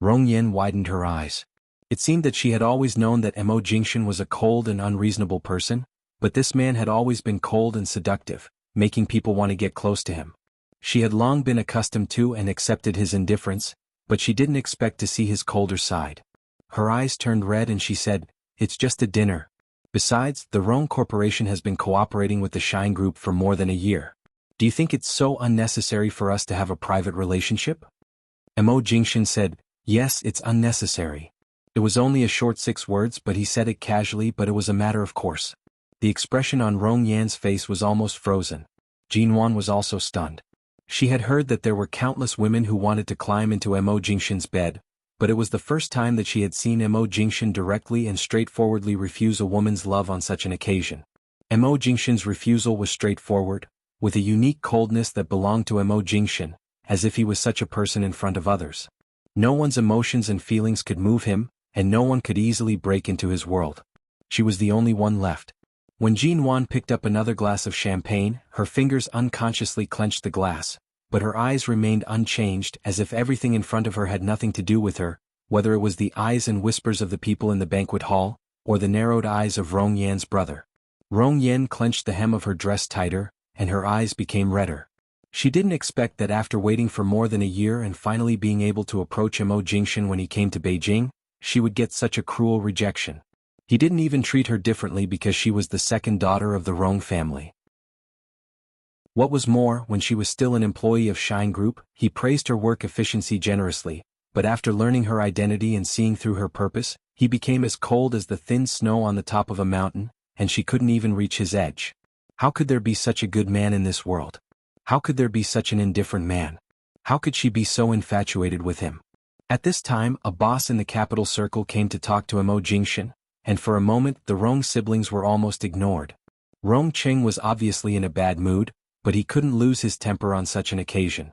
Speaker 1: Rong Yen widened her eyes. It seemed that she had always known that Mo Jingshan was a cold and unreasonable person, but this man had always been cold and seductive, making people want to get close to him. She had long been accustomed to and accepted his indifference, but she didn't expect to see his colder side. Her eyes turned red and she said, "It's just a dinner. Besides, the Rong Corporation has been cooperating with the Shine Group for more than a year. Do you think it's so unnecessary for us to have a private relationship?" Mo Jingshan said, "Yes, it's unnecessary." It was only a short 6 words, but he said it casually, but it was a matter of course. The expression on Rong Yan's face was almost frozen. Jin Wan was also stunned. She had heard that there were countless women who wanted to climb into Mo Jingshan's bed, but it was the first time that she had seen Mo Jingshan directly and straightforwardly refuse a woman's love on such an occasion. Mo Jingshan's refusal was straightforward, with a unique coldness that belonged to Mo Jingshan, as if he was such a person in front of others. No one's emotions and feelings could move him, and no one could easily break into his world. She was the only one left. When Jin Wan picked up another glass of champagne, her fingers unconsciously clenched the glass, but her eyes remained unchanged, as if everything in front of her had nothing to do with her, whether it was the eyes and whispers of the people in the banquet hall, or the narrowed eyes of Rong Yan's brother. Rong Yan clenched the hem of her dress tighter, and her eyes became redder. She didn't expect that after waiting for more than a year and finally being able to approach Mo Jingshan when he came to Beijing, she would get such a cruel rejection. He didn't even treat her differently because she was the second daughter of the Rong family. What was more, when she was still an employee of Shine Group, he praised her work efficiency generously, but after learning her identity and seeing through her purpose, he became as cold as the thin snow on the top of a mountain, and she couldn't even reach his edge. How could there be such a good man in this world? How could there be such an indifferent man? How could she be so infatuated with him? At this time, a boss in the capital circle came to talk to Mo Jingshan, and for a moment the Rong siblings were almost ignored. Rong Cheng was obviously in a bad mood, but he couldn't lose his temper on such an occasion.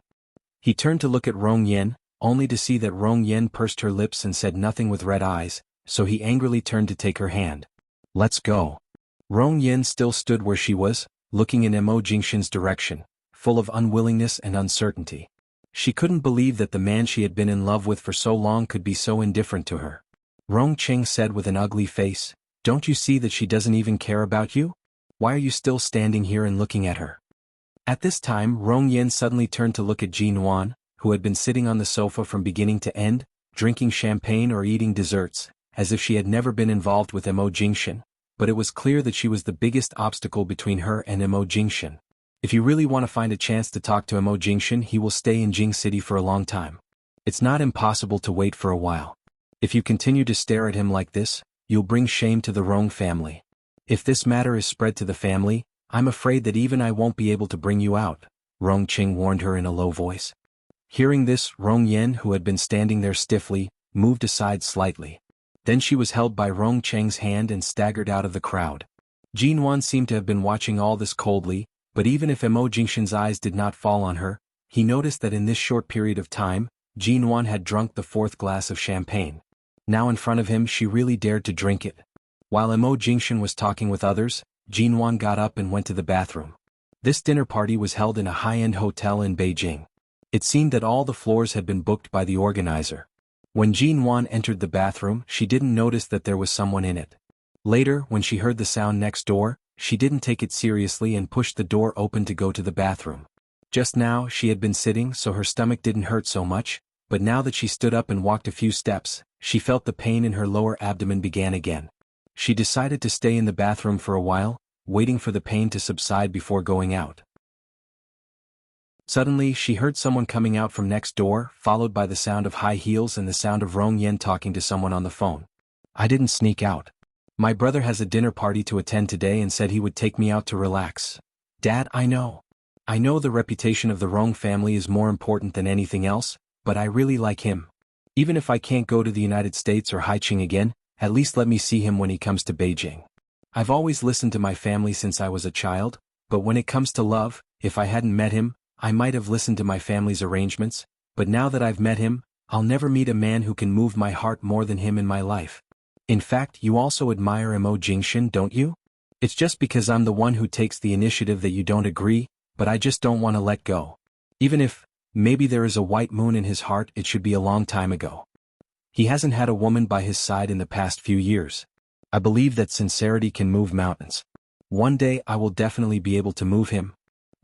Speaker 1: He turned to look at Rong Yen, only to see that Rong Yen pursed her lips and said nothing with red eyes, so he angrily turned to take her hand. "Let's go." Rong Yen still stood where she was, looking in Mo Jingshan's direction, full of unwillingness and uncertainty. She couldn't believe that the man she had been in love with for so long could be so indifferent to her. Rong Cheng said with an ugly face, "Don't you see that she doesn't even care about you? Why are you still standing here and looking at her?" At this time, Rong Yen suddenly turned to look at Jin Wan, who had been sitting on the sofa from beginning to end, drinking champagne or eating desserts, as if she had never been involved with Mo Jingshan, but it was clear that she was the biggest obstacle between her and Mo Jingshan. If you really want to find a chance to talk to Mo Jingshan, he will stay in Jing City for a long time. It's not impossible to wait for a while. If you continue to stare at him like this, you'll bring shame to the Rong family. If this matter is spread to the family, I'm afraid that even I won't be able to bring you out, Rong Cheng warned her in a low voice. Hearing this, Rong Yen, who had been standing there stiffly, moved aside slightly. Then she was held by Rong Cheng's hand and staggered out of the crowd. Jin Wan seemed to have been watching all this coldly, but even if Mo Jingshan's eyes did not fall on her, he noticed that in this short period of time, Jin Wan had drunk the 4th glass of champagne. Now in front of him she really dared to drink it. While Mo Jingshan was talking with others, Jin Wan got up and went to the bathroom. This dinner party was held in a high-end hotel in Beijing. It seemed that all the floors had been booked by the organizer. When Jin Wan entered the bathroom, she didn't notice that there was someone in it. Later, when she heard the sound next door, she didn't take it seriously and pushed the door open to go to the bathroom. Just now, she had been sitting so her stomach didn't hurt so much, but now that she stood up and walked a few steps, she felt the pain in her lower abdomen began again. She decided to stay in the bathroom for a while, waiting for the pain to subside before going out. Suddenly, she heard someone coming out from next door, followed by the sound of high heels and the sound of Rong Yen talking to someone on the phone. "I didn't sneak out. My brother has a dinner party to attend today and said he would take me out to relax. Dad, I know. I know the reputation of the Rong family is more important than anything else, but I really like him. Even if I can't go to the United States or Haicheng again, at least let me see him when he comes to Beijing. I've always listened to my family since I was a child, but when it comes to love, if I hadn't met him, I might have listened to my family's arrangements, but now that I've met him, I'll never meet a man who can move my heart more than him in my life. In fact, you also admire Mo Jingshan, don't you? It's just because I'm the one who takes the initiative that you don't agree, but I just don't want to let go. Even if, maybe there is a white moon in his heart, it should be a long time ago. He hasn't had a woman by his side in the past few years. I believe that sincerity can move mountains. One day I will definitely be able to move him.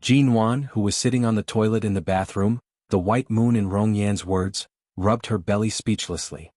Speaker 1: Jin Wan, who was sitting on the toilet in the bathroom, the white moon in Rong Yan's words, rubbed her belly speechlessly.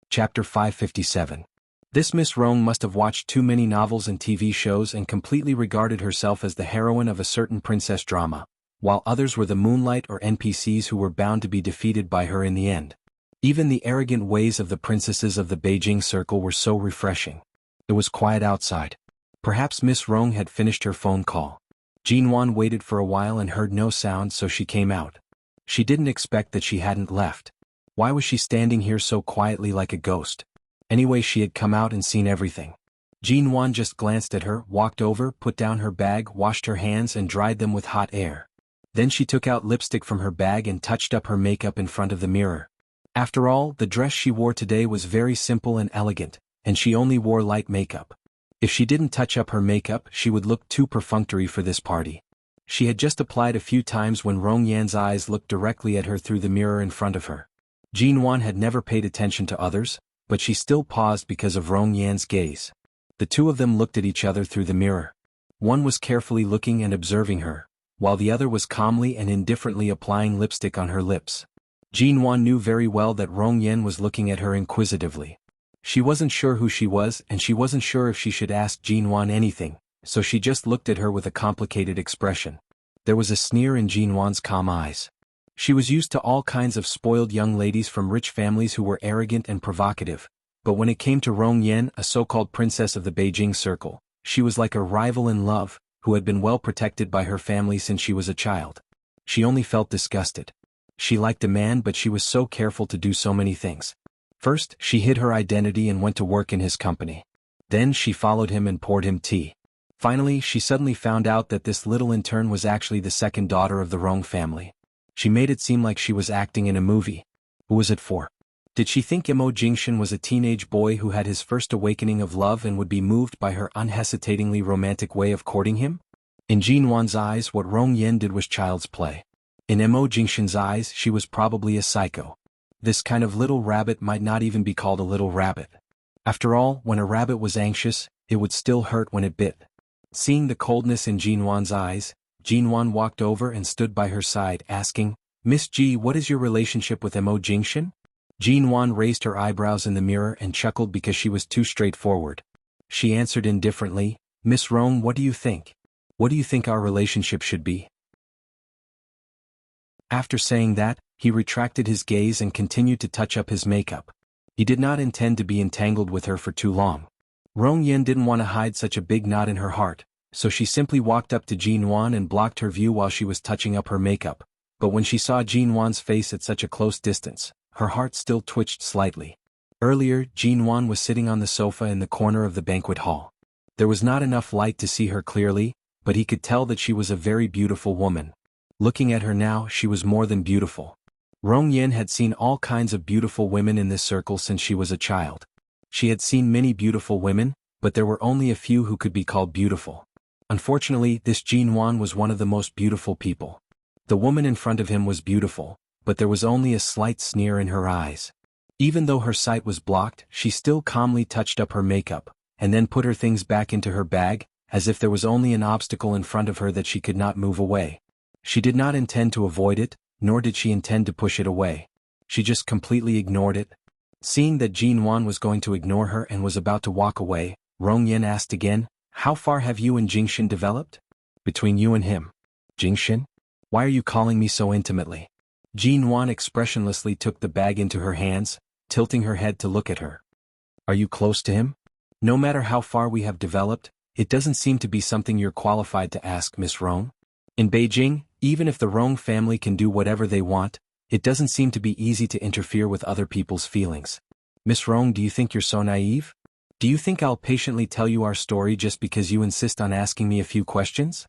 Speaker 1: Chapter 557. This Miss Rong must have watched too many novels and TV shows and completely regarded herself as the heroine of a certain princess drama, while others were the moonlight or NPCs who were bound to be defeated by her in the end. Even the arrogant ways of the princesses of the Beijing circle were so refreshing. It was quiet outside. Perhaps Miss Rong had finished her phone call. Jin Wan waited for a while and heard no sound, so she came out. She didn't expect that she hadn't left. Why was she standing here so quietly like a ghost? Anyway, she had come out and seen everything. Jin Wan just glanced at her, walked over, put down her bag, washed her hands and dried them with hot air. Then she took out lipstick from her bag and touched up her makeup in front of the mirror. After all, the dress she wore today was very simple and elegant, and she only wore light makeup. If she didn't touch up her makeup, she would look too perfunctory for this party. She had just applied a few times when Rong Yan's eyes looked directly at her through the mirror in front of her. Jin Wan had never paid attention to others, but she still paused because of Rong Yan's gaze. The two of them looked at each other through the mirror. One was carefully looking and observing her, while the other was calmly and indifferently applying lipstick on her lips. Jin Wan knew very well that Rong Yan was looking at her inquisitively. She wasn't sure who she was and she wasn't sure if she should ask Jin Wan anything, so she just looked at her with a complicated expression. There was a sneer in Jin Wan's calm eyes. She was used to all kinds of spoiled young ladies from rich families who were arrogant and provocative, but when it came to Rong Yan, a so-called princess of the Beijing circle, she was like a rival in love, who had been well protected by her family since she was a child. She only felt disgusted. She liked a man, but she was so careful to do so many things. First, she hid her identity and went to work in his company. Then she followed him and poured him tea. Finally, she suddenly found out that this little intern was actually the second daughter of the Rong family. She made it seem like she was acting in a movie. Who was it for? Did she think Mo Jingshan was a teenage boy who had his first awakening of love and would be moved by her unhesitatingly romantic way of courting him? In Jin Wan's eyes, what Rong Yan did was child's play. In Mo Jingshan's eyes, she was probably a psycho. This kind of little rabbit might not even be called a little rabbit. After all, when a rabbit was anxious, it would still hurt when it bit. Seeing the coldness in Jin Wan's eyes, Jin Wan walked over and stood by her side, asking, "Miss Ji, what is your relationship with Mo Jingshan?" Jin Wan raised her eyebrows in the mirror and chuckled because she was too straightforward. She answered indifferently, "Miss Rong, what do you think? What do you think our relationship should be?" After saying that, he retracted his gaze and continued to touch up his makeup. He did not intend to be entangled with her for too long. Rong Yan didn't want to hide such a big knot in her heart, so she simply walked up to Jin Wan and blocked her view while she was touching up her makeup. But when she saw Jin Wan's face at such a close distance, her heart still twitched slightly. Earlier, Jin Wan was sitting on the sofa in the corner of the banquet hall. There was not enough light to see her clearly, but he could tell that she was a very beautiful woman. Looking at her now, she was more than beautiful. Rong Yan had seen all kinds of beautiful women in this circle since she was a child. She had seen many beautiful women, but there were only a few who could be called beautiful. Unfortunately, this Jin Wan was one of the most beautiful people. The woman in front of him was beautiful, but there was only a slight sneer in her eyes. Even though her sight was blocked, she still calmly touched up her makeup, and then put her things back into her bag, as if there was only an obstacle in front of her that she could not move away. She did not intend to avoid it, nor did she intend to push it away. She just completely ignored it. Seeing that Jin Wan was going to ignore her and was about to walk away, Rong Yan asked again, "How far have you and Jingshan developed?" "Between you and him." "Jingshan? Why are you calling me so intimately?" Jin Wan expressionlessly took the bag into her hands, tilting her head to look at her. Are you close to him? No matter how far we have developed, it doesn't seem to be something you're qualified to ask, Miss Rong. In Beijing, even if the Rong family can do whatever they want, it doesn't seem to be easy to interfere with other people's feelings. Miss Rong, do you think you're so naive? Do you think I'll patiently tell you our story just because you insist on asking me a few questions?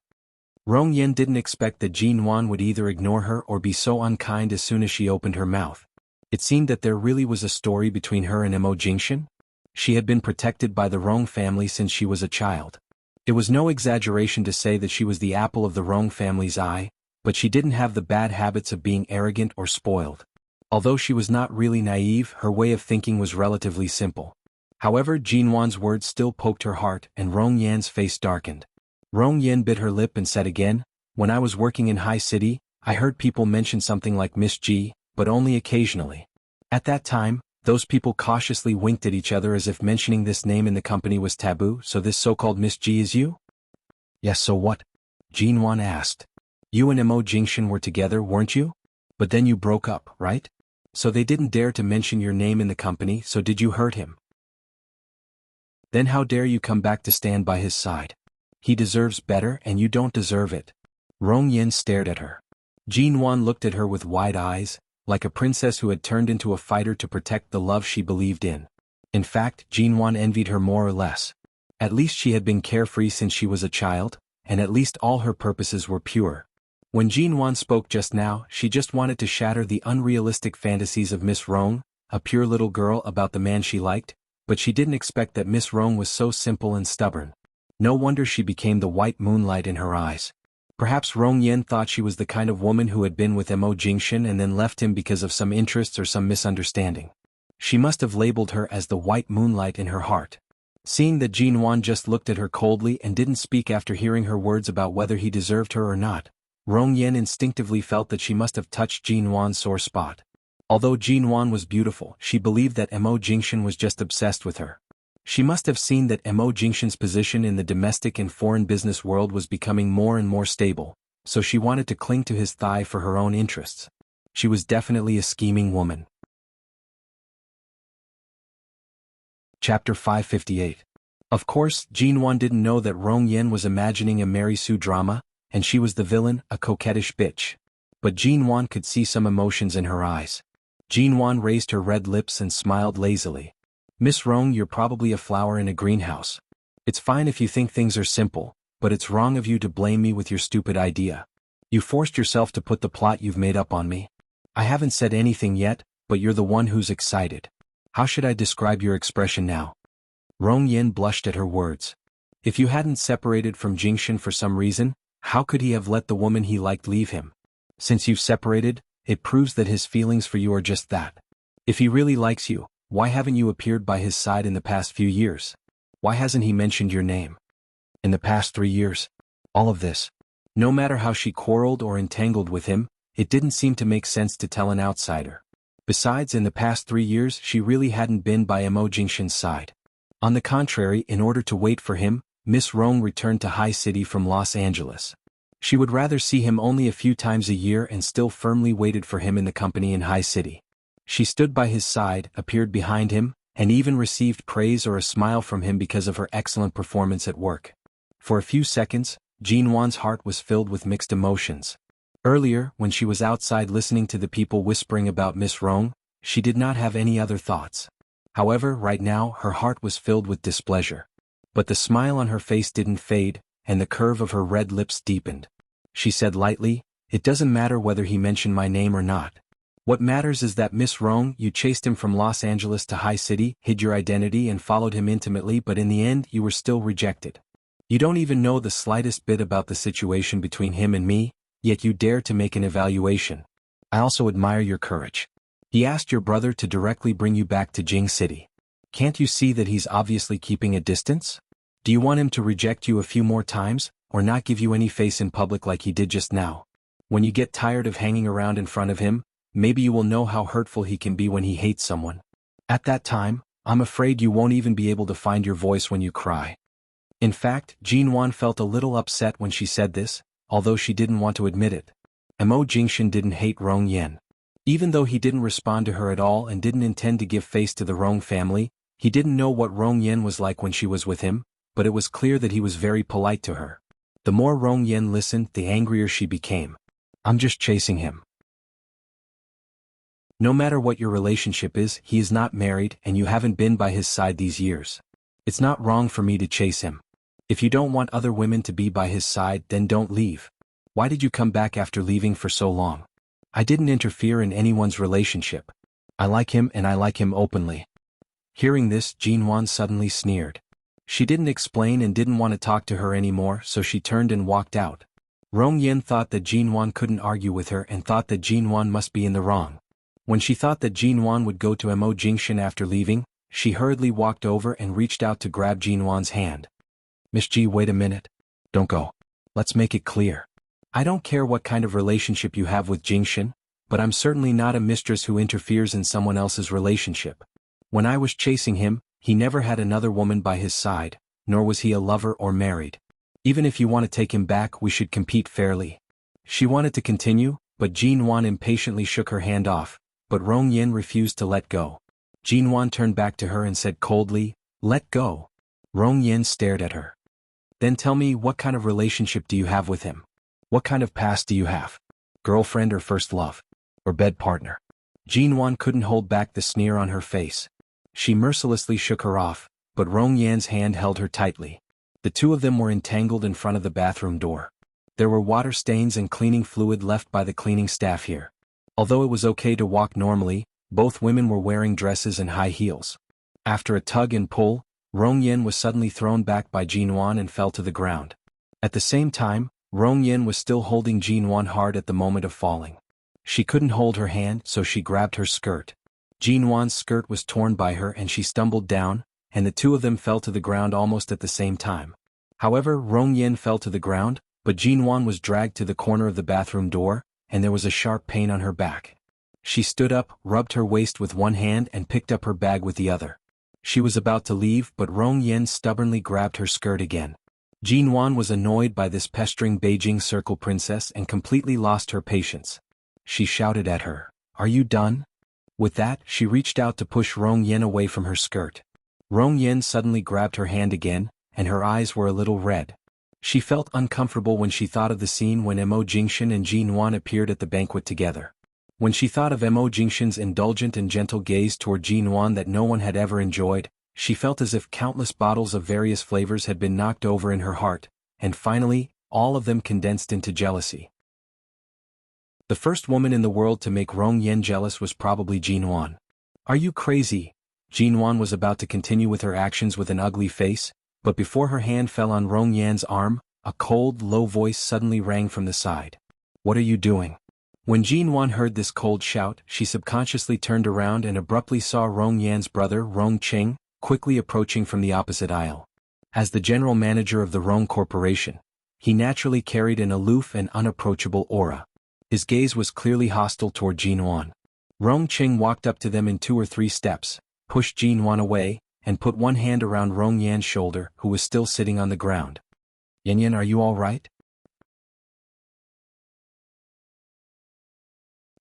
Speaker 1: Rong Yen didn't expect that Jin Wan would either ignore her or be so unkind as soon as she opened her mouth. It seemed that there really was a story between her and Mo Jingshan. She had been protected by the Rong family since she was a child. It was no exaggeration to say that she was the apple of the Rong family's eye, but she didn't have the bad habits of being arrogant or spoiled. Although she was not really naive, her way of thinking was relatively simple. However, Jin Wan's words still poked her heart, and Rong Yan's face darkened. Rong Yan bit her lip and said again, when I was working in High City, I heard people mention something like Miss Ji, but only occasionally. At that time, those people cautiously winked at each other as if mentioning this name in the company was taboo. So this so-called Miss Ji is you? Yes, so what? Jin Wan asked. You and Mo Jingshan were together, weren't you? But then you broke up, right? So they didn't dare to mention your name in the company, so did you hurt him? Then how dare you come back to stand by his side? He deserves better and you don't deserve it. Rong Yen stared at her. Jin Wan looked at her with wide eyes, like a princess who had turned into a fighter to protect the love she believed in. In fact, Jin Wan envied her more or less. At least she had been carefree since she was a child, and at least all her purposes were pure. When Jin Wan spoke just now, she just wanted to shatter the unrealistic fantasies of Miss Rong, a pure little girl about the man she liked, but she didn't expect that Miss Rong was so simple and stubborn. No wonder she became the white moonlight in her eyes. Perhaps Rong Yen thought she was the kind of woman who had been with Mo Jingshan and then left him because of some interests or some misunderstanding. She must have labeled her as the white moonlight in her heart. Seeing that Jin Wan just looked at her coldly and didn't speak after hearing her words about whether he deserved her or not, Rong Yen instinctively felt that she must have touched Jin Wan's sore spot. Although Jin Wan was beautiful, she believed that Mo Jingshan was just obsessed with her. She must have seen that Mo Jingshan's position in the domestic and foreign business world was becoming more and more stable, so she wanted to cling to his thigh for her own interests. She was definitely a scheming woman. Chapter 558. Of course, Jin Wan didn't know that Rong Yen was imagining a Mary Sue drama, and she was the villain, a coquettish bitch. But Jin Wan could see some emotions in her eyes. Jin Wan raised her red lips and smiled lazily. Miss Rong, you're probably a flower in a greenhouse. It's fine if you think things are simple, but it's wrong of you to blame me with your stupid idea. You forced yourself to put the plot you've made up on me. I haven't said anything yet, but you're the one who's excited. How should I describe your expression now? Rong Yen blushed at her words. If you hadn't separated from Jingshan for some reason, how could he have let the woman he liked leave him? Since you've separated, it proves that his feelings for you are just that. If he really likes you, why haven't you appeared by his side in the past few years? Why hasn't he mentioned your name? In the past 3 years? All of this. No matter how she quarreled or entangled with him, it didn't seem to make sense to tell an outsider. Besides, in the past 3 years she really hadn't been by Mo Jingshan's side. On the contrary, in order to wait for him, Miss Rong returned to High City from Los Angeles. She would rather see him only a few times a year and still firmly waited for him in the company in High City. She stood by his side, appeared behind him, and even received praise or a smile from him because of her excellent performance at work. For a few seconds, Jin Wan's heart was filled with mixed emotions. Earlier, when she was outside listening to the people whispering about Miss Rong, she did not have any other thoughts. However, right now her heart was filled with displeasure. But the smile on her face didn't fade, and the curve of her red lips deepened. She said lightly, "It doesn't matter whether he mentioned my name or not. What matters is that Miss Rong, you chased him from Los Angeles to High City, hid your identity and followed him intimately, but in the end you were still rejected. You don't even know the slightest bit about the situation between him and me, yet you dare to make an evaluation. I also admire your courage. He asked your brother to directly bring you back to Jing City. Can't you see that he's obviously keeping a distance? Do you want him to reject you a few more times, or not give you any face in public like he did just now? When you get tired of hanging around in front of him, maybe you will know how hurtful he can be when he hates someone. At that time, I'm afraid you won't even be able to find your voice when you cry." In fact, Jin Wan felt a little upset when she said this, although she didn't want to admit it. Mo Jingshan didn't hate Rong Yen. Even though he didn't respond to her at all and didn't intend to give face to the Rong family, he didn't know what Rong Yen was like when she was with him, but it was clear that he was very polite to her. The more Rong Yen listened, the angrier she became. I'm just chasing him. No matter what your relationship is, he is not married and you haven't been by his side these years. It's not wrong for me to chase him. If you don't want other women to be by his side, then don't leave. Why did you come back after leaving for so long? I didn't interfere in anyone's relationship. I like him and I like him openly. Hearing this, Jinwan suddenly sneered. She didn't explain and didn't want to talk to her anymore, so she turned and walked out. Rong Yen thought that Jinwan couldn't argue with her and thought that Jinwan must be in the wrong. When she thought that Jinwan would go to Mo Jingshan after leaving, she hurriedly walked over and reached out to grab Jinwan's hand. Miss Ji, wait a minute. Don't go. Let's make it clear. I don't care what kind of relationship you have with Jingshan, but I'm certainly not a mistress who interferes in someone else's relationship. When I was chasing him, he never had another woman by his side, nor was he a lover or married. Even if you want to take him back, we should compete fairly. She wanted to continue, but Jinwan impatiently shook her hand off, but Rong Yen refused to let go. Jinwan turned back to her and said coldly, "Let go." Rong Yen stared at her. Then tell me, what kind of relationship do you have with him? What kind of past do you have? Girlfriend or first love? Or bed partner? Jinwan couldn't hold back the sneer on her face. She mercilessly shook her off, but Rong Yan's hand held her tightly. The two of them were entangled in front of the bathroom door. There were water stains and cleaning fluid left by the cleaning staff here. Although it was okay to walk normally, both women were wearing dresses and high heels. After a tug and pull, Rong Yen was suddenly thrown back by Jinwan and fell to the ground. At the same time, Rong Yen was still holding Jinwan hard at the moment of falling. She couldn't hold her hand, so she grabbed her skirt. Jinwan's skirt was torn by her and she stumbled down, and the two of them fell to the ground almost at the same time. However, Rong Yen fell to the ground, but Jinwan was dragged to the corner of the bathroom door, and there was a sharp pain on her back. She stood up, rubbed her waist with one hand and picked up her bag with the other. She was about to leave, but Rong Yen stubbornly grabbed her skirt again. Jinwan was annoyed by this pestering Beijing Circle princess and completely lost her patience. She shouted at her, "Are you done?" With that, she reached out to push Rong Yen away from her skirt. Rong Yen suddenly grabbed her hand again, and her eyes were a little red. She felt uncomfortable when she thought of the scene when Mo Jingshan and Jinwan appeared at the banquet together. When she thought of Mo Jingshan's indulgent and gentle gaze toward Jinwan that no one had ever enjoyed, she felt as if countless bottles of various flavors had been knocked over in her heart, and finally, all of them condensed into jealousy. The first woman in the world to make Rong Yen jealous was probably Jinwan. "Are you crazy?" Jinwan was about to continue with her actions with an ugly face, but before her hand fell on Rong Yan's arm, a cold, low voice suddenly rang from the side. "What are you doing?" When Jinwan heard this cold shout, she subconsciously turned around and abruptly saw Rong Yan's brother, Rong Cheng, quickly approaching from the opposite aisle. As the general manager of the Rong Corporation, he naturally carried an aloof and unapproachable aura. His gaze was clearly hostile toward Jinwan. Rong Cheng walked up to them in 2 or 3 steps, pushed Jinwan away, and put one hand around Rong Yan's shoulder, who was still sitting on the ground. "Yan, are you all right?"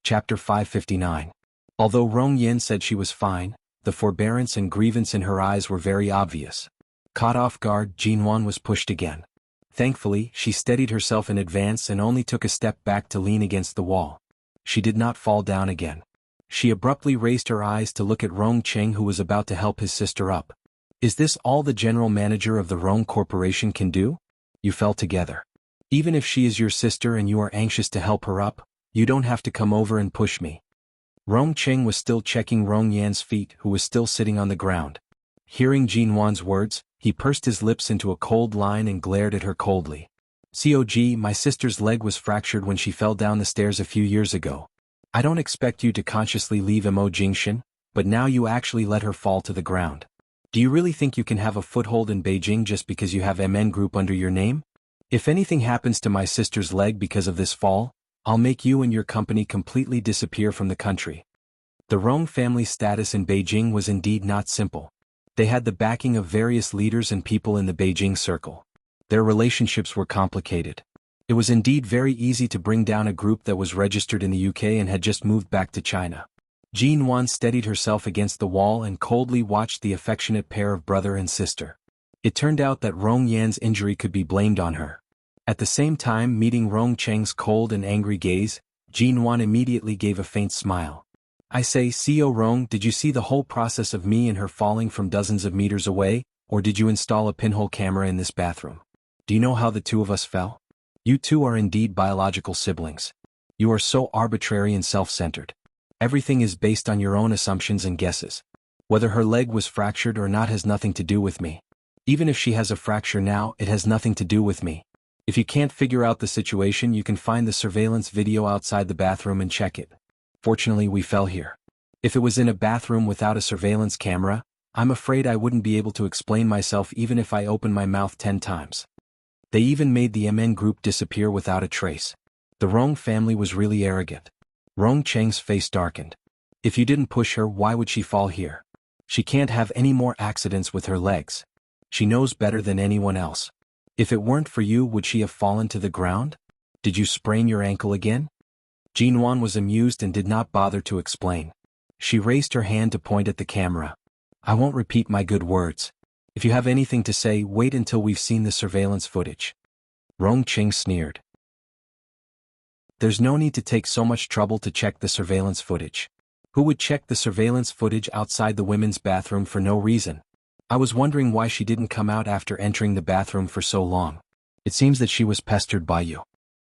Speaker 1: Chapter 559. Although Rong Yen said she was fine, the forbearance and grievance in her eyes were very obvious. Caught off guard, Jinwan was pushed again. Thankfully, she steadied herself in advance and only took a step back to lean against the wall. She did not fall down again. She abruptly raised her eyes to look at Rong Cheng, who was about to help his sister up. "Is this all the general manager of the Rong Corporation can do? You fell together. Even if she is your sister and you are anxious to help her up, you don't have to come over and push me." Rong Cheng was still checking Rong Yan's feet, who was still sitting on the ground. Hearing Jinwan's words, he pursed his lips into a cold line and glared at her coldly. "Cog, my sister's leg was fractured when she fell down the stairs a few years ago. I don't expect you to consciously leave Mo Jingshan, but now you actually let her fall to the ground. Do you really think you can have a foothold in Beijing just because you have MN Group under your name? If anything happens to my sister's leg because of this fall, I'll make you and your company completely disappear from the country." The Rong family's status in Beijing was indeed not simple. They had the backing of various leaders and people in the Beijing circle. Their relationships were complicated. It was indeed very easy to bring down a group that was registered in the UK and had just moved back to China. Jin Wan steadied herself against the wall and coldly watched the affectionate pair of brother and sister. It turned out that Rong Yan's injury could be blamed on her. At the same time, meeting Rong Cheng's cold and angry gaze, Jin Wan immediately gave a faint smile. I say, CO Rong, did you see the whole process of me and her falling from dozens of meters away, or did you install a pinhole camera in this bathroom? Do you know how the two of us fell? You two are indeed biological siblings. You are so arbitrary and self-centered. Everything is based on your own assumptions and guesses. Whether her leg was fractured or not has nothing to do with me. Even if she has a fracture now, it has nothing to do with me. If you can't figure out the situation, you can find the surveillance video outside the bathroom and check it. Fortunately, we fell here. If it was in a bathroom without a surveillance camera, I'm afraid I wouldn't be able to explain myself even if I opened my mouth 10 times. They even made the MN group disappear without a trace. The Rong family was really arrogant. Rong Cheng's face darkened. If you didn't push her, why would she fall here? She can't have any more accidents with her legs. She knows better than anyone else. If it weren't for you, would she have fallen to the ground? Did you sprain your ankle again? Jin Wan was amused and did not bother to explain. She raised her hand to point at the camera. I won't repeat my good words. If you have anything to say, wait until we've seen the surveillance footage. Rong Cheng sneered. There's no need to take so much trouble to check the surveillance footage. Who would check the surveillance footage outside the women's bathroom for no reason? I was wondering why she didn't come out after entering the bathroom for so long. It seems that she was pestered by you.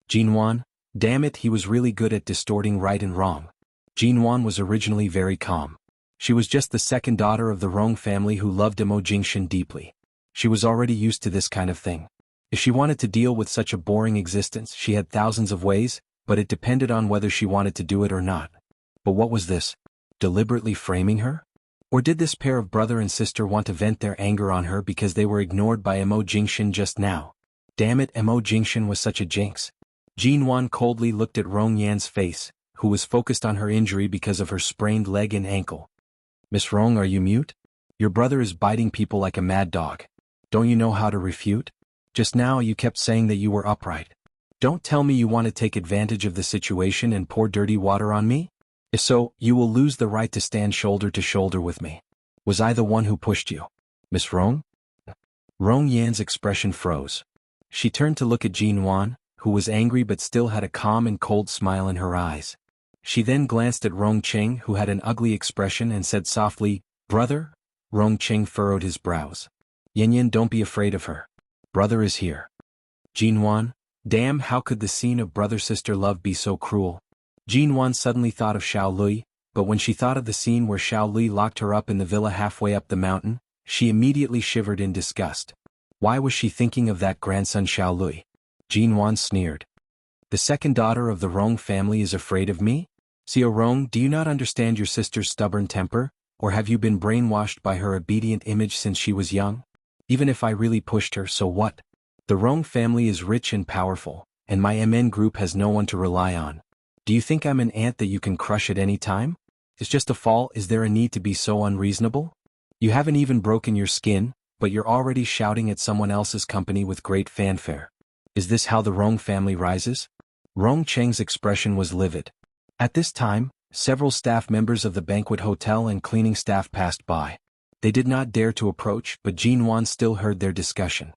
Speaker 1: Jin Wan, damn it, he was really good at distorting right and wrong. Jin Wan was originally very calm. She was just the second daughter of the Rong family who loved Mo Jingshan deeply. She was already used to this kind of thing. If she wanted to deal with such a boring existence, she had thousands of ways, but it depended on whether she wanted to do it or not. But what was this? Deliberately framing her? Or did this pair of brother and sister want to vent their anger on her because they were ignored by Mo Jingshan just now? Damn it, Mo Jingshan was such a jinx. Jin Wan coldly looked at Rong Yan's face, who was focused on her injury because of her sprained leg and ankle. Miss Rong, are you mute? Your brother is biting people like a mad dog. Don't you know how to refute? Just now you kept saying that you were upright. Don't tell me you want to take advantage of the situation and pour dirty water on me? If so, you will lose the right to stand shoulder to shoulder with me. Was I the one who pushed you? Miss Rong? Rong Yan's expression froze. She turned to look at Jin Wan, who was angry but still had a calm and cold smile in her eyes. She then glanced at Rong Cheng, who had an ugly expression, and said softly, Brother? Rong Cheng furrowed his brows. Yin, don't be afraid of her. Brother is here. Jin Wan? Damn, how could the scene of brother-sister love be so cruel? Jin Wan suddenly thought of Xiao Lui, but when she thought of the scene where Xiao Lui locked her up in the villa halfway up the mountain, she immediately shivered in disgust. Why was she thinking of that grandson Xiao Lui? Jin Wan sneered. The second daughter of the Rong family is afraid of me? Xiao Rong, do you not understand your sister's stubborn temper, or have you been brainwashed by her obedient image since she was young? Even if I really pushed her, so what? The Rong family is rich and powerful, and my MN group has no one to rely on. Do you think I'm an ant that you can crush at any time? It's just a fall. Is there a need to be so unreasonable? You haven't even broken your skin, but you're already shouting at someone else's company with great fanfare. Is this how the Rong family rises? Rong Cheng's expression was livid. At this time, several staff members of the banquet hotel and cleaning staff passed by. They did not dare to approach, but Jin Wan still heard their discussion.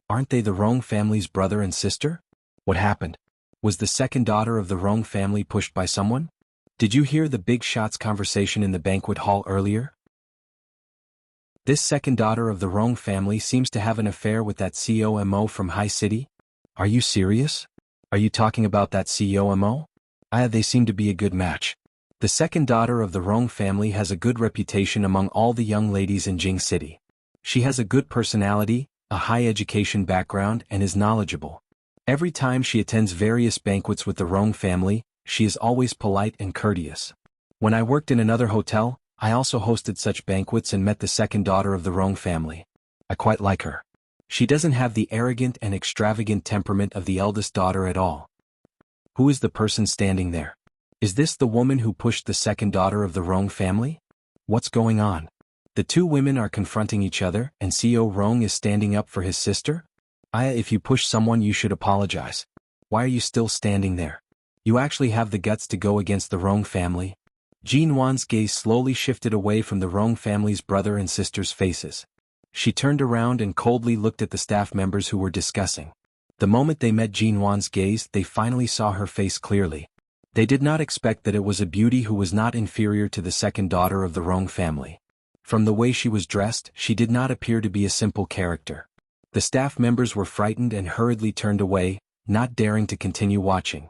Speaker 1: Aren't they the Rong family's brother and sister? What happened? Was the second daughter of the Rong family pushed by someone? Did you hear the big shots conversation in the banquet hall earlier? This second daughter of the Rong family seems to have an affair with that COMO from High City? Are you serious? Are you talking about that COMO? They seem to be a good match. The second daughter of the Rong family has a good reputation among all the young ladies in Jing City. She has a good personality, a high education background, and is knowledgeable. Every time she attends various banquets with the Rong family, she is always polite and courteous. When I worked in another hotel, I also hosted such banquets and met the second daughter of the Rong family. I quite like her. She doesn't have the arrogant and extravagant temperament of the eldest daughter at all. Who is the person standing there? Is this the woman who pushed the second daughter of the Rong family? What's going on? The two women are confronting each other, and CO Rong is standing up for his sister? If you push someone, you should apologize. Why are you still standing there? You actually have the guts to go against the Rong family? Jin Wan's gaze slowly shifted away from the Rong family's brother and sister's faces. She turned around and coldly looked at the staff members who were discussing. The moment they met Jin Wan's gaze, they finally saw her face clearly. They did not expect that it was a beauty who was not inferior to the second daughter of the Rong family. From the way she was dressed, she did not appear to be a simple character. The staff members were frightened and hurriedly turned away, not daring to continue watching.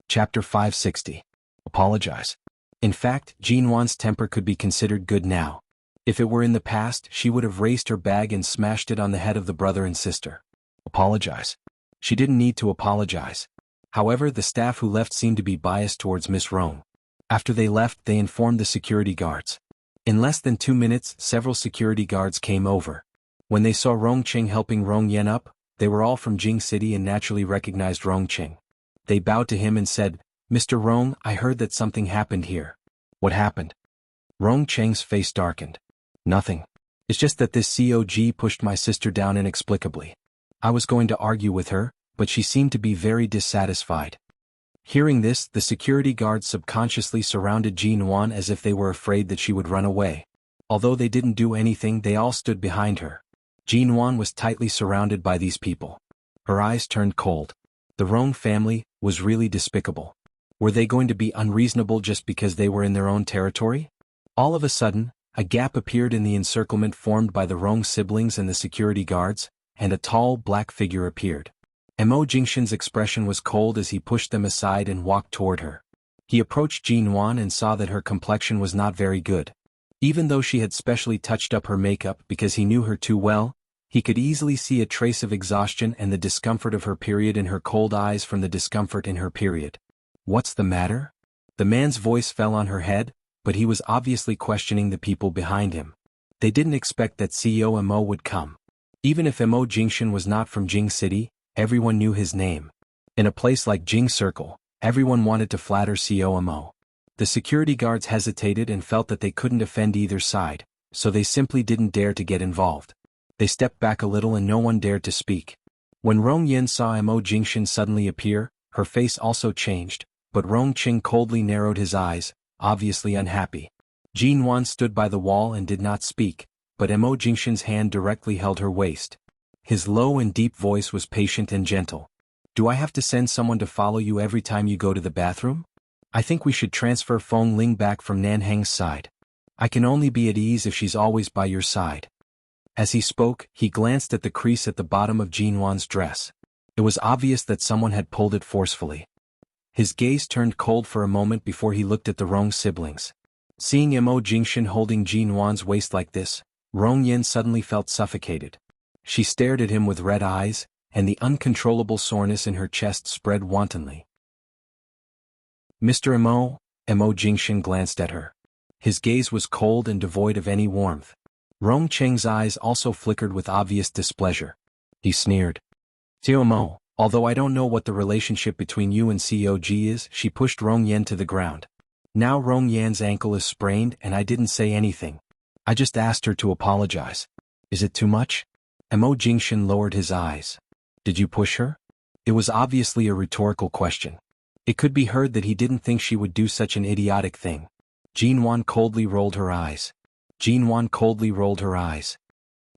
Speaker 1: Chapter 560. Apologize. In fact, Jin Wan's temper could be considered good now. If it were in the past, she would have raised her bag and smashed it on the head of the brother and sister. Apologize. She didn't need to apologize. However, the staff who left seemed to be biased towards Miss Rong. After they left, they informed the security guards. In less than 2 minutes, several security guards came over. When they saw Rong Qing helping Rong Yan up, they were all from Jing City and naturally recognized Rong Qing. They bowed to him and said, "Mr. Rong, I heard that something happened here." "What happened?" Rong Cheng's face darkened. "Nothing. It's just that this COG pushed my sister down inexplicably. I was going to argue with her, but she seemed to be very dissatisfied." Hearing this, the security guards subconsciously surrounded Jin Wan as if they were afraid that she would run away. Although they didn't do anything, they all stood behind her. Jin Wan was tightly surrounded by these people. Her eyes turned cold. The Rong family was really despicable. Were they going to be unreasonable just because they were in their own territory? All of a sudden, a gap appeared in the encirclement formed by the Rong siblings and the security guards, and a tall, black figure appeared. Mo Jingshan's expression was cold as he pushed them aside and walked toward her. He approached Jin Wan and saw that her complexion was not very good. Even though she had specially touched up her makeup because he knew her too well, he could easily see a trace of exhaustion and the discomfort of her period in her cold eyes from the discomfort in her period. "What's the matter?" The man's voice fell on her head, but he was obviously questioning the people behind him. They didn't expect that CEO Mo would come. Even if Mo Jingshan was not from Jing City, everyone knew his name. In a place like Jing Circle, everyone wanted to flatter CEO Mo. The security guards hesitated and felt that they couldn't offend either side, so they simply didn't dare to get involved. They stepped back a little and no one dared to speak. When Rong Yen saw Mo Jingshan suddenly appear, her face also changed, but Rong Qing coldly narrowed his eyes, obviously unhappy. Jin Wan stood by the wall and did not speak, but Mo Jingshan's hand directly held her waist. His low and deep voice was patient and gentle. "Do I have to send someone to follow you every time you go to the bathroom? I think we should transfer Feng Ling back from Nanhang's side. I can only be at ease if she's always by your side." As he spoke, he glanced at the crease at the bottom of Jin Wan's dress. It was obvious that someone had pulled it forcefully. His gaze turned cold for a moment before he looked at the Rong siblings. Seeing Mo Jingshan holding Jin Wan's waist like this, Rong Yen suddenly felt suffocated. She stared at him with red eyes, and the uncontrollable soreness in her chest spread wantonly. "Mr. Mo Jingshan glanced at her. His gaze was cold and devoid of any warmth. Rong Cheng's eyes also flickered with obvious displeasure. He sneered. "Tio Mo, although I don't know what the relationship between you and COG is," she pushed Rong Yen to the ground. "Now Rong Yan's ankle is sprained and I didn't say anything. I just asked her to apologize. Is it too much?" Mo Jingshan lowered his eyes. "Did you push her?" It was obviously a rhetorical question. It could be heard that he didn't think she would do such an idiotic thing. Jin Wan coldly rolled her eyes.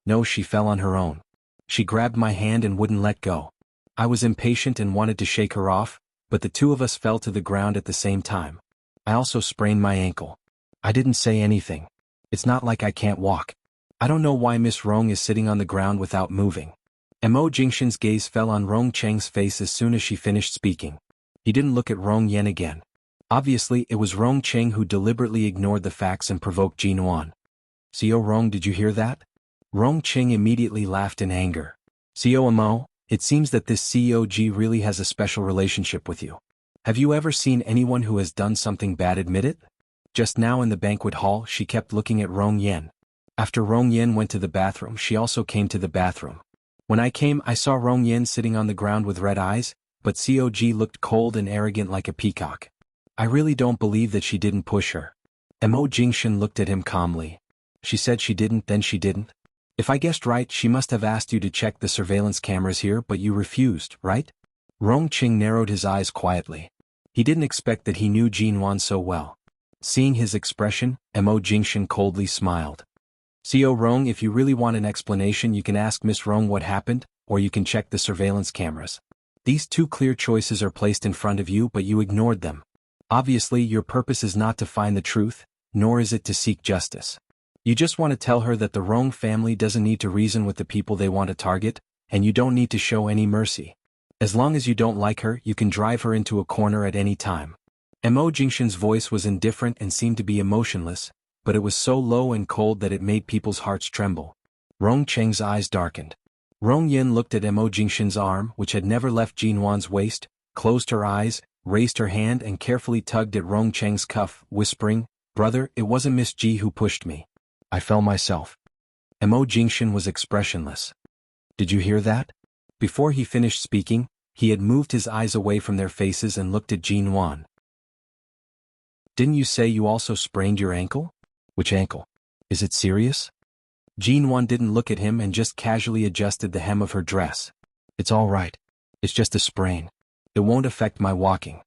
Speaker 1: "No, she fell on her own. She grabbed my hand and wouldn't let go. I was impatient and wanted to shake her off, but the two of us fell to the ground at the same time. I also sprained my ankle. I didn't say anything. It's not like I can't walk. I don't know why Miss Rong is sitting on the ground without moving." Mo Jingshan's gaze fell on Rong Cheng's face as soon as she finished speaking. He didn't look at Rong Yen again. Obviously, it was Rong Cheng who deliberately ignored the facts and provoked Jin Wan. "CO Rong, did you hear that?" Rong Cheng immediately laughed in anger. "CO Mo, it seems that this COG really has a special relationship with you. Have you ever seen anyone who has done something bad admit it?" Just now in the banquet hall, she kept looking at Rong Yen. After Rong Yen went to the bathroom, she also came to the bathroom. When I came, I saw Rong Yen sitting on the ground with red eyes, but COG looked cold and arrogant like a peacock. I really don't believe that she didn't push her. Mo Jingshan looked at him calmly. "She said she didn't, then she didn't?" If I guessed right, she must have asked you to check the surveillance cameras here, but you refused, right? Rong Qing narrowed his eyes quietly. He didn't expect that he knew Jinwan so well. Seeing his expression, Mo Jingshan coldly smiled. CO Rong, if you really want an explanation, you can ask Miss Rong what happened, or you can check the surveillance cameras. These two clear choices are placed in front of you, but you ignored them. Obviously, your purpose is not to find the truth, nor is it to seek justice. You just want to tell her that the Rong family doesn't need to reason with the people they want to target, and you don't need to show any mercy. As long as you don't like her, you can drive her into a corner at any time. Mo Jingshan's voice was indifferent and seemed to be emotionless, but it was so low and cold that it made people's hearts tremble. Rong Cheng's eyes darkened. Rong Yin looked at Mo Jingshan's arm, which had never left Jinwan's waist, closed her eyes, raised her hand and carefully tugged at Rong Cheng's cuff, whispering, "Brother, it wasn't Miss Ji who pushed me. I fell myself." Mo Jingshan was expressionless. "Did you hear that?" Before he finished speaking, he had moved his eyes away from their faces and looked at Jinwan. "Didn't you say you also sprained your ankle?" "Which ankle? Is it serious?" Jinwan didn't look at him and just casually adjusted the hem of her dress. "It's all right. It's just a sprain. It won't affect my walking."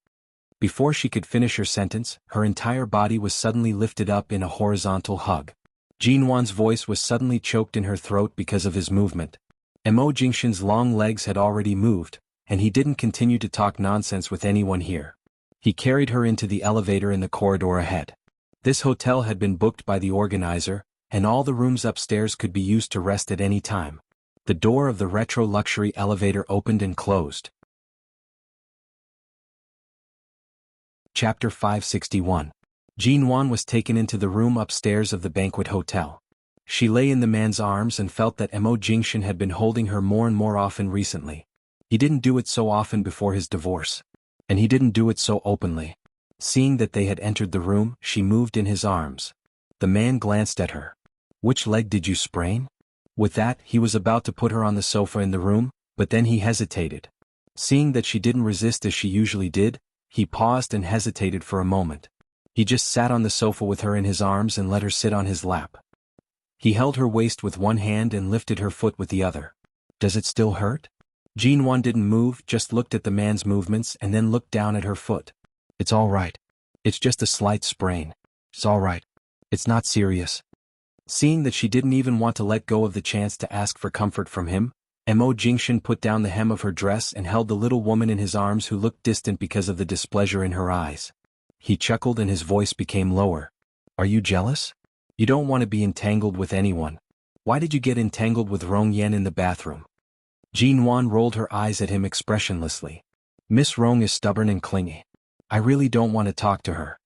Speaker 1: Before she could finish her sentence, her entire body was suddenly lifted up in a horizontal hug. Jinwan's voice was suddenly choked in her throat because of his movement. Mo Jingshan's long legs had already moved, and he didn't continue to talk nonsense with anyone here. He carried her into the elevator in the corridor ahead. This hotel had been booked by the organizer, and all the rooms upstairs could be used to rest at any time. The door of the retro luxury elevator opened and closed. Chapter 561. Jinwan was taken into the room upstairs of the banquet hotel. She lay in the man's arms and felt that Mo Jingshan had been holding her more and more often recently. He didn't do it so often before his divorce. And he didn't do it so openly. Seeing that they had entered the room, she moved in his arms. The man glanced at her. "Which leg did you sprain?" With that, he was about to put her on the sofa in the room, but then he hesitated. Seeing that she didn't resist as she usually did, he paused and hesitated for a moment. He just sat on the sofa with her in his arms and let her sit on his lap. He held her waist with one hand and lifted her foot with the other. "Does it still hurt?" Jinwan didn't move, just looked at the man's movements and then looked down at her foot. "It's all right. It's just a slight sprain. It's all right. It's not serious." Seeing that she didn't even want to let go of the chance to ask for comfort from him, Mo Jingshan put down the hem of her dress and held the little woman in his arms who looked distant because of the displeasure in her eyes. He chuckled and his voice became lower. "Are you jealous? You don't want to be entangled with anyone. Why did you get entangled with Rong Yan in the bathroom?" Jinwan rolled her eyes at him expressionlessly. "Miss Rong is stubborn and clingy. I really don't want to talk to her."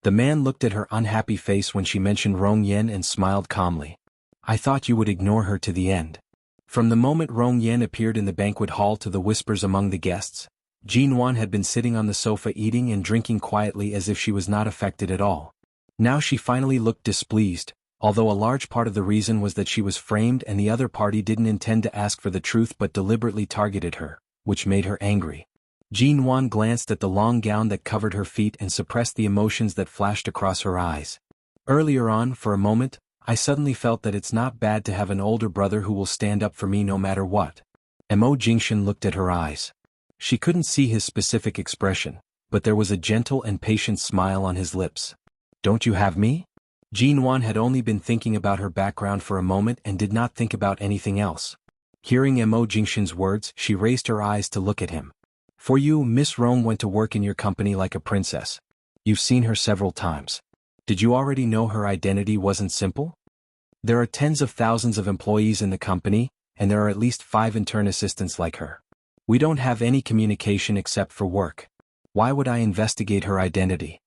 Speaker 1: The man looked at her unhappy face when she mentioned Rong Yan and smiled calmly. "I thought you would ignore her to the end." From the moment Rong Yan appeared in the banquet hall to the whispers among the guests, Jinwan had been sitting on the sofa eating and drinking quietly as if she was not affected at all. Now she finally looked displeased, although a large part of the reason was that she was framed and the other party didn't intend to ask for the truth but deliberately targeted her, which made her angry. Jinwan glanced at the long gown that covered her feet and suppressed the emotions that flashed across her eyes. "Earlier on, for a moment, I suddenly felt that it's not bad to have an older brother who will stand up for me no matter what." Mo Jingshan looked at her eyes. She couldn't see his specific expression, but there was a gentle and patient smile on his lips. "Don't you have me?" Jinwan had only been thinking about her background for a moment and did not think about anything else. Hearing Mo Jingshan's words, she raised her eyes to look at him. "For you, Miss Rong went to work in your company like a princess. You've seen her several times. Did you already know her identity wasn't simple? There are tens of thousands of employees in the company, and there are at least 5 intern assistants like her. We don't have any communication except for work. Why would I investigate her identity?"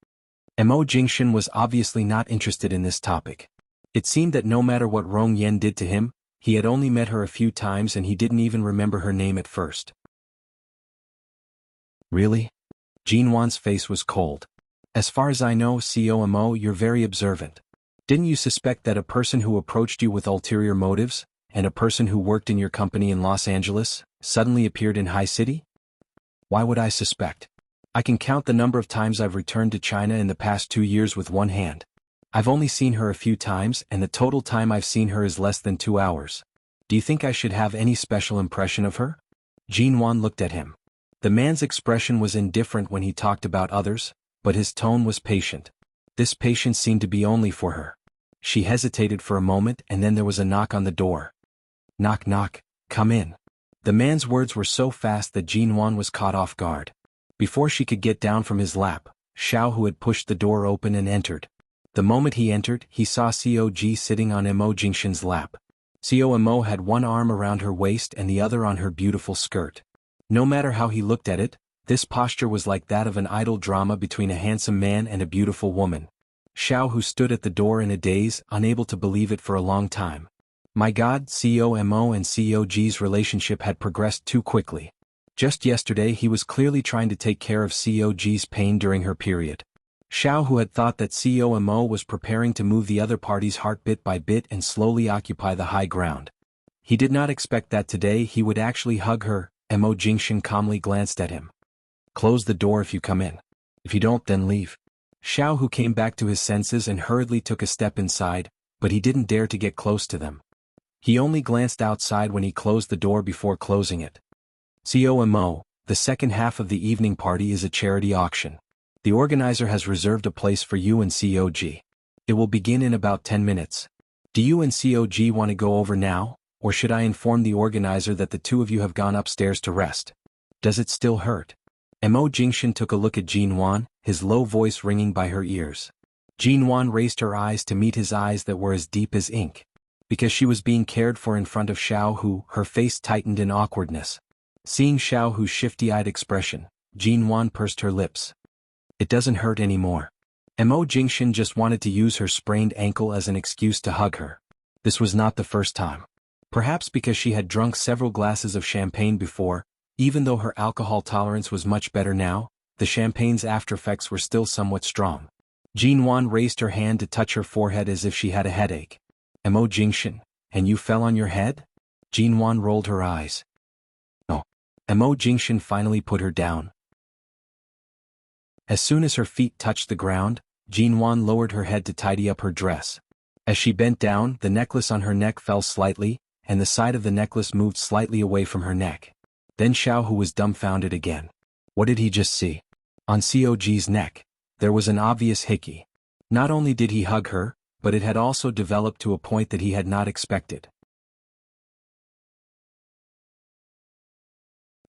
Speaker 1: Mo Jingshan was obviously not interested in this topic. It seemed that no matter what Rong Yan did to him, he had only met her a few times and he didn't even remember her name at first. "Really?" Jinwan's face was cold. "As far as I know, COMO, you're very observant. Didn't you suspect that a person who approached you with ulterior motives, and a person who worked in your company in Los Angeles, suddenly appeared in High City?" "Why would I suspect? I can count the number of times I've returned to China in the past 2 years with one hand. I've only seen her a few times and the total time I've seen her is less than 2 hours. Do you think I should have any special impression of her? Jinwan looked at him. The man's expression was indifferent when he talked about others, but his tone was patient. This patience seemed to be only for her. She hesitated for a moment and then there was a knock on the door. Knock knock, come in. The man's words were so fast that Jinwan was caught off guard. Before she could get down from his lap, Xiao Hu had pushed the door open and entered. The moment he entered, he saw Cog sitting on Mo Jingshan's lap. Mo had one arm around her waist and the other on her beautiful skirt. No matter how he looked at it, this posture was like that of an idle drama between a handsome man and a beautiful woman. Xiao Hu stood at the door in a daze, unable to believe it for a long time. My God, Mo and Cog's relationship had progressed too quickly. Just yesterday he was clearly trying to take care of Cog's pain during her period. Xiao Hu had thought that Mo was preparing to move the other party's heart bit by bit and slowly occupy the high ground. He did not expect that today he would actually hug her. Mo Jingshan calmly glanced at him. Close the door if you come in. If you don't, then leave. Xiao Hu came back to his senses and hurriedly took a step inside, but he didn't dare to get close to them. He only glanced outside when he closed the door before closing it. Mo, the second half of the evening party is a charity auction. The organizer has reserved a place for you and Cog. It will begin in about 10 minutes. Do you and Cog want to go over now, or should I inform the organizer that the two of you have gone upstairs to rest? Does it still hurt? Mo Jingshan took a look at Jinwan, his low voice ringing by her ears. Jinwan raised her eyes to meet his eyes that were as deep as ink. Because she was being cared for in front of Xiao Hu, her face tightened in awkwardness. Seeing Xiao Hu's shifty-eyed expression, Jinwan pursed her lips. It doesn't hurt anymore. Mo Jingshan just wanted to use her sprained ankle as an excuse to hug her. This was not the first time. Perhaps because she had drunk several glasses of champagne before, even though her alcohol tolerance was much better now, the champagne's aftereffects were still somewhat strong. Jinwan raised her hand to touch her forehead as if she had a headache. Mo Jingshan, and you fell on your head? Jinwan rolled her eyes. No. Mo Jingshan finally put her down. As soon as her feet touched the ground, Jinwan lowered her head to tidy up her dress. As she bent down, the necklace on her neck fell slightly, and the side of the necklace moved slightly away from her neck. Then Xiao Hu was dumbfounded again. What did he just see? On Cog's neck, there was an obvious hickey. Not only did he hug her, but it had also developed to a point that he had not expected.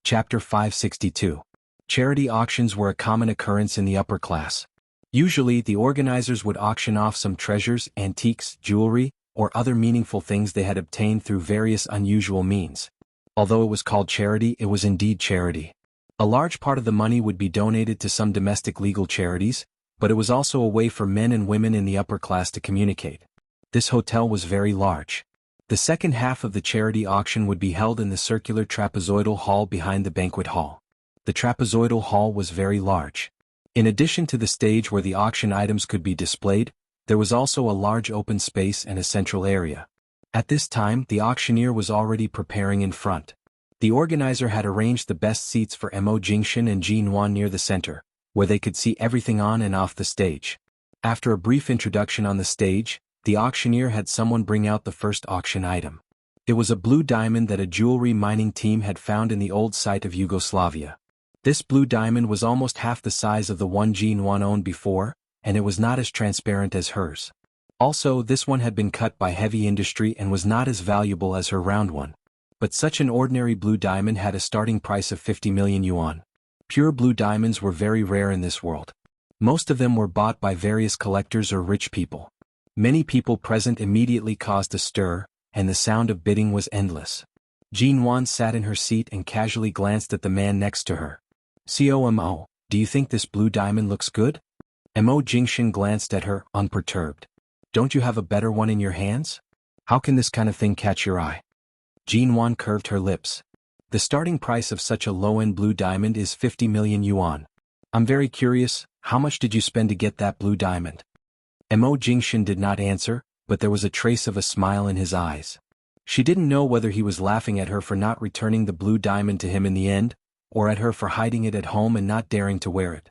Speaker 1: Chapter 562. Charity auctions were a common occurrence in the upper class. Usually, the organizers would auction off some treasures, antiques, jewelry, or other meaningful things they had obtained through various unusual means. Although it was called charity, it was indeed charity. A large part of the money would be donated to some domestic legal charities, but it was also a way for men and women in the upper class to communicate. This hotel was very large. The second half of the charity auction would be held in the circular trapezoidal hall behind the banquet hall. The trapezoidal hall was very large. In addition to the stage where the auction items could be displayed, there was also a large open space and a central area. At this time, the auctioneer was already preparing in front. The organizer had arranged the best seats for Mo Jingshan and Jinwan near the center, where they could see everything on and off the stage. After a brief introduction on the stage, the auctioneer had someone bring out the first auction item. It was a blue diamond that a jewelry mining team had found in the old site of Yugoslavia. This blue diamond was almost half the size of the one Jinwan owned before, and it was not as transparent as hers. Also, this one had been cut by heavy industry and was not as valuable as her round one. But such an ordinary blue diamond had a starting price of 50 million yuan. Pure blue diamonds were very rare in this world. Most of them were bought by various collectors or rich people. Many people present immediately caused a stir, and the sound of bidding was endless. Jinwan sat in her seat and casually glanced at the man next to her. Mo, do you think this blue diamond looks good? Mo Jingshan glanced at her, unperturbed. Don't you have a better one in your hands? How can this kind of thing catch your eye? Jinwan curved her lips. The starting price of such a low-end blue diamond is 50 million yuan. I'm very curious, how much did you spend to get that blue diamond? Mo Jingshan did not answer, but there was a trace of a smile in his eyes. She didn't know whether he was laughing at her for not returning the blue diamond to him in the end, or at her for hiding it at home and not daring to wear it.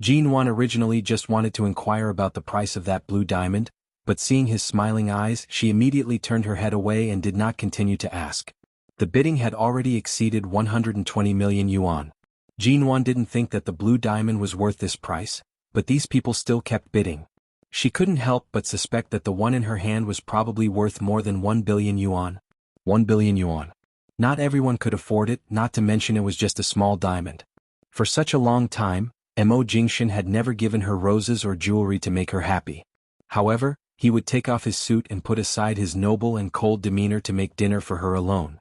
Speaker 1: Jinwan originally just wanted to inquire about the price of that blue diamond, but seeing his smiling eyes, she immediately turned her head away and did not continue to ask. The bidding had already exceeded 120 million yuan. Jinwan didn't think that the blue diamond was worth this price, but these people still kept bidding. She couldn't help but suspect that the one in her hand was probably worth more than 1 billion yuan. 1 billion yuan. Not everyone could afford it, not to mention it was just a small diamond. For such a long time, Mo Jingshan had never given her roses or jewelry to make her happy. However, he would take off his suit and put aside his noble and cold demeanor to make dinner for her alone.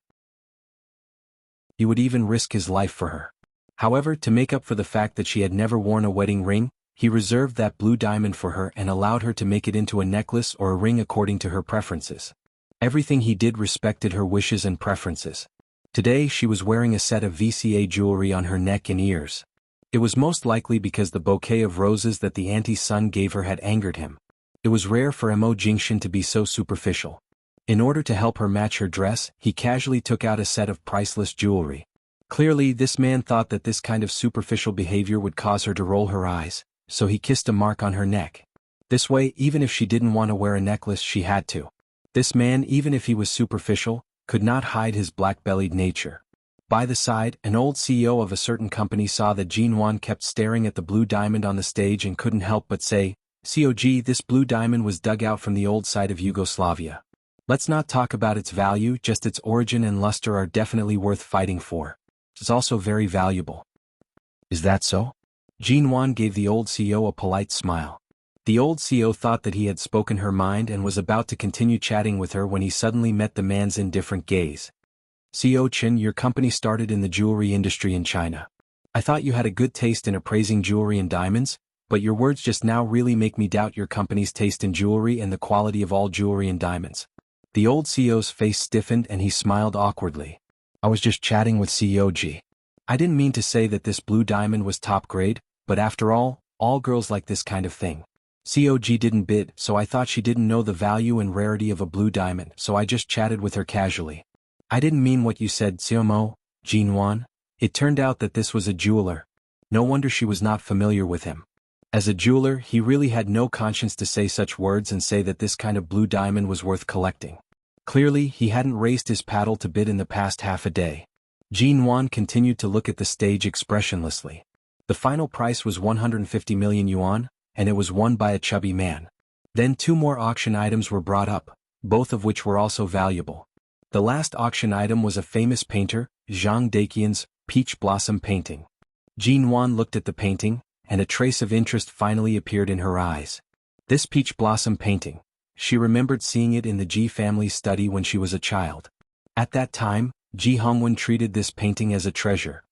Speaker 1: He would even risk his life for her. However, to make up for the fact that she had never worn a wedding ring, he reserved that blue diamond for her and allowed her to make it into a necklace or a ring according to her preferences. Everything he did respected her wishes and preferences. Today she was wearing a set of VCA jewelry on her neck and ears. It was most likely because the bouquet of roses that the anti-sun gave her had angered him. It was rare for Mo Jingshan to be so superficial. In order to help her match her dress, he casually took out a set of priceless jewelry. Clearly, this man thought that this kind of superficial behavior would cause her to roll her eyes, so he kissed a mark on her neck. This way, even if she didn't want to wear a necklace, she had to. This man, even if he was superficial, could not hide his black-bellied nature. By the side, an old CEO of a certain company saw that Jinwan kept staring at the blue diamond on the stage and couldn't help but say, "COG, this blue diamond was dug out from the old site of Yugoslavia. Let's not talk about its value, just its origin and luster are definitely worth fighting for. It's also very valuable." "Is that so?" Jinwan gave the old CEO a polite smile. The old CEO thought that he had spoken her mind and was about to continue chatting with her when he suddenly met the man's indifferent gaze. "CEO Chen, your company started in the jewelry industry in China. I thought you had a good taste in appraising jewelry and diamonds, but your words just now really make me doubt your company's taste in jewelry and the quality of all jewelry and diamonds." The old CEO's face stiffened and he smiled awkwardly. "I was just chatting with CEO G. I didn't mean to say that this blue diamond was top grade, but after all girls like this kind of thing. COG didn't bid, so I thought she didn't know the value and rarity of a blue diamond, so I just chatted with her casually. I didn't mean what you said, Xiaomo, Jinwan." It turned out that this was a jeweler. No wonder she was not familiar with him. As a jeweler, he really had no conscience to say such words and say that this kind of blue diamond was worth collecting. Clearly, he hadn't raised his paddle to bid in the past half a day. Jinwan continued to look at the stage expressionlessly. The final price was 150 million yuan, and it was won by a chubby man. Then 2 more auction items were brought up, both of which were also valuable. The last auction item was a famous painter, Zhang Daqian's Peach Blossom painting. Jinwan looked at the painting, and a trace of interest finally appeared in her eyes. This Peach Blossom painting. She remembered seeing it in the Ji family's study when she was a child. At that time, Ji Hongwen treated this painting as a treasure.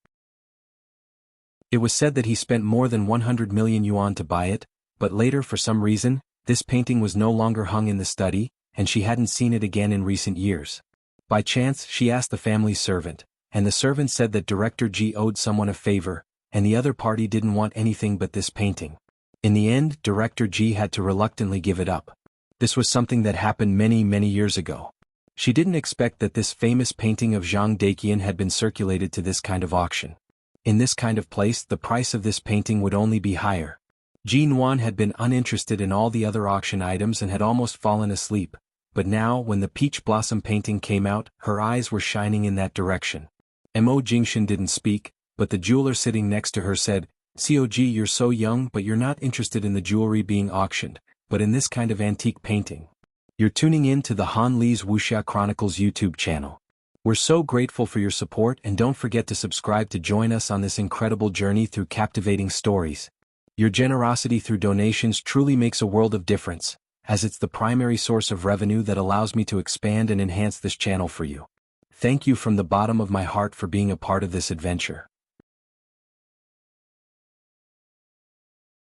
Speaker 1: It was said that he spent more than 100 million yuan to buy it, but later for some reason, this painting was no longer hung in the study, and she hadn't seen it again in recent years. By chance, she asked the family's servant, and the servant said that Director Ji owed someone a favor, and the other party didn't want anything but this painting. In the end, Director Ji had to reluctantly give it up. This was something that happened many years ago. She didn't expect that this famous painting of Zhang Daqian had been circulated to this kind of auction. In this kind of place, the price of this painting would only be higher. Jinwan had been uninterested in all the other auction items and had almost fallen asleep, but now when the Peach Blossom painting came out, her eyes were shining in that direction. Mo Jingshan didn't speak, but the jeweler sitting next to her said, "COG, you're so young but you're not interested in the jewelry being auctioned, but in this kind of antique painting. You're tuning in to the Han Li's Wuxia Chronicles YouTube channel. We're so grateful for your support and don't forget to subscribe to join us on this incredible journey through captivating stories. Your generosity through donations truly makes a world of difference, as it's the primary source of revenue that allows me to expand and enhance this channel for you. Thank you from the bottom of my heart for being a part of this adventure."